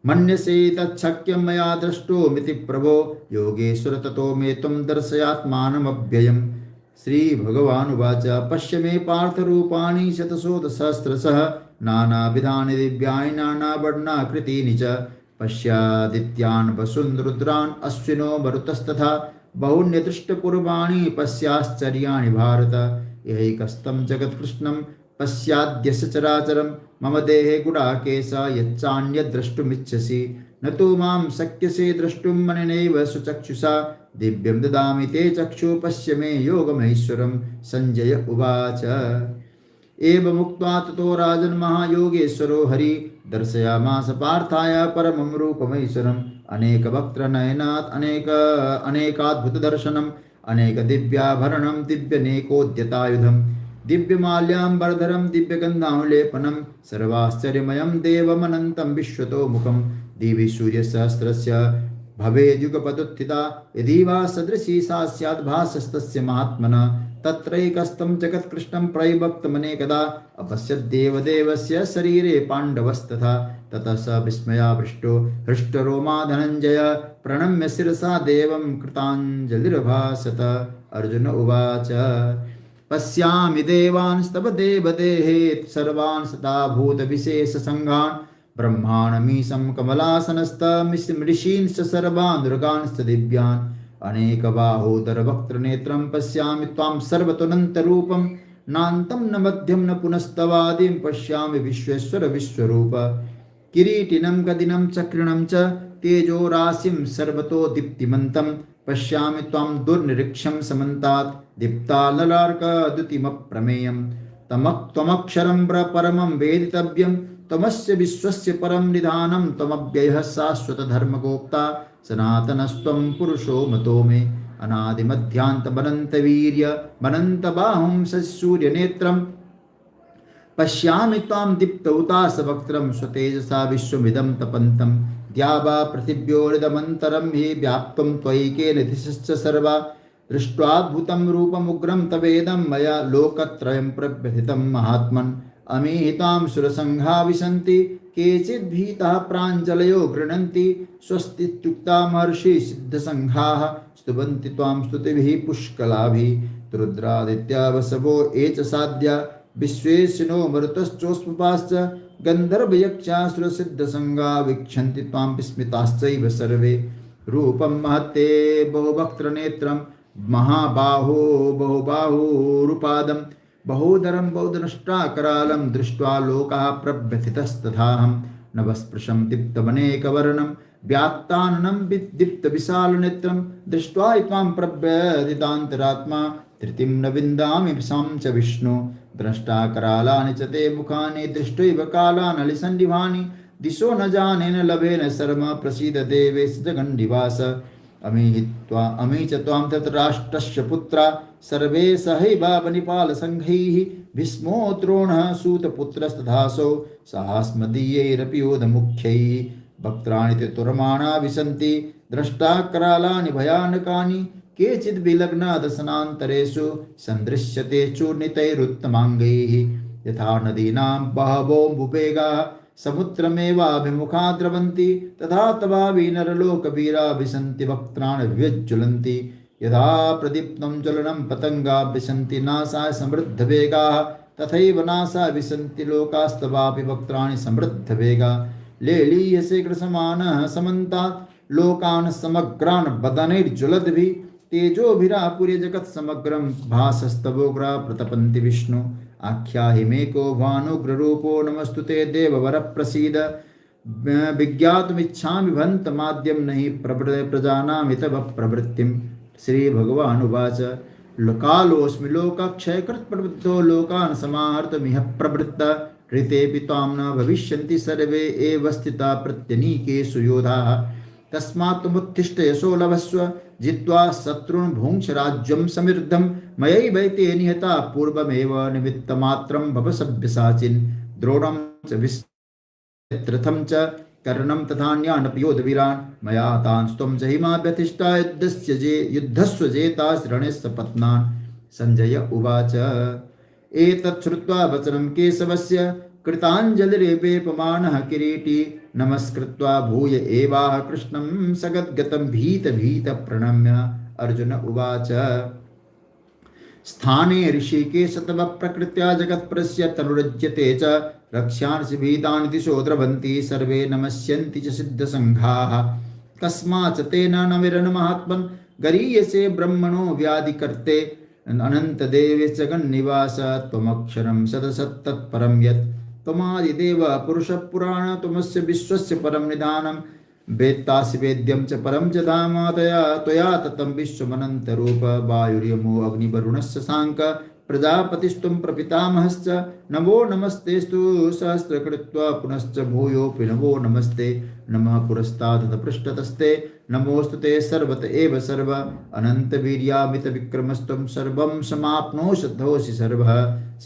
मन्यसे तच्छक्यं मया द्रष्टुमिति प्रभो योगेश्वर ततो मे त्वं दर्शयात्मानमव्ययम्। श्रीभगवानुवाच पश्य मे पार्थरूपाणि शतशोधसहस्रशः नानाविधानि दिव्यानि नानावर्णाकृतीनि च पश्यादित्यान् वसून् रुद्रान् अश्विनो मरुतस्तथा बहुन्यदृष्टपूर्वाणि पश्याश्चर्याणि भारत यैकस्तं जगत्कृष्णं पश्याद्य सचराचरं मम देहे गुडाकेश यच्चान्यद्द्रष्टुमिच्छसि न तु मां शक्यसे द्रष्टुं मननेव सुचक्षुषा दिव्यं ददामि ते चक्षु पश्य मे योगमैश्वरं। संजय उवाच एवमुक्त्वा ततो राजन् महायोगेश्वरो हरि दर्शयामास पार्थाय परमं रूपमैश्वरम् अनेकवक्त्रनयनात् अनेकाद्भुतदर्शनम् अनेकदिव्याभरणं दिव्यनेकोद्यतायुधं दिव्यमाल्याम्बरधरं दिव्यगन्धानुलेपनं सर्वाश्चर्यमयं देवमनन्तं विश्वतो मुखं दिवि सूर्यसहस्रस्य भवेद्युगपदुत्थिता यदि वा सदृशी सा स्यात् भासस्तस्य महात्मनः तत्रैकस्तं जगत्कृष्णं प्रैवक्तमनेकदा अपश्यद्देवदेवस्य शरीरे पाण्डवस्तथा ततः स विस्मयाविष्टो हृष्टरोमा धनञ्जय प्रणम्य शिरसा देवं कृताञ्जलिरभाषत। अर्जुन उवाच पश्यामि देवांस्तव देवदेहे सर्वान् सदा भूतविशेषसङ्घान् ब्रह्माणमीशं कमलासनस्तमृषींश्च सर्वान् मृगांश्च दिव्यान् अनेकबाहोदरवक्त्रनेत्रं पश्यामि त्वां सर्वतोऽनन्तरूपं नान्तं न मध्यं न पुनस्तवादिं पश्यामि विश्वेश्वर विश्वरूप किरीटिनं गदिनं चक्रिणं च तेजोराशिं सर्वतो दीप्तिमन्तं पश्यामि त्वां दुर्निरीक्षं समन्तात् दीप्ताललार्कद्युतिमप्रमेयं त्वमक्षरं परमं वेदितव्यं त्वमस्य विश्वस्य परं निधानं त्वमव्ययः शाश्वतधर्मगोप्ता सनातनस्त्वं पुरुषो मतो मे अनादिमध्यान्तमनन्तवीर्यमनन्तबाहुं सूर्यनेत्रं पश्यामि त्वां दीप्तहुताशवक्त्रं स्वतेजसा विश्वमिदं तपन्तं द्यावा पृथिव्योरिदमन्तरं हि व्याप्तं त्वयैकेन दिशश्च सर्वा दृष्ट्वाद्भुतं रूपमुग्रं तवेदं मया लोकत्रयं प्रव्यथितं महात्मन् अमीहितां सुरसङ्घा विशन्ति केचिद् भीताः प्राञ्जलयो गृह्णन्ति स्वस्तीत्युक्ता महर्षि सिद्धसङ्घाः स्तुवन्ति त्वां स्तुतिभिः पुष्कलाभिः रुद्रादित्या वसवो ये च साध्या विश्वेशिनो मरुतश्चोष्मपाश्च गन्धर्वयक्षासुरसिद्धसङ्गा वीक्षन्ति त्वां विस्मिताश्चैव सर्वे रूपं महत्ते बहुवक्त्रनेत्रं महाबाहो बहुबाहुरुपादं बहोदरं बहुदनष्टाकरालं दृष्ट्वा लोकाः प्रव्यथितस्तथाहं नवस्पृशं दीप्तमनेकवर्णं व्यात्ताननं दीप्तविशालनेत्रं दृष्ट्वा त्वां प्रव्यथितान्तरात्मा धृतिं न विन्दामि सां च विष्णु द्रष्टाकरालानि च ते मुखानि दृष्ट्वैव कालानलिसन्निभानि दिशो न जाने न लभे न शर्म प्रसीद देवेश जगन्निवास अमी च त्वां धृतराष्ट्रस्य पुत्रा सर्वे सहैवावनिपालसङ्घैः भीष्मो द्रोणः सूतपुत्रस्तथासौ साहस्मदीयैरपि योधमुख्यैः वक्त्राणि ते तुरमाणा विसन्ति द्रष्टाकरालानि भयानकानि केचिद् विलग्नादसनान्तरेषु सन्दृश्यते चूर्णितैरुत्तमाङ्गैः यथा नदीनां बहवोऽम्बुवेगाः समुद्रमेवाभिमुखा द्रवन्ति तथा तवावि नरलोकवीरा विशन्ति वक्त्राणि विज्ज्वलन्ति यथा प्रदीप्तं ज्वलनं पतङ्गा विशन्ति नासाय समृद्धवेगाः तथैव नासाय विशन्ति लोकास्तवापि वक्त्राणि समृद्धवेगा लेलीयसे कृशमानः समन्तात् लोकान् समग्रान् वदनैर्ज्वलद्भिः तेजोभिरापुर्य जगत् समग्रं भासस्तवोग्रा प्रतपन्ति विष्णु आख्याहि मे को भानुग्ररूपो नमस्तु ते देववर प्रसीद विज्ञातुमिच्छामि भन्तमाद्यं नहि प्रजानामि तव प्रवृत्तिं श्रीभगवानुवाच कालोऽस्मि लोकक्षयकृत्प्रवृद्धो लोकान् समाहर्तुमिह प्रवृत्त ऋतेऽपि त्वां न भविष्यन्ति सर्वे एव स्थिता प्रत्यनीकेषु योधाः तस्मात् त्वमुत्तिष्ठ यशो लभस्व जित्वा शत्रून् भुङ्क्ष राज्यं समृद्धं मयैवैते निहता पूर्वमेव निमित्तमात्रं भव सभ्यसाचिन् द्रोणं च विस्तृतं च कर्णं तथान्यानपि योधवीरान् मया तांस्त्वं च हिमाभ्यतिष्ठा युद्धस्व जेतास्रणे सपत्नान् सञ्जय उवाच एतत् श्रुत्वा वचनं केशवस्य कृताञ्जलिरेवेपमानः किरीटी नमस्कृत्वा भूय एवाह कृष्णं सगद्गतं भीत प्रणम्य अर्जुन उवाच स्थाने ऋषिकेश तव प्रकृत्या जगत्प्रस्य तनुरज्यते च रक्ष्यांसि भीतानि दिशो द्रवन्ति सर्वे नमस्यन्ति च सिद्धसङ्घाः कस्माच्च तेन न विरनमहात्मन् गरीयसे ब्रह्मणो व्याधिकर्ते अनन्तदेवे जगन्निवास त्वमक्षरं सदसत्तत्परं यत् त्वमादिदेव पुरुषः पुराण त्वमस्य विश्वस्य परं निधानं वेत्तासि वेद्यं च परं च धाम त्वया ततं विश्वमनन्तरूप वायुर्यमो अग्निवरुणस्य शाङ्क प्रजापतिस्त्वं प्रपितामहश्च नमो नमस्तेस्तु सहस्रकृत्वा पुनश्च भूयोऽपि नमो नमस्ते नमः पुरस्तादथ पृष्ठतस्ते नमोऽस्तु ते सर्वत एव सर्व अनन्तवीर्यामितविक्रमस्त्वं सर्वं समाप्नोषधोऽसि सर्वः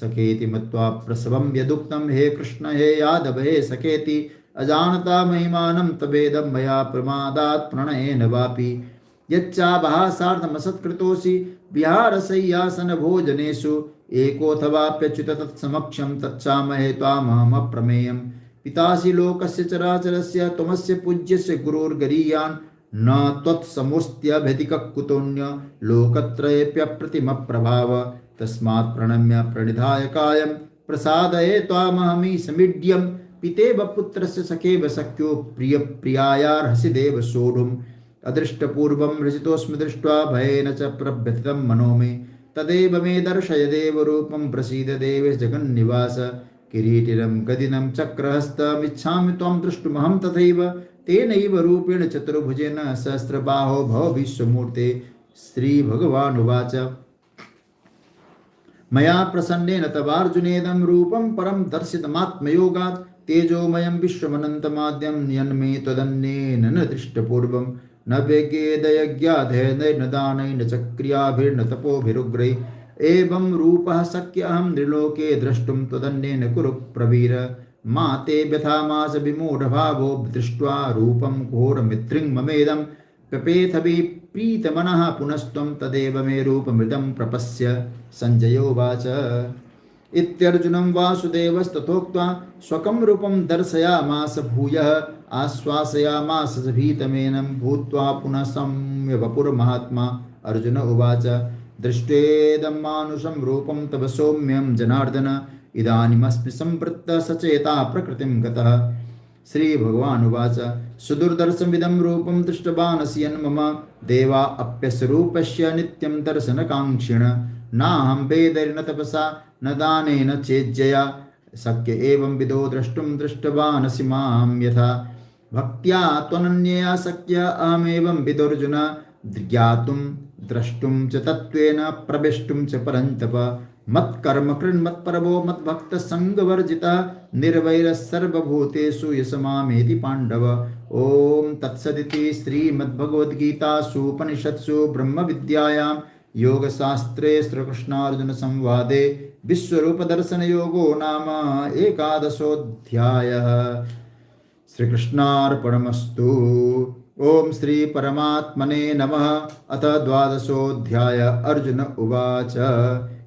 सखेति मत्वा प्रसवं यदुक्तं हे कृष्ण हे यादव हे सखेति अजानता महिमानं तवेदं मया प्रमादात् प्रणयेन वापि यच्चाभासार्थमसत्कृतोऽसि विहारशय्यासनभोजनेषु एकोऽथवाप्यच्युत तत्समक्षं तच्चामहे त्वामहमप्रमेयं पितासि लोकस्य चराचरस्य त्वमस्य पूज्यस्य गुरोर्गरीयान् न त्वत्समोऽस्त्यभ्यधिकः कुतोऽन्य लोकत्रयेऽप्यप्रतिमप्रभाव तस्मात् प्रणम्य प्रणिधाय कायं प्रसादये त्वामहमि समीड्यं पितेव पुत्रस्य सखेव सख्यो प्रियप्रियायार्हसि देव सोढुम् अदृष्टपूर्वं हृषितोऽस्मि दृष्ट्वा भयेन च प्रव्यथितं मनो मे तदेव मे दर्शय देवरूपं प्रसीद देवेश जगन्निवास किरीटिनं गदिनं चक्रहस्तमिच्छामि त्वं द्रष्टुमहं तथैव तेनैव रूपेण चतुर्भुजेन सहस्रबाहो भव विश्वमूर्ते श्रीभगवानुवाच मया प्रसन्नेन तवार्जुनेदं रूपं परं दर्शितमात्मयोगात् तेजोमयं विश्वमनन्तमाद्यं यन्मे त्वदन्येन न दृष्टपूर्वं न वेगेदयज्ञाधेनैर्न दानैर्न च क्रियाभिर्न तपोभिरुग्रैः एवं रूपः शक्य अहं नृलोके द्रष्टुं त्वदन्येन कुरु प्रवीर मा ते व्यथा मास विमूढभावो दृष्ट्वा रूपं घोरमित्रिं ममेदं पपेथवि प्रीतमनः पुनस्त्वं तदेव मे रूपमृतं प्रपश्य सञ्जयोवाच इत्यर्जुनं वासुदेवस्तथोक्त्वा स्वकं रूपं दर्शयामास भूयः आश्वासयामास च भीतमेनं भूत्वा पुनः संयवपुर्महात्मा। अर्जुन उवाच दृष्टेदं मानुषं रूपं तव सौम्यं जनार्दन इदानीमस्मि संवृत्तः सचेता प्रकृतिं गतः। श्री भगवान उवाच सुदुर्दर्शमिदं रूपं दृष्टवानसि यन्मम देवा अप्यस्य रूपस्य नित्यं दर्शनकाङ्क्षिण नाहं वेदैर्न तपसा न दानेन चेज्जया शक्य एवं विदो द्रष्टुं दृष्टवानसि मां यथा भक्त्या त्वनन्यया शक्य अहमेवं विदुर्जुन ज्ञातुं द्रष्टुं च तत्त्वेन प्रवेष्टुं च परन्तप मत्कर्म कृन्मत्परवो मद्भक्तः संगवर्जितः निर्वैरः सर्वभूतेषु यशमामेति पाण्डव। ॐ तत्सदिति श्रीमद्भगवद्गीतासु उपनिषत्सु ब्रह्मविद्यायां योगशास्त्रे श्रीकृष्णार्जुनसंवादे विश्वरूपदर्शनयोगो नाम एकादशोऽध्यायः। श्रीकृष्णार्पणमस्तु। ओम श्री परमात्मने नमः। अथ द्वादशोऽध्याय। अर्जुन उवाच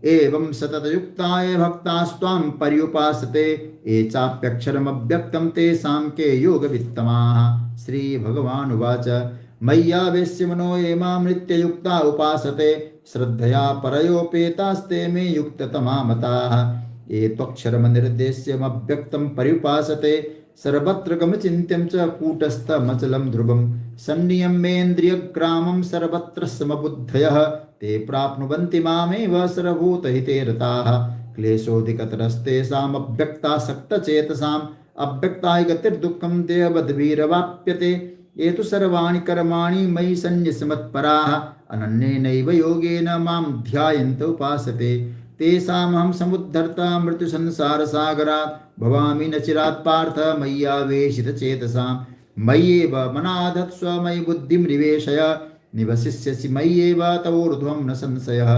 एवं सततयुक्ताय भक्तास्त्वां पर्युपासते ये चाप्यक्षरमव्यक्तं तेषां के योगवित्तमाः। श्री भगवान् उवाच मय्यावेश्य मनो ये मां नित्ययुक्ता उपासते श्रद्धया परयोपेतास्ते मे युक्ततमा मताः। ये त्वक्षरमनिर्देश्यमव्यक्तं पर्युपासते सर्वत्र गमचिन्त्यं च कूटस्थमचलं ध्रुवं सन्नियम्येन्द्रियग्रामं सर्वत्र समबुद्धयः ते प्राप्नुवन्ति मामेव सर्वभूतहिते रताः। क्लेशोऽधिकतरस्तेषामव्यक्तासक्तचेतसाम् अव्यक्ताय गतिर्दुःखं देहवद्भिरवाप्यते। ये तु सर्वाणि कर्माणि मयि सन्न्यस्यमत्पराः अनन्येनैव योगेन मां ध्यायन्त उपासते तेषामहं समुद्धर्ता मृत्युसंसारसागरात् भवामि न चिरात् पार्थ मय्यावेशितचेतसां। मय्येव मनाधत्स्व मयि बुद्धिं निवेशय निवसिष्यसि मय्येव तवोर्ध्वं न संशयः।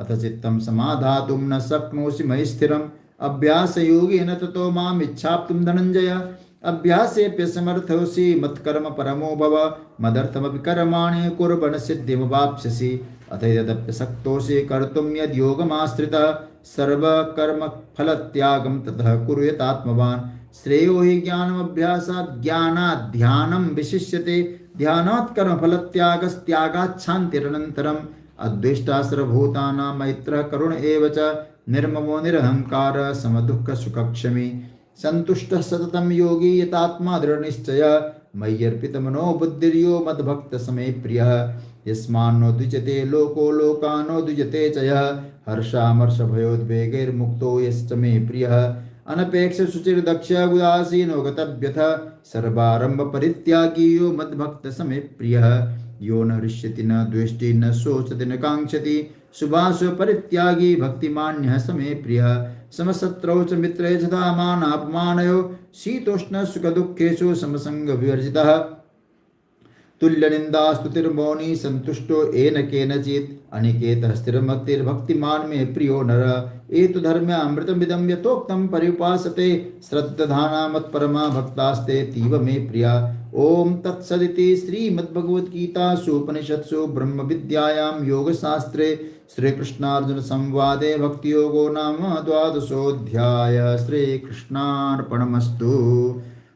अथ चित्तं समाधातुं न शक्नोषि मयि स्थिरम् अभ्यासयोगेन ततो माम् इच्छाप्तुं धनञ्जय। अभ्यासेऽप्यसमर्थोऽसि मत्कर्म परमो भव मदर्थमपि कर्माणि कुर्वन् सिद्धिमवाप्स्यसि। अथ यदप्यसक्तोऽसि कर्तुं यद्योगमाश्रितः सर्वकर्मफलत्यागं ततः कुर्यात्मवान्। श्रेयो हि ज्ञानमभ्यासात् ज्ञानात् ध्यानं विशिष्यते ध्यानात् कर्मफलत्यागस्त्यागात् शान्तिरनन्तरम्। अद्वेष्टा सर्वभूतानां मैत्रः करुण एव च निर्ममो निरहङ्कारः समदुःखसुखक्षमी सन्तुष्टः सततं योगी यतात्मा दृढनिश्चयः मय्यर्पितमनो बुद्धिर्यो मद्भक्तसमे प्रियः। यस्मान्नो द्विजते लोको लोकानो द्विजते च यः हर्षामर्षभयोद्वेगैर्मुक्तो यश्च मे प्रियः। अनपेक्ष शुचिर्दक्ष उदासीनो गतव्यथः सर्वारम्भ परित्यागी यो मद्भक्तसमे प्रियः। यो न हृष्यति न द्वेष्टि न शोचति न काङ्क्षति शुभाशु परित्यागी भक्तिमान्यः समे प्रियः। समशत्रौ च मित्रे च मानापमानयो शीतोष्ण सुखदुःखेषु समसङ्गविवर्जितः तुल्यनिन्दास्तुतिर्मौनी सन्तुष्टो येन केनचित् अनिकेतः स्थिरमतिर्भक्तिमान् मे प्रियो नर। एतु धर्म्यामृतमिदं यथोक्तं पर्युपासते श्रद्धाना मत्परमा भक्तास्ते तीव मे प्रिया। ओम तत्सदिति श्रीमद्भगवद्गीतासु उपनिषत्सु ब्रह्मविद्यायां योगशास्त्रे श्रीकृष्णार्जुन संवादे भक्तियोगो नाम द्वादशोऽध्याय। श्रीकृष्णार्पणमस्तु।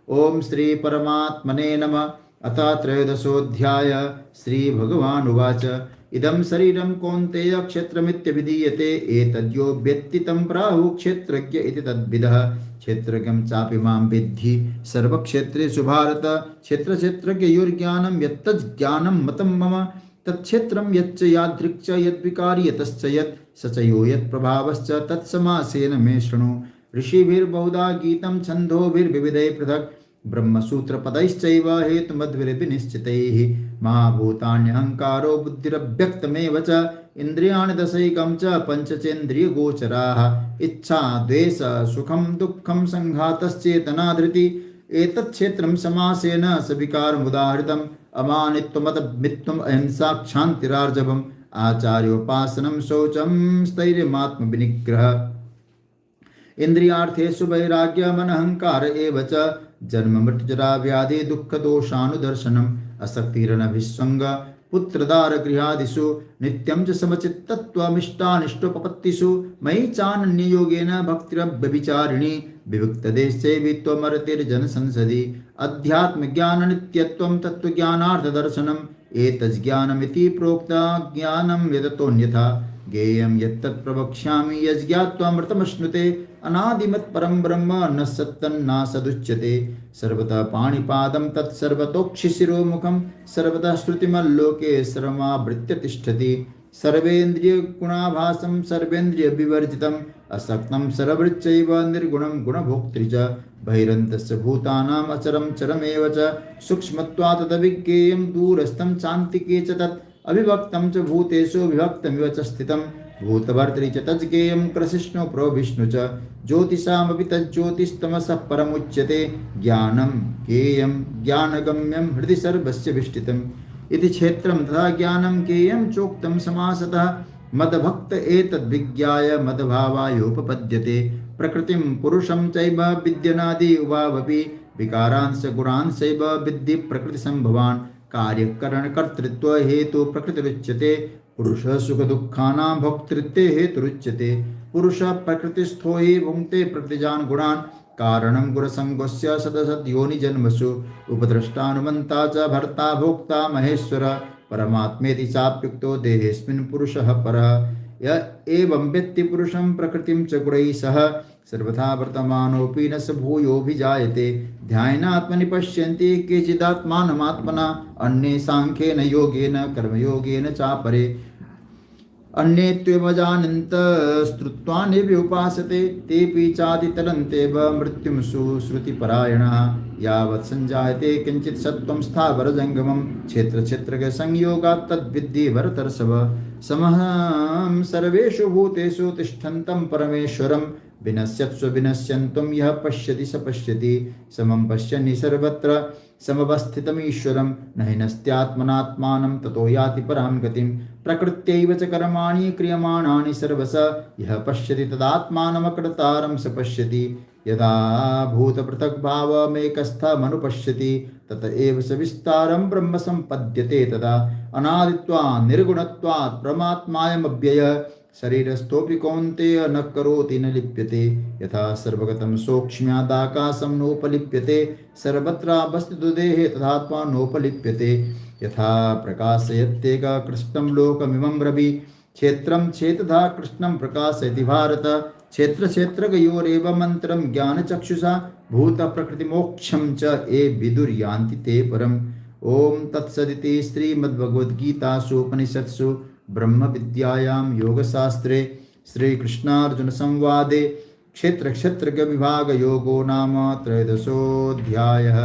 ओम श्री परमात्मने नमः। अथ त्रयोदशोऽध्याय। श्री भगवान् उवाच इदं शरीरं कौन्तेय क्षेत्रमित्यभिधीयते एतद्यो वेत्ति तं प्राहुः क्षेत्रज्ञ इति तद्विदः। क्षेत्रज्ञं चापि मां विद्धि सर्वक्षेत्रेषु भारत क्षेत्रक्षेत्रज्ञयोर्ज्ञानं यत्तज्ज्ञानं मतं मम तत्क्षेत्रं यच्च यादृक् च यद्विकारी यतश्च यत् स च यो यत्प्रभावश्च तत्समासेन मे शृणु। ऋषिभिर्बहुधा गीतं छन्दोभिर्विविधैः पृथक् ब्रह्मसूत्रपदैश्चैव हेतुमद्भिर्विनिश्चितैः। महाभूतान्यहङ्कारो बुद्धिरव्यक्तमेव च इन्द्रियाणि दशैकं च पञ्चचेन्द्रियगोचराः इच्छा द्वेष सुखं दुःखं संघातश्चेतना धृति। एतत्क्षेत्रं समासेन सविकारमुदाहृतम् अमानित्वमतमित्वम् अहिंसा क्षान्तिरार्जवम् आचार्योपासनं शौचं स्थैर्यमात्मविनिग्रहः। इन्द्रियार्थेषु वैराग्य मनहंकार एव च जन्म मृत्युजरा व्याधि दुःख दोषानुदर्शनम् असक्तिरनभिस्वङ्ग पुत्रदार गृहादिषु नित्यं च समचित्तत्वमिष्टानिष्टोपपत्तिषु मयि चानन्ययोगेन भक्तिरव्यभिचारिणी विविक्तदेशे वित्वमरतिर्जनसंसदि अध्यात्मज्ञाननित्यत्वं तत्त्वज्ञानार्थदर्शनम् एतज्ज्ञानमिति प्रोक्ता ज्ञानं यदतोऽन्यथा ज्ञेयं यत्तत् प्रवक्ष्यामि यज्ज्ञात्वामृतमश्नुते अनादिमत्परं ब्रह्म न सत्तन्नासदुच्यते सर्वतः पाणिपादं तत्सर्वतोक्षिशिरोमुखं सर्वतः श्रुतिमल्लोके सर्वमावृत्य तिष्ठति सर्वेन्द्रियगुणाभासं सर्वेन्द्रियविवर्जितम् असक्तं सर्ववृच्चैव निर्गुणं गुणभोक्तृ च बहिरन्तस्य भूतानाम् अचरं चरमेव च सूक्ष्मत्वात् तद्विज्ञेयं दूरस्थं चान्तिके च तत् अविभक्तं च भूतेषु विभक्तमिव च स्थितं भूतभर्तृ च तज्ज्ञेयं क्रसिष्णु प्रोविष्णु च ज्योतिषामपि तज्ज्योतिस्तमसः परमुच्यते ज्ञानं ज्ञेयं ज्ञानगम्यं हृदि सर्वस्य विष्ठितम् इति क्षेत्रं तथा ज्ञानं ज्ञेयं चोक्तं समासतः मदभक्त एतद्विज्ञाय मदभावायोपपद्यते प्रकृतिं पुरुषं चैव विद्यनादि उभावपि विकारांश गुणांशैव विद्धि प्रकृतिसम्भवान् कार्यकरणकर्तृत्व हेतु प्रकृतिरुच्यते पुरुषः सुखदुःखानां भोक्तृत्वे हेतुरुच्यते पुरुषः प्रकृतिस्थो हि भुङ्क्ते प्रकृतिजान् गुणान् कारणं गुणसङ्गस्य सदसद्योनिजन्मसु उपद्रष्टानुमन्ता च भर्ता भोक्ता महेश्वर परमात्मेति चाप्युक्तो देहेऽस्मिन् पुरुषः परः य एवं वेत्ति पुरुषं प्रकृतिं च गुणैः सह सर्वथा वर्तमानोऽपि न स भूयोऽभिजायते ध्यानात्मनि पश्यन्ति केचिदात्मानमात्मना अन्ये साङ्ख्येन योगेन कर्मयोगेन चापरे अन्ये त्वेमजानन्तस्तृत्वानेऽपि उपासते तेऽपि चातितरन्तेव मृत्युं सुश्रुतिपरायणाः यावत् सञ्जायते किञ्चित् सत्त्वं स्थावरजङ्गमं क्षेत्रक्षेत्रज्ञसंयोगात् तद्विद्धि भरतर्षभ समहं सर्वेषु भूतेषु तिष्ठन्तं परमेश्वरं विनश्यत्स्व विनश्यन्तं यः पश्यति स पश्यति समं पश्यन् हि सर्वत्र समवस्थितमीश्वरं न हि नस्त्यात्मनात्मानं ततो याति परां गतिं प्रकृत्यैव च कर्माणि क्रियमाणानि सर्वश यः पश्यति तदात्मानमकृतारं स पश्यति यदा भूतपृथग्भावमेकस्थमनुपश्यति तत एव स विस्तारं ब्रह्म सम्पद्यते तदा अनादित्वात् निर्गुणत्वात् परमात्मायमव्ययः शरीरस्थोऽपि कौन्तेय न करोति न लिप्यते यथा सर्वगतं सौक्ष्म्यादाकाशं नोपलिप्यते सर्वत्रावस्थितो देहे तथात्मा नोपलिप्यते यथा प्रकाशयत्येकः कृष्णं लोकमिमं रवि क्षेत्रं चेतथा कृष्णं प्रकाशयति भारत क्षेत्रक्षेत्रज्ञयोरेव मन्त्रं ज्ञानचक्षुषा भूतप्रकृतिमोक्षं च ये विदुर्यान्ति ते परम् ॐ तत्सदिति श्रीमद्भगवद्गीतासु उपनिषत्सु ब्रह्मविद्यायां योगशास्त्रे श्रीकृष्णार्जुनसंवादे क्षेत्रक्षेत्रज्ञविभागयोगो नाम त्रयोदशोऽध्यायः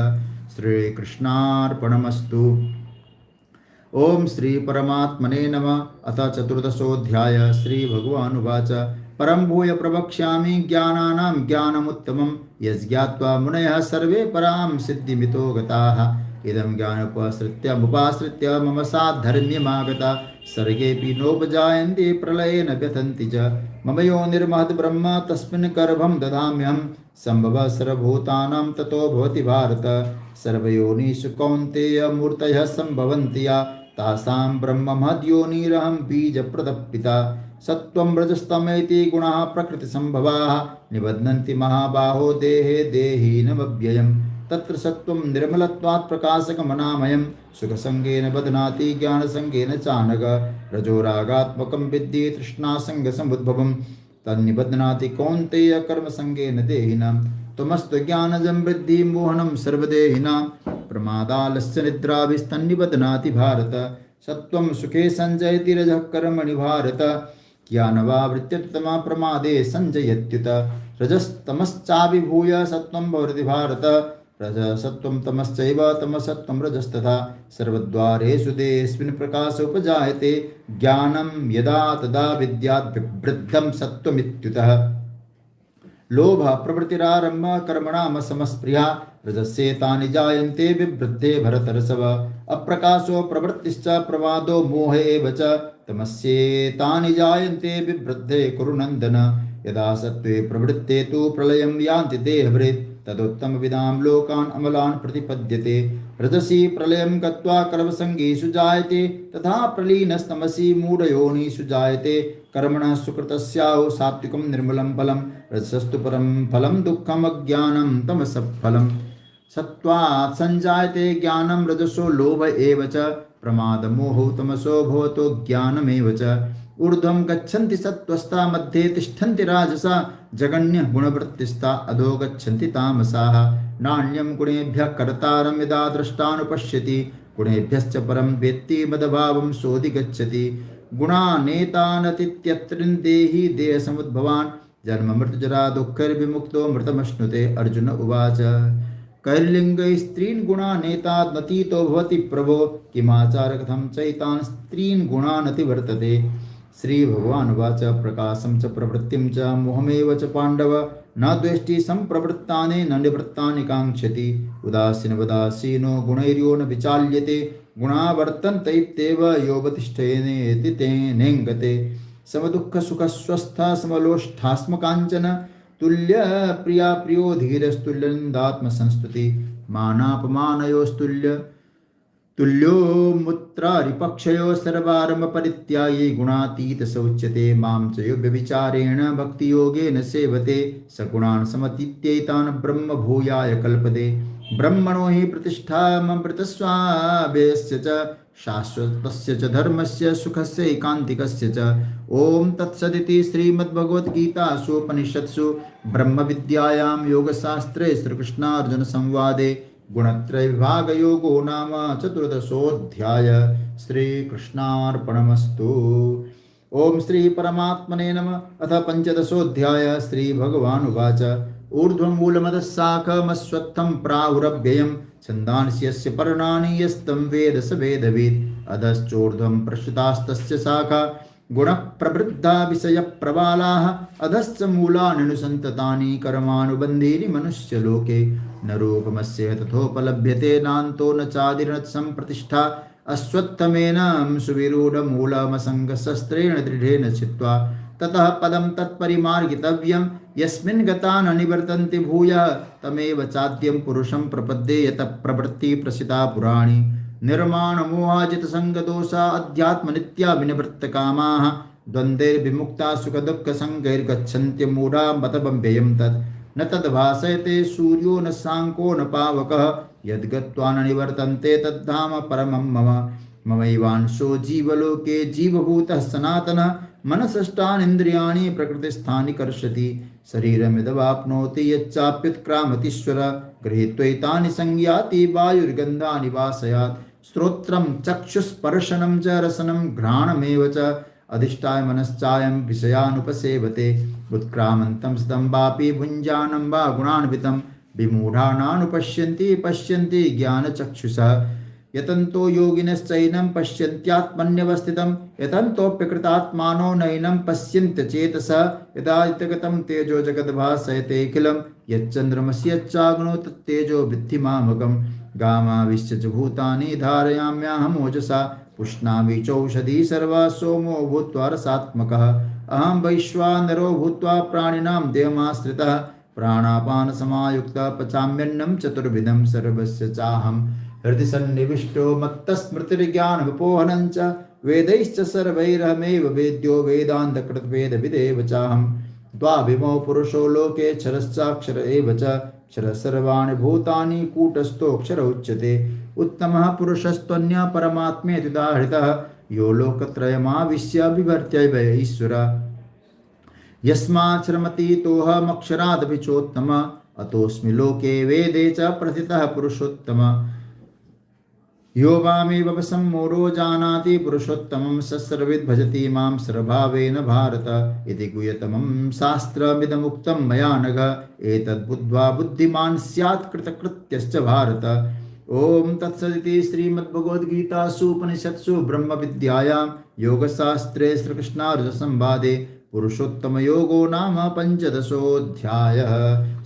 श्रीकृष्णार्पणमस्तु। ओम श्री परमात्मने नमः। अथ चतुर्दशोऽध्यायः। श्रीभगवानुवाच परं भूय प्रवक्ष्यामि ज्ञानानां ज्ञानमुत्तमं यज्ज्ञात्वा मुनयः सर्वे परां सिद्धिमितो गताः इदं ज्ञानमुपाश्रित्य मम साद्धर्म्यमागता सर्गेऽपि नोपजायन्ते प्रलये न व्यथन्ति च मम योनिर्महद् ब्रह्म तस्मिन् गर्भं ददाम्यहं सम्भवः सर्वभूतानां ततो भवति भारत सर्वयोनिषु कौन्तेय मूर्तयः सम्भवन्ति या तासां ब्रह्म महद्योनिरहं बीजप्रदः पिता सत्त्वं रजस्तमेति गुणाः प्रकृतिसम्भवाः निबध्नन्ति महाबाहो देहे देहीनमव्ययम् तत्र सत्त्वं निर्मलत्वात् प्रकाशकमनामयं सुखसङ्गेन बध्नाति ज्ञानसङ्गेन चानघ रजोरागात्मकं विद्धि तृष्णासङ्गसमुद्भवं तन्निबध्नाति कौन्तेय कर्मसङ्गेन देहिनां त्वमस्तु ज्ञानजं वृद्धिं मोहनं सर्वदेहिनां प्रमादालस्य निद्राभिस्तन्निबध्नाति भारत सत्त्वं सुखे सञ्जयति रजः कर्मणि भारत ज्ञानवावृत्त्यतमा प्रमादे सञ्जयत्युत रजस्तमश्चाभिभूय सत्त्वं भवति भारत रजसत्त्वं तमश्चैव तमसत्त्वं रजस्तथा सर्वद्वारेषु देहेऽस्मिन् प्रकाश उपजायते ज्ञानं यदा तदा विद्यात् बिभ्रद्धं सत्त्वमित्युतः लोभ प्रवृत्तिरारम्भ कर्मणामसमस्पृहा रजस्येतानि जायन्ते विवृद्धे भरतर्षभ अप्रकाशो प्रवृत्तिश्च प्रमादो मोह एव च तमस्येतानि जायन्ते विवृद्धे कुरु नन्दन यदा सत्त्वे प्रवृत्ते तु प्रलयं यान्ति देहभृत् तदुत्तमविदां लोकान् अमलान् प्रतिपद्यते रजसी प्रलयं गत्वा कर्मसङ्गीषु जायते तथा प्रलीनस्तमसि मूढयोनिषु जायते कर्मणः सुकृतस्याहुः सात्विकं निर्मलं फलं रजसस्तु परं फलं दुःखम् अज्ञानं तमसः फलं सत्त्वात् संजायते ज्ञानं रजसो लोभ एव च प्रमादमोहो तमसो भवतो ज्ञानमेव च ऊर्ध्वं गच्छन्ति सत्त्वस्ता मध्ये तिष्ठन्ति राजसा जगन्य गुणवृत्तिस्ता अधो गच्छन्ति तामसाः नान्यं गुणेभ्यः कर्तारं यदा द्रष्टानुपश्यति गुणेभ्यश्च परं वेत्ति मदभावं सोऽधिगच्छति गुणानेतानतीत्यत्रिन् देहि देहसमुद्भवान् जन्ममृतजरा दुःखैर्विमुक्तो मृतमश्नुते अर्जुन उवाच कैर्लिङ्गैः स्त्रीन् गुणानेतानतीतो भवति प्रभो किमाचार कथं चैतान् स्त्रीन् गुणानतिवर्तते श्रीभगवानुवाच प्रकाशं च प्रवृत्तिं च मोहमेव च पाण्डव न द्वेष्टि सम्प्रवृत्तानि न निवृत्तानि काङ्क्षति उदासीनवदासीनो गुणैर्यो न विचाल्यते गुणा वर्तन्त इत्येव योऽवतिष्ठेनेति तेनेङ्गते समदुःखसुखस्वस्थः समलोष्ठास्मकाञ्चन तुल्यप्रिया प्रियो धीरस्तुल्यनिन्दात्मसंस्तुति मानापमानयोस्तुल्य तुल्यो मुत्रारिपक्षयो सर्वारम्भपरित्यागी गुणातीत स उच्यते मां च यो व्यभिचारेण भक्तियोगेन सेवते स गुणान् समतीत्यैतान् ब्रह्म भूयाय कल्पते ब्रह्मणो हि प्रतिष्ठाममृतस्वाभ्यस्य च शाश्वतस्य च धर्मस्य सुखस्य एकान्तिकस्य च ॐ तत्सदिति श्रीमद्भगवद्गीतासूपनिषत्सु ब्रह्मविद्यायां योगशास्त्रे श्रीकृष्णार्जुनसंवादे गुणत्रय विभाग योगो नाम चतुर्दशोऽध्याय श्रीकृष्णार्पणमस्तु। ओम श्री परमात्मने नमः। अथ पंचदशोऽध्याय श्री भगवानुवाच ऊर्ध्वमूलमदः शाखमश्वत्थं प्राहुरव्ययं छन्दांसि यस्य पर्णानि यस्तं वेद स वेदवित् अधश्चोर्ध्वं प्रसृतास्तस्य शाखा गुणप्रवृद्धा विषयप्रबालाः अधश्च मूलान्यनुसन्ततानि कर्मानुबन्धीनि मनुष्यलोके न रूपमस्य तथोपलभ्यते नान्तो न चादिर्न सम्प्रतिष्ठा अश्वत्थमेन सुविरूढमूलमसङ्गशस्त्रेण दृढेन छित्त्वा ततः पदं तत्परिमार्गितव्यं यस्मिन् गता न निवर्तन्ते भूयः तमेव चाद्यं पुरुषं प्रपद्ये यतः प्रवृत्तिः प्रसिता पुराणी निर्माणमोहाजितसङ्गदोषा अध्यात्मनित्या विनिवृत्तकामाः द्वन्द्वैर्विमुक्ता सुखदुःखसङ्गैर्गच्छन्त्यमूढा मतबव्ययं तत् न तद्भासयते सूर्यो न शाङ्को न पावकः यद्गत्वा न निवर्तन्ते तद्धाम परमं मम ममैवांशो जीवलोके जीवभूतः सनातनः मनसष्टानीन्द्रियाणि प्रकृतिस्थानि कर्षति शरीरमिदवाप्नोति यच्चाप्युत्क्रामतीश्वर गृहीत्वैतानि संज्ञाति वायुर्गन्धानि वासयात् श्रोत्रं चक्षुस्पर्शनं च रसनं घ्राणमेव च अधिष्ठाय मनश्चायं विषयानुपसेवते उत्क्रामन्तं स्तं वापि भुञ्जानं वा गुणान्वितं विमूढानानुपश्यन्ति पश्यन्ति ज्ञानचक्षुषः यतन्तो योगिनश्चैनं पश्यन्त्यात्मन्यवस्थितं यतन्तोऽप्यकृतात्मानो नैनं पश्यन्त्यचेतसः यदादित्यगतं तेजो जगद्भासयतेऽखिलं यच्चन्द्रमसि यच्चाग्नो तत्तेजो विद्धि मामकं गामाविश्य च भूतानि धारयाम्याहमोजसा पुष्णामि चौषधी सर्वा सोमो भूत्वा रसात्मकः अहं वैश्वानरो भूत्वा प्राणिनां देहमाश्रितः प्राणापानसमायुक्तः पचाम्यन्नं चतुर्विधं सर्वस्य चाहं हृदि सन्निविष्टो मत्तस्मृतिर्ज्ञानमपोहनं च वेदैश्च सर्वैरहमेव वेद्यो वेदान्तकृतवेदविदेव चाहं द्वाविमो पुरुषो लोके क्षरश्चाक्षर एव च क्षरः सर्वाणि भूतानि कूटस्थोऽक्षर उच्यते उत्तमः पुरुषस्त्वन्यः परमात्मेत्युदाहृतः यो लोकत्रयमाविश्य बिभर्त्यैव ईश्वरः यस्मात् श्रमतीतोऽहमक्षरादपि चोत्तमः अतोऽस्मि लोके वेदे च प्रथितः पुरुषोत्तमः यो मामेव सम्मूढो जानाति पुरुषोत्तमं स सर्वविद् भजति मां सर्वभावेन भारत इति गुह्यतमं शास्त्रमिदमुक्तं मया नघ एतद्बुद्ध्वा बुद्धिमान् स्यात् कृतकृत्यश्च भारत। ओम तत्सदिति श्रीमद्भगवद्गीतासु उपनिषत्सु ब्रह्मविद्यायां योगशास्त्रे श्रीकृष्णार्जुनसंवादे पुरुषोत्तमयोगो नाम पंचदशोऽध्यायः।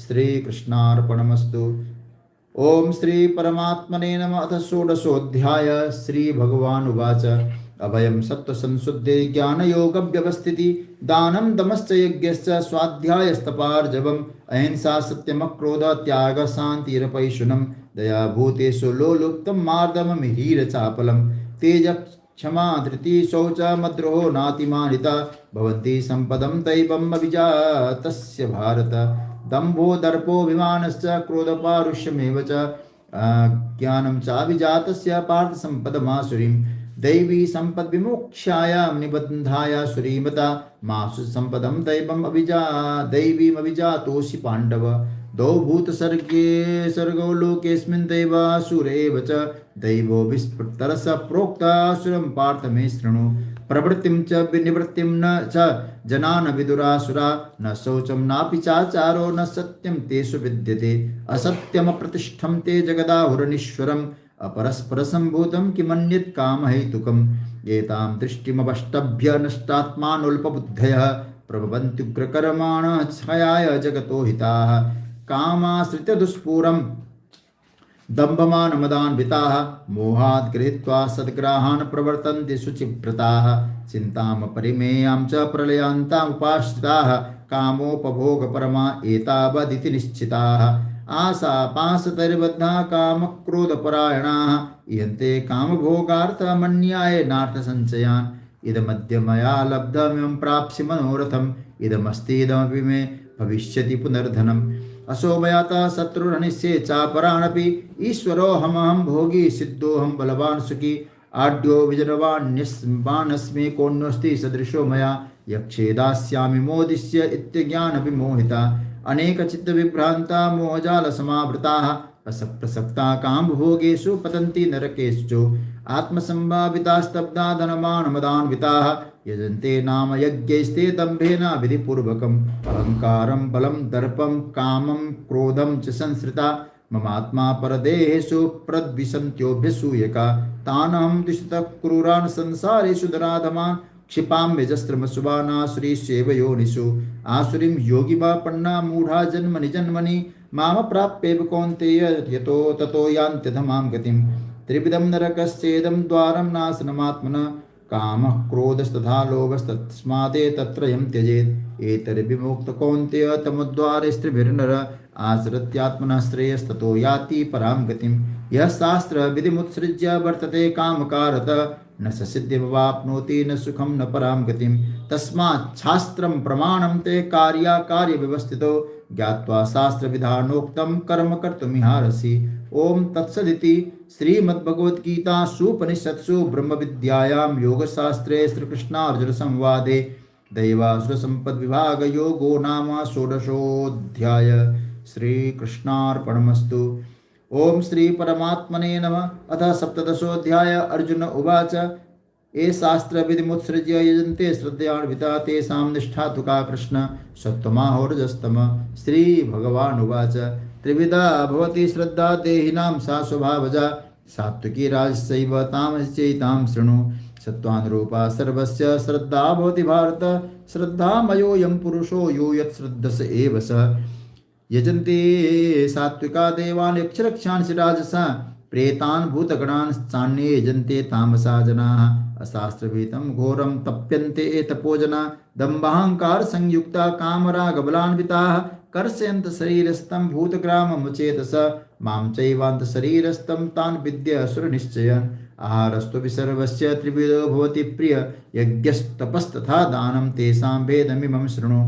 श्रीकृष्णार्पणमस्तु। ओम श्री परमात्मने नमः। अथ षोडशोऽध्याय। श्री भगवानुवाच अभयं सत्त्वसंशुद्धि ज्ञानयोगव्यवस्थिति दानं दमश्च यज्ञश्च स्वाध्यायस्तपार्जवम् अहिंसा सत्यमक्रोध त्यागः शान्तिरपैशुनम् दया भूतेषु लोलुप्तं मार्दम मिहिर चापलम तेज क्षमा धृति शौच मद्रोहो नातिमानिता भवन्ति सम्पदं दैवम् अभिजातस्य भारत दम्भो दर्पोऽभिमानश्च क्रोधपारुष्यमेव च ज्ञानं चाभिजातस्य पार्थ सम्पदमासुरीं दैवी सम्पद् विमोक्षाय निबन्धाय सुरीमता मासु सम्पदं दैवीम् अभिजातोऽसि पाण्डव द्वौ भूतसर्गे सर्गौ लोकेऽस्मिन् दैवासुरेव च दैवो विस्फुटतरस प्रोक्तासुरं पार्थ मे शृणु प्रवृत्तिं च निवृत्तिं न च जना न विदुरासुरा न शौचं नापि चाचारो न सत्यं तेषु विद्यते असत्यमप्रतिष्ठं ते जगदाहुरनीश्वरम् अपरस्परसम्भूतं किमन्यत् कामहेतुकम् एतां दृष्टिमवष्टभ्य नष्टात्मानोऽल्पबुद्धयः प्रभवन्त्युग्रकर्माणः छायाय जगतो हिताः कामाश्रितदुष्पूरम् दम्भमानमदान्विताः मोहात् गृहीत्वा सद्ग्राहान् प्रवर्तन्ते शुचिव्रताः चिन्तामपरिमेयां च प्रलयान्तामुपाश्रिताः कामोपभोगपरमा एतावदिति निश्चिताः आशापाशतैर्बद्धाः कामक्रोधपरायणाः इहन्ते कामभोगार्थमन्याय नार्थसञ्चयान् इदमद्य मया लब्धमिमं प्राप्स्ये मनोरथम् इदमस्तीदमपि मे भविष्यति पुनर्धनम् असो मयातः शत्रुरनिश्ये चापरानपि ईश्वरोऽहमहं भोगी सिद्धोऽहं बलवान् सुखी आढ्यो विजनवान्यस्मि कोऽन्योऽस्ति सदृशो मया यक्षे दास्यामि मोदिष्य इत्यज्ञानविमोहिता अनेकचित्तविभ्रान्ता मोहजालसमावृताः असक्तसक्ता कामभोगेषु पतन्ति नरकेषु आत्मसम्भाविता स्तब्धा धनमानमदान्विताः यजन्ते नाम यज्ञैस्ते दम्भेन विधिपूर्वकम् अहङ्कारं बलं दर्पं कामं क्रोधं च संसृता ममात्मा परदेहेषु प्रद्विषन्त्योऽभ्यसूयका तानहं द्विषतः क्रूरान् संसारेषु नराधमान् क्षिपाम्यजस्रमसुभानासुरीष्वेव योनिषु आसुरीं योगिवापन्ना मूढा जन्मनि जन्मनि माम प्राप्येव कौन्तेय यतो ततो यान्त्यधमां गतिं त्रिविधं नरकस्येदं द्वारं नाशनमात्मनः कामः क्रोधस्तथा लोभस्तस्मादेतत्रयं त्यजेत् एतैर्विमुक्त कौन्तेय तमोद्वारैस्त्रिभिर्नर आचरत्यात्मनः श्रेयस्ततो याति परां गतिं यः शास्त्रविधिमुत्सृज्य वर्तते कामकारतः न स सिद्धिमवाप्नोति न सुखं न परां गतिं तस्मात् शास्त्रं प्रमाणं ते कार्याकार्यव्यवस्थितो ज्ञात्वा शास्त्रविधानोक्तं कर्म कर्तुमिहारसि ओम तत्सदिति श्रीमद्भगवद्गीतासूपनिषत्सु ब्रह्मविद्यायां योगशास्त्रे श्रीकृष्णार्जुनसंवादे दैवासुरसम्पद्विभागयोगो नाम षोडशोऽध्याय श्रीकृष्णार्पणमस्तु। ओम श्री परमात्मने नमः। अथ सप्तदशोऽध्याय। अर्जुन उवाच ये शास्त्र विधिमुत्सृज्य यजन्ते श्रद्धयान्विता तेषां निष्ठा तु का कृष्ण सत्त्वमाहोरजस्तम। श्री भगवानुवाच त्रिविधा भवति श्रद्धा देहिनां सा स्वभावजा सात्विकी राजसैव तामश्चैतां शृणु सत्त्वानुरूपा सर्वस्य श्रद्धा भवति भारत श्रद्धामयोऽयं पुरुषो यो यत्श्रद्धस एव स यजन्ते सात्विका देवान् यक्षरक्षांसि राजसा प्रेतान् भूतगणान् चान्ये यजन्ते तामसा जनाः अशास्त्रविहितं घोरं तप्यन्ते तपोजना दम्भाहंकार संयुक्ता कामरागबलान्विताः कर्षयन्त शरीरस्थं भूतग्राममुचेतस मां चैवान्त शरीरस्थं तान् विद्य असुरनिश्चयन् आहारस्तु विसर्वस्य त्रिविधो भवति प्रिय यज्ञस्तपस्तथा दानं तेषां भेदमिमं शृणु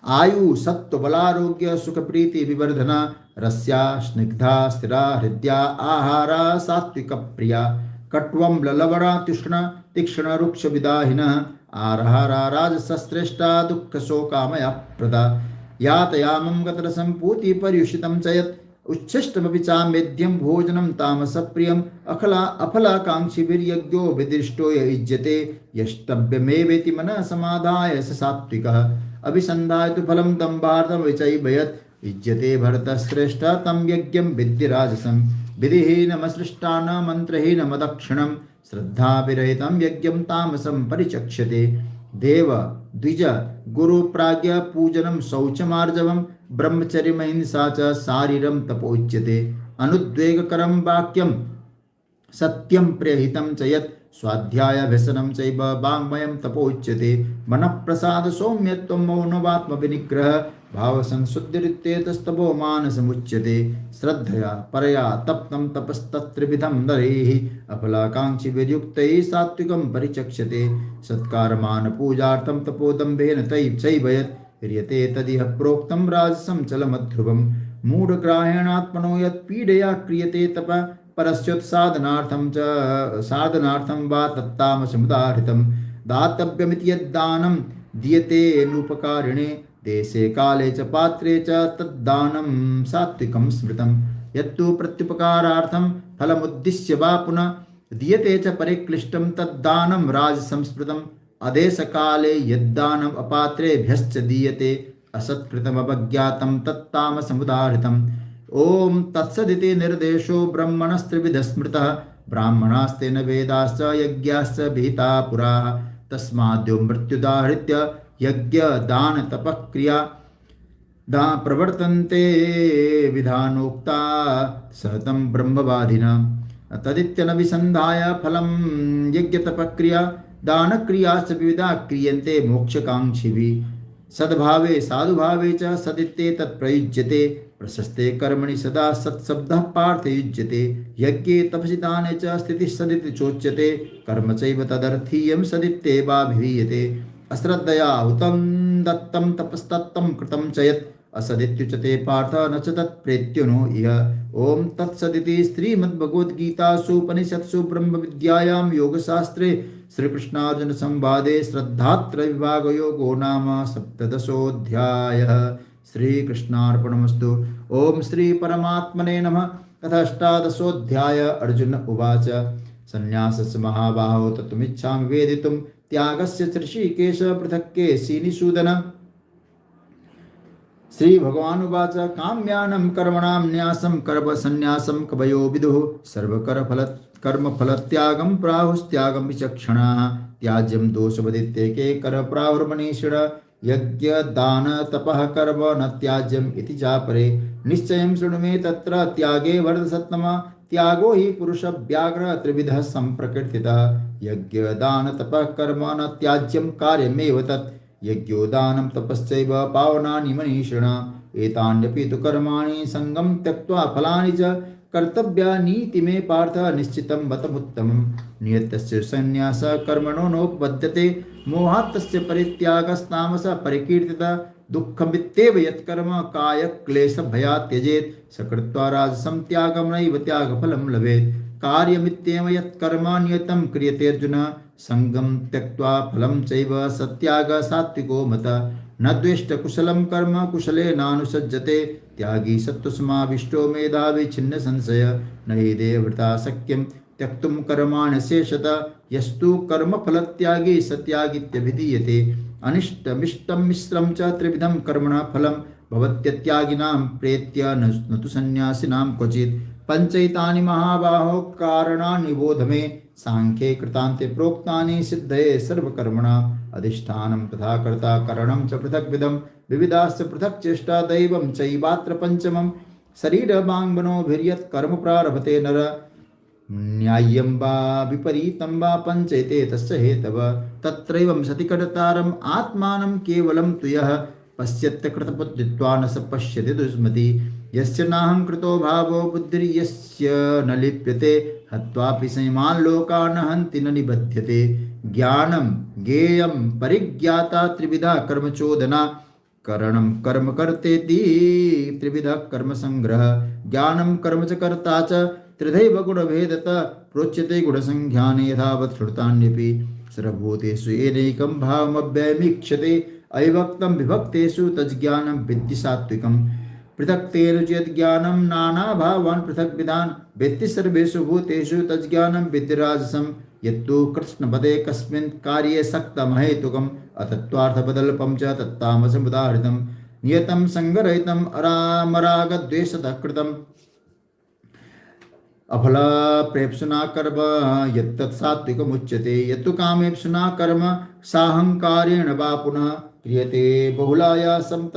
आयु सत्त्वबलारोग्य सुखप्रीति विवर्धना रस्या स्निग्धा स्थिरा हृद्या आहारा सात्विकप्रिया कट्वं ललवणा तुष्ण तीक्ष्ण रुक्षविदाहिनः आहारा राजसश्रेष्ठा दुःखशोकामया प्रदा यातयामं गतरसं पूति पर्युषितं च यत् उच्छिष्टमपि चामेध्यं भोजनं तामसप्रियम् अफलाकाङ्क्षिभिर्यज्ञो विदिष्टो य युज्यते यष्टव्यमेवेति मनः समाधाय स सात्विकः अभिसन्धाय तु फलं दम्भार्थमविचैव युज्यते भरतश्रेष्ठ तं यज्ञं विद्धिराजसं विधिहीनमसृष्टान मन्त्रहीनमदक्षिणं श्रद्धाभिरहितं यज्ञं तामसं परिचक्ष्यते देव द्विज गुरु प्राज्ञ पूजनं शौचमार्जवं ब्रह्मचर्यमहिंसा च शारीरं तपोच्यते अनुद्वेगकरं वाक्यं सत्यं प्रियहितं च यत् स्वाध्यायाभ्यसनं चैव वाङ्मयं तपोच्यते मनःप्रसाद सौम्यत्वं मौनवात्मविनिग्रह भाव संशुद्धिरित्येतस्तपो मानसमुच्यते श्रद्धया परया तप्तं तपस्तत्त्रिविधं नरैः अफलाकाङ्क्षी वियुक्तैः सात्विकं परिचक्ष्यते सत्कारमान पूजार्थं तपोदम्भेन चैव यत् क्रियते तदिह प्रोक्तं राजसं चलमध्रुवम् मूढग्राहेणात्मनो यत् पीडया क्रियते तप परस्योत्साधनार्थं च साधनार्थं वा तत्तामसमुदाहृतं दातव्यमिति यद्दानं दीयते नूपकारिणे देशे काले च पात्रे च तद्दानं सात्विकं स्मृतं यत्तु प्रत्युपकारार्थं फलमुद्दिश्य वा पुनः दीयते च परिक्लिष्टं तद्दानं राजसंस्मृतम् अदेशकाले यद्दानम् अपात्रेभ्यश्च दीयते असत्कृतमवज्ञातं तत्तामसमुदाहृतम् ॐ तत्सदिति निर्देशो ब्रह्मणस्त्रिविधः स्मृतः ब्राह्मणास्तेन वेदाश्च यज्ञाश्च विहिता पुरा तस्माद्यो मृत्युदाहृत्य यज्ञ दान तपः क्रिया प्रवर्तन्ते विधानोक्ता सहतं ब्रह्मवादिना तदित्यनभिसन्धाय फलं यज्ञतपक्रिया दानक्रियाश्च विविधा क्रियन्ते मोक्षकाङ्क्षिभिः सद्भावे साधुभावे च सदित्ते तत्प्रयुज्यते प्रशस्ते कर्मणि सदा सत्शब्दः पार्थयुज्यते यज्ञे तपसि दाने च स्थितिः सदिति चोच्यते कर्म चैव तदर्थीयं सदित्येवाभिधीयते अश्रद्धया हुतं दत्तं तपस्तत्तं कृतं च यत् असदित्युच्यते पार्थ न च तत्प्रेत्यो इह ॐ तत्सदिति श्रीमद्भगवद्गीतासु ब्रह्मविद्यायां योगशास्त्रे श्रीकृष्णार्जुन संवादे श्रद्धात्रयविभागयोगो नाम सप्तदशोऽध्यायः श्रीकृष्णार्पणमस्तु ॐ श्रीपरमात्मने नमः अथ अष्टादशोऽध्याय अर्जुन उवाच संन्यासस्य महाबाहो तत्त्वमिच्छामि वेदितुं त्यागस्य ऋषिकेश पृथक् केशिनिषूदन श्रीभगवानुवाच काम्यानं कर्मणां न्यासं कर्मसन्न्यासं कवयो विदुः सर्वकर्मफलत्यागं प्राहुस्त्यागं विचक्षणाः त्याज्यं दोषवदित्येके कर्मप्राहुर्मनीषिण यज्ञदानतपः कर्म न त्याज्यम् इति चापरे निश्चयं शृणु मे तत्र त्यागे वर्धसत्तमा त्यागो हि पुरुषव्याघ्र त्रिविधः सम्प्रकीर्तितः यज्ञदानतपः कर्म न त्याज्यं कार्यमेव तत् यज्ञोदानं तपश्चैव पावनानि मनीषिणा एतान्यपि तु कर्माणि सङ्गं त्यक्त्वा फलानि च कर्तव्यानीति मे पार्थ निश्चितं बतमुत्तमं नियतस्य संन्यासः कर्मणो नोपपद्यते मोहात् तस्य परित्यागस्तामसः परिकीर्तितः दुःखमित्येव यत्कर्म कायक्लेशभयात् त्यजेत् स कृत्वा राजसं त्यागं नैव त्यागफलं लभेत् कार्यमित्येव यत्कर्म नियतं क्रियते अर्जुन संगं त्यक्त्वा फलं चैव सत्याग सात्विको मतः न द्वेष्ट कुशलं कर्म कुशले नानुसज्जते त्यागी सत्त्वसमाविष्टो मेधावी छिन्न संशय न हि देवता शक्यं त्यक्तुं कर्माण्यशेषतः यस्तु कर्मफलत्यागी सत्यागित्यभिधीयते अनिष्टमिष्टं मिश्रं च त्रिविधं कर्मणः फलं भवत्यत्यागिनां प्रेत्य न तु सन्न्यासिनां क्वचित् पञ्चैतानि महाबाहो कारणानि बोध मे सांख्ये कृतान्ते प्रोक्तानि सिद्धये सर्वकर्मणाम् अधिष्ठानं तथा कर्ता करणं च पृथग्विधं विविधाश्च पृथक् चेष्टा दैवं चैवात्र पञ्चमं शरीरवाङ्मनोभिर्यत् कर्म प्रारभते नर न्याय्यं वा विपरीतं वा पञ्चैते तस्य हेतव तत्रैवं सति कर्तारम् आत्मानं केवलं तु यः पश्यत्य कृतबुद्धित्वा न स पश्यति दुष्मति यस्य नाहं कृतो भावो बुद्धिर्यस्य न लिप्यते हत्वापि संयमान् लोकान् न हन्ति न निबध्यते ज्ञानं ज्ञेयं परिज्ञाता त्रिविधा कर्मचोदना करणं कर्म कर्तेति त्रिविधः कर्मसङ्ग्रह ज्ञानं कर्म च कर्ता च त्रिधैव गुणभेदतः प्रोच्यते गुणसंज्ञाने यथावत् श्रुतान्यपि सर्वभूतेषु येनैकं भावमव्ययमीक्षते अविभक्तं विभक्तेषु तज्ज्ञानं विद्धि सात्विकं पृथक्तेन यद्ज्ञानं नानाभावान् पृथग्विधान् वेत्ति सर्वेषु भूतेषु तज्ज्ञानं विद्धि राजसं यत्तु कृष्णपदे कस्मिन् कार्ये सक्तमहेतुकम् अतत्त्वार्थबदल्पं च तत्तामसमुदाहृतं नियतं सङ्गरहितम् अरामरागद्वेषतः कृतम् अफलप्रेप्सुना कर्म यत्तत् सात्विकमुच्यते यत्तु कामेप्सुना कर्म साहंकारेण वा पुनः क्रियते बहुलायासं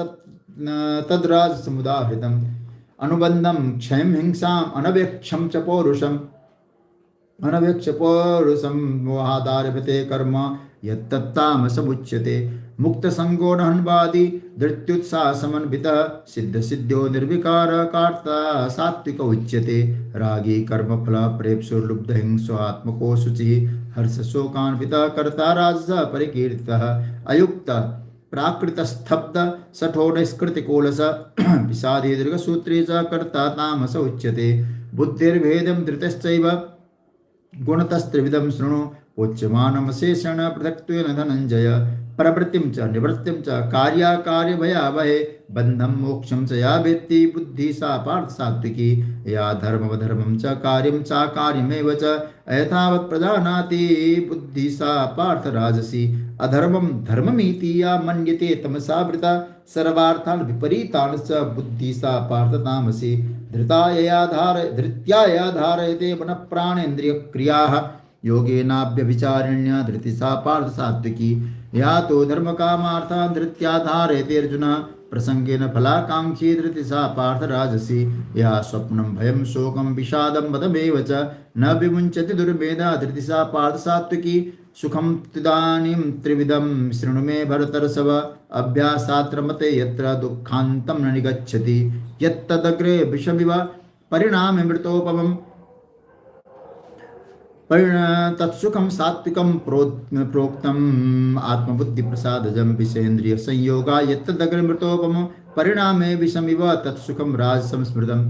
तद्राजसमुदाहृतम् अनुबन्धं क्षयं हिंसाम् अनवेक्षं च पौरुषं अनवेक्ष पौरुषं मोहादारभते कर्म यत्तत्तामसमुच्यते मुक्तसंगो न हन्वादी धृत्युत्साह समन्वितः सिद्ध सिद्ध्यो निर्विकार कार्ता सात्विक उच्यते रागी कर्म फल प्रेप्सुर्लुब्ध हिंस्वात्मको शुचिः हर्ष शोकान्वितः कर्ता राजसः परिकीर्तितः अयुक्त प्राकृतस्तब्ध सठो निष्कृतिकोलस विषादे दीर्घसूत्रे च कर्ता तामस उच्यते बुद्धिर्भेदं धृतश्चैव गुणतस्त्रिविधं शृणु उच्यमानमशेषेण पृथक्त्वेन धनञ्जय प्रवृत्तिं च निवृत्तिं च कार्याकार्यभयावहे बन्धं मोक्षं च या वेत्ति बुद्धिः सा पार्थ सात्विकी या धर्मवधर्मं च कार्यं चाकार्यमेव च अयथावत् प्रजानाति बुद्धिः सा पार्थ राजसी अधर्मं धर्ममिति या मन्यते तमसा वृता सर्वार्थान् विपरीतान् च बुद्धिः सा पार्थ तामसी धृत्या या धारयते मनः प्राणेन्द्रियक्रियाः योगेनाभ्यभिचारिण्या धृति सा पार्थ सात्विकी या तो धर्मकामार्थान् धृत्या धारयते अर्जुन प्रसंगेन फलाकांक्षी धृति सा पार्थ राजसी या स्वप्नं भयं शोकं विषादं मदमेव च न विमुञ्चति दुर्मेधा धृति सा पार्थ सात्विकी सुखं तिदानीं त्रिविधं शृणु मे भरतर्षभ अभ्यासात्रमते यत्र दुःखान्तं न निगच्छति यत्तदग्रे विषमिव परिणाममृतोपमम् तत्सुखं सात्विकं प्रोक्तम् आत्मबुद्धिप्रसादजं विषेन्द्रिय संयोगा यत्तदग्रमृतोपमं परिणामे विषमिव तत्सुखं राजसं स्मृतम्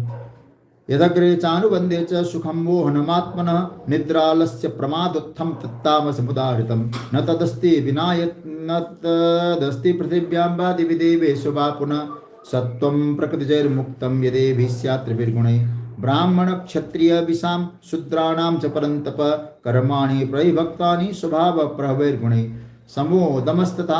यदग्रे चानुबन्धे च सुखं मोहनमात्मनः निद्रालस्य प्रमादोत्थं तत्तामसमुदाहृतं न तदस्ति न तदस्ति पृथिव्यां वा दिवि देवेषु वा पुनः सत्त्वं प्रकृतिजैर्मुक्तं यदेभिः स्यात् त्रिभिर्गुणैः ब्राह्मण क्षत्रिय विषां शूद्राणां च परन्तप कर्माणि प्रविभक्तानि स्वभाव प्रभवैर्गुणैः समोदमस्तथा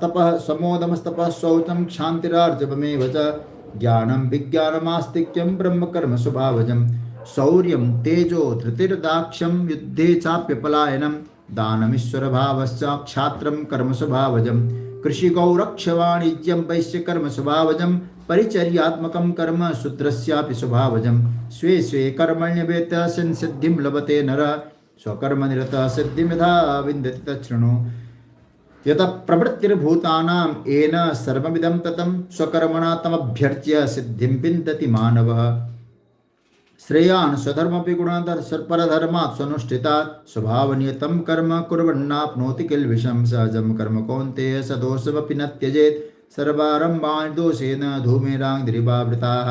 तपः समोदमस्तपः शौचं क्षान्तिरार्जवमेव च ज्ञानं विज्ञानमास्तिक्यं ब्रह्मकर्म स्वभावजं शौर्यं तेजो धृतिर्दाक्ष्यं युद्धे चाप्यपलायनं दानमीश्वरभावश्च क्षात्रं कर्म स्वभावजं कृषिगौरक्षवाणिज्यं वैश्यकर्म स्वभावजं परिचर्यात्मकं कर्म शूद्रस्यापि स्वभावजं स्वे स्वे कर्मण्यवेत सिद्धिं लभते नरः स्वकर्मनिरतः सिद्धिं यथा विन्दति तच्छृणु यतः प्रवृत्तिर्भूतानां येन सर्वमिदं ततं स्वकर्मणा तमभ्यर्च्य सिद्धिं विन्दति मानवः श्रेयान् स्वधर्मपि गुणात् परधर्मात् स्वनुष्ठितात् स्वभावनियतं कर्म कुर्वन्नाप्नोति किल्बिषं सहजं कर्म कौन्तेय स दोषमपि न त्यजेत् सर्वारम्भाणि दोषेण धूमेराङ्घ्रिभावृताः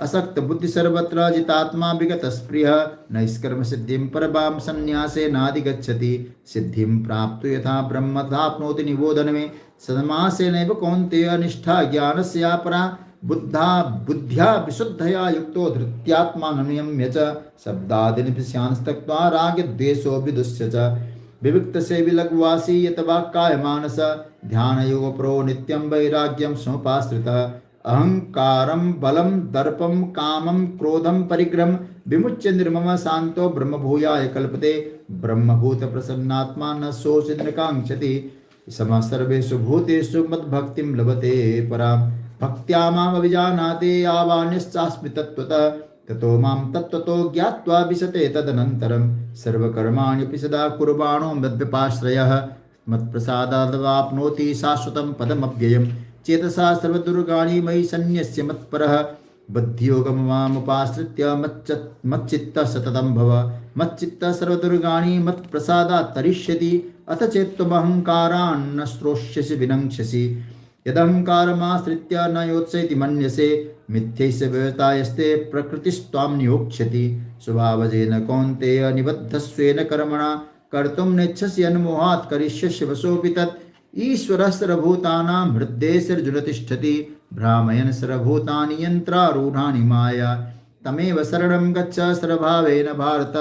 असक्त बुद्धि सर्वत्र जितात्मा विगत स्पृह नैष्कर्म सिद्धिं परमां संन्यासेनाधिगच्छति सिद्धिं प्राप्तु यथा ब्रह्म तथाप्नोति निबोधन में सदमासेनैव कौन्तेय निष्ठा ज्ञानस्या परा बुद्ध्या विशुद्धया युक्तो धृत्यात्मा नियम्य च शब्दादीनि विषयान्स्तक्त्वा रागद्वेषो विदुष्य च विविक्त से विलग्वासी यत वाक्काय मानस ध्यान योग प्रो नित्यं वैराग्यं समुपाश्रितः अहंकारं बलं दर्पं कामं क्रोधं परिग्रहं विमुच्य निर्मम शांतो ब्रह्मभूयाय कल्पते ब्रह्मभूत प्रसन्नात्मा न शोचित न कांक्षति समः सर्वेषु भूतेषु मद्भक्तिं लभते परां भक्त्या माम् अभिजानाति यावान्यश्चास्मि तत्त्वतः ततो मां तत्त्वतो ज्ञात्वा विशते तदनन्तरं सर्वकर्माण्यपि सदा कुर्वाणो मद्व्यपाश्रयः मत्प्रसादादवाप्नोति शाश्वतं पदमव्ययम् चेतसा सर्वदुर्गाणि मयि सन्न्यस्य मत्परः बुद्धियोगमामुपाश्रित्य मच्चित्तः सततं भव मच्चित्तः सर्वदुर्गाणि मत्प्रसादात् तरिष्यति अथ चेत्त्वमहङ्कारान् न श्रोष्यसि विनङ्क्ष्यसि यदहङ्कारमाश्रित्य न योत्सयति मन्यसे मिथ्यैष व्यवतायस्ते प्रकृतिस्त्वां नियोक्ष्यति स्वभावजेन कौन्तेय निबद्धस्वेन कर्मणा कर्तुं नेच्छसि अन्मोहात् करिष्यसि वशोऽपि तत् ईश्वरः सर्वभूतानां हृद्देशर्जुन तिष्ठति भ्रामयन् सर्वभूतानि यन्त्रारूढानि माया तमेव शरणं गच्छ सर्वभावेन भारत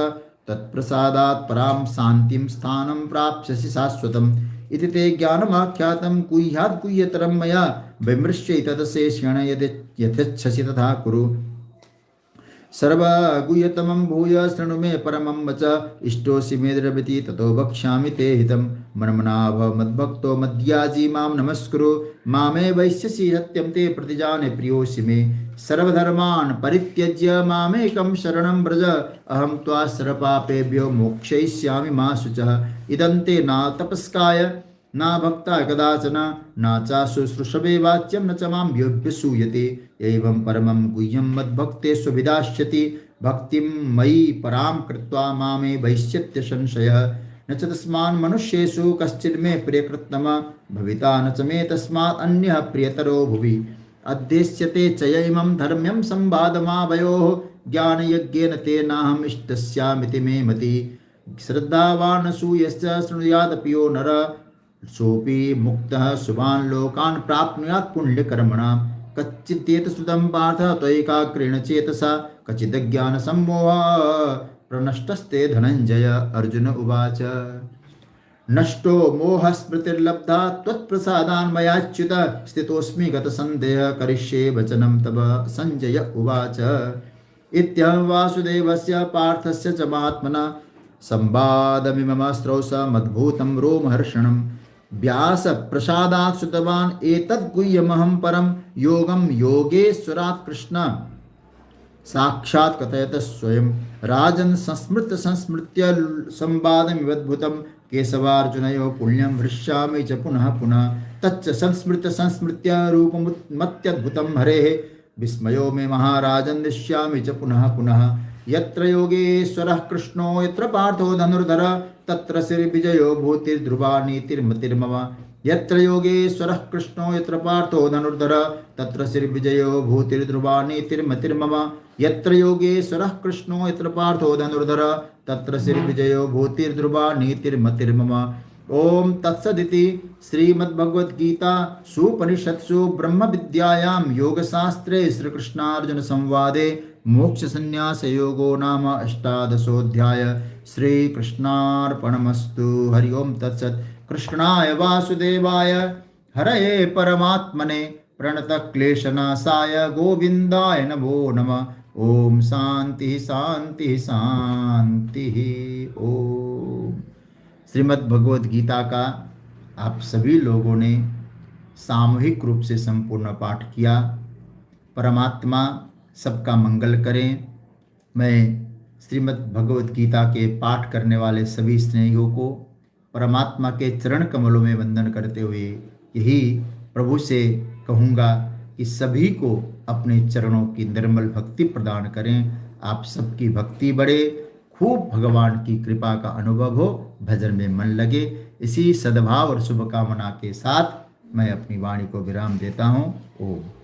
तत्प्रसादात् परां शान्तिं स्थानं प्राप्स्यसि शाश्वतम् इति ते ज्ञानमाख्यातं गुह्यात् गुह्यतरं मया विमृश्य तदशेषेण यथेच्छसि तथा कुरु सर्वगुह्यतमं भूय शृणु मे परमं वच इष्टोऽसि मे द्रविति ततो वक्ष्यामि ते हितं मन्मनाभ मद्भक्तो मद्याजी मां नमस्कुरु मामे वैश्यसि सत्यं ते प्रतिजाने प्रियोऽसि मे सर्वधर्मान् परित्यज्य मामेकं शरणं व्रज अहं त्वा सर्वपापेभ्यो मोक्षयिष्यामि मा शुचः इदं ते न तपस्काय न भक्ता कदाचन न च शुश्रूषवे वाच्यं न च मां योऽभ्यसूयते एवं परमं गुह्यं मद्भक्ते सुविदास्यति भक्तिं मयि परां कृत्वा मामे वैश्यत्य संशयः न च तस्मान् मनुष्येषु कश्चिन्मे प्रियकृत्तमः भविता न च मे तस्मात् अन्यः प्रियतरो भुवि अध्यस्यते च इमं धर्म्यं संवादमावयोः ज्ञानयज्ञेन तेनाहम् इष्टस्यामिति मे मति श्रद्धावान् सूयश्च शृणुयादपि यो नर सोऽपि मुक्तः शुभान् लोकान् प्राप्नुयात् पुण्यकर्मणां कच्चिदेत सुतं पार्थ त्वयैकाग्रेण चेतसा कचिदज्ञानसम्मोहः प्रनष्टस्ते धनञ्जय अर्जुन उवाच नष्टो मोहस्मृतिर्लब्धा त्वत्प्रसादान् मयाच्युत स्थितोऽस्मि गतसन्देहः करिष्ये वचनं तव सञ्जय उवाच इत्यहं वासुदेवस्य पार्थस्य च महात्मना संवादमिममस्त्रौष मद्भूतं रोमहर्षणं व्यासप्रसादात् श्रुतवान् एतद्गुह्यमहं परं योगं योगेश्वरात् कृष्ण साक्षात् कथयत स्वयं राजन् संस्मृत्य संवादमिवद्भुतं केशवार्जुनयोः पुण्यं हृष्यामि च पुनः पुनः तच्च संस्मृत्य रूपमत्यद्भुतं हरेः विस्मयो मे महाराजन् दृश्यामि च पुनः पुनः यत्र योगेश्वरः कृष्णो यत्र पार्थो धनुर्धर तत्र श्रीविजयो भूतिर्ध्रुवा नीतिर्मतिर्मम यत्र योगेश्वरः कृष्णो यत्र पार्थो धनुर्धर तत्र श्रीविजयो भूतिर्ध्रुवा नीतिर्मतिर्मम यत्र योगेश्वरः कृष्णो यत्र पार्थो धनुर्धर तत्र श्रीविजयो भूतिर्ध्रुवा नीतिर्मतिर्मम ओम तत्सदिति श्रीमद्भगवद्गीता सुपनिषत्सु ब्रह्मविद्यायां योगशास्त्रे श्रीकृष्णार्जुन संवादे मोक्ष संन्यास योगो नाम अष्टादशोऽध्याय श्रीकृष्णार्पणमस्तु हरि ओम तत्सत् कृष्णाय वासुदेवाय हरये परमात्मने प्रणतक्लेशनाशाय गोविन्दाय नमो नमः ओम शांति शांति शांति ओम। श्रीमद् भगवद गीता का आप सभी लोगों ने सामूहिक रूप से संपूर्ण पाठ किया। परमात्मा सबका मंगल करें। मैं श्रीमद् भगवद गीता के पाठ करने वाले सभी स्नेहियों को परमात्मा के चरण कमलों में वंदन करते हुए यही प्रभु से कहूँगा कि सभी को अपने चरणों की निर्मल भक्ति प्रदान करें। आप सबकी भक्ति बढ़े, खूब भगवान की कृपा का अनुभव हो, भजन में मन लगे। इसी सद्भाव और शुभकामना के साथ मैं अपनी वाणी को विराम देता हूँ। ओम।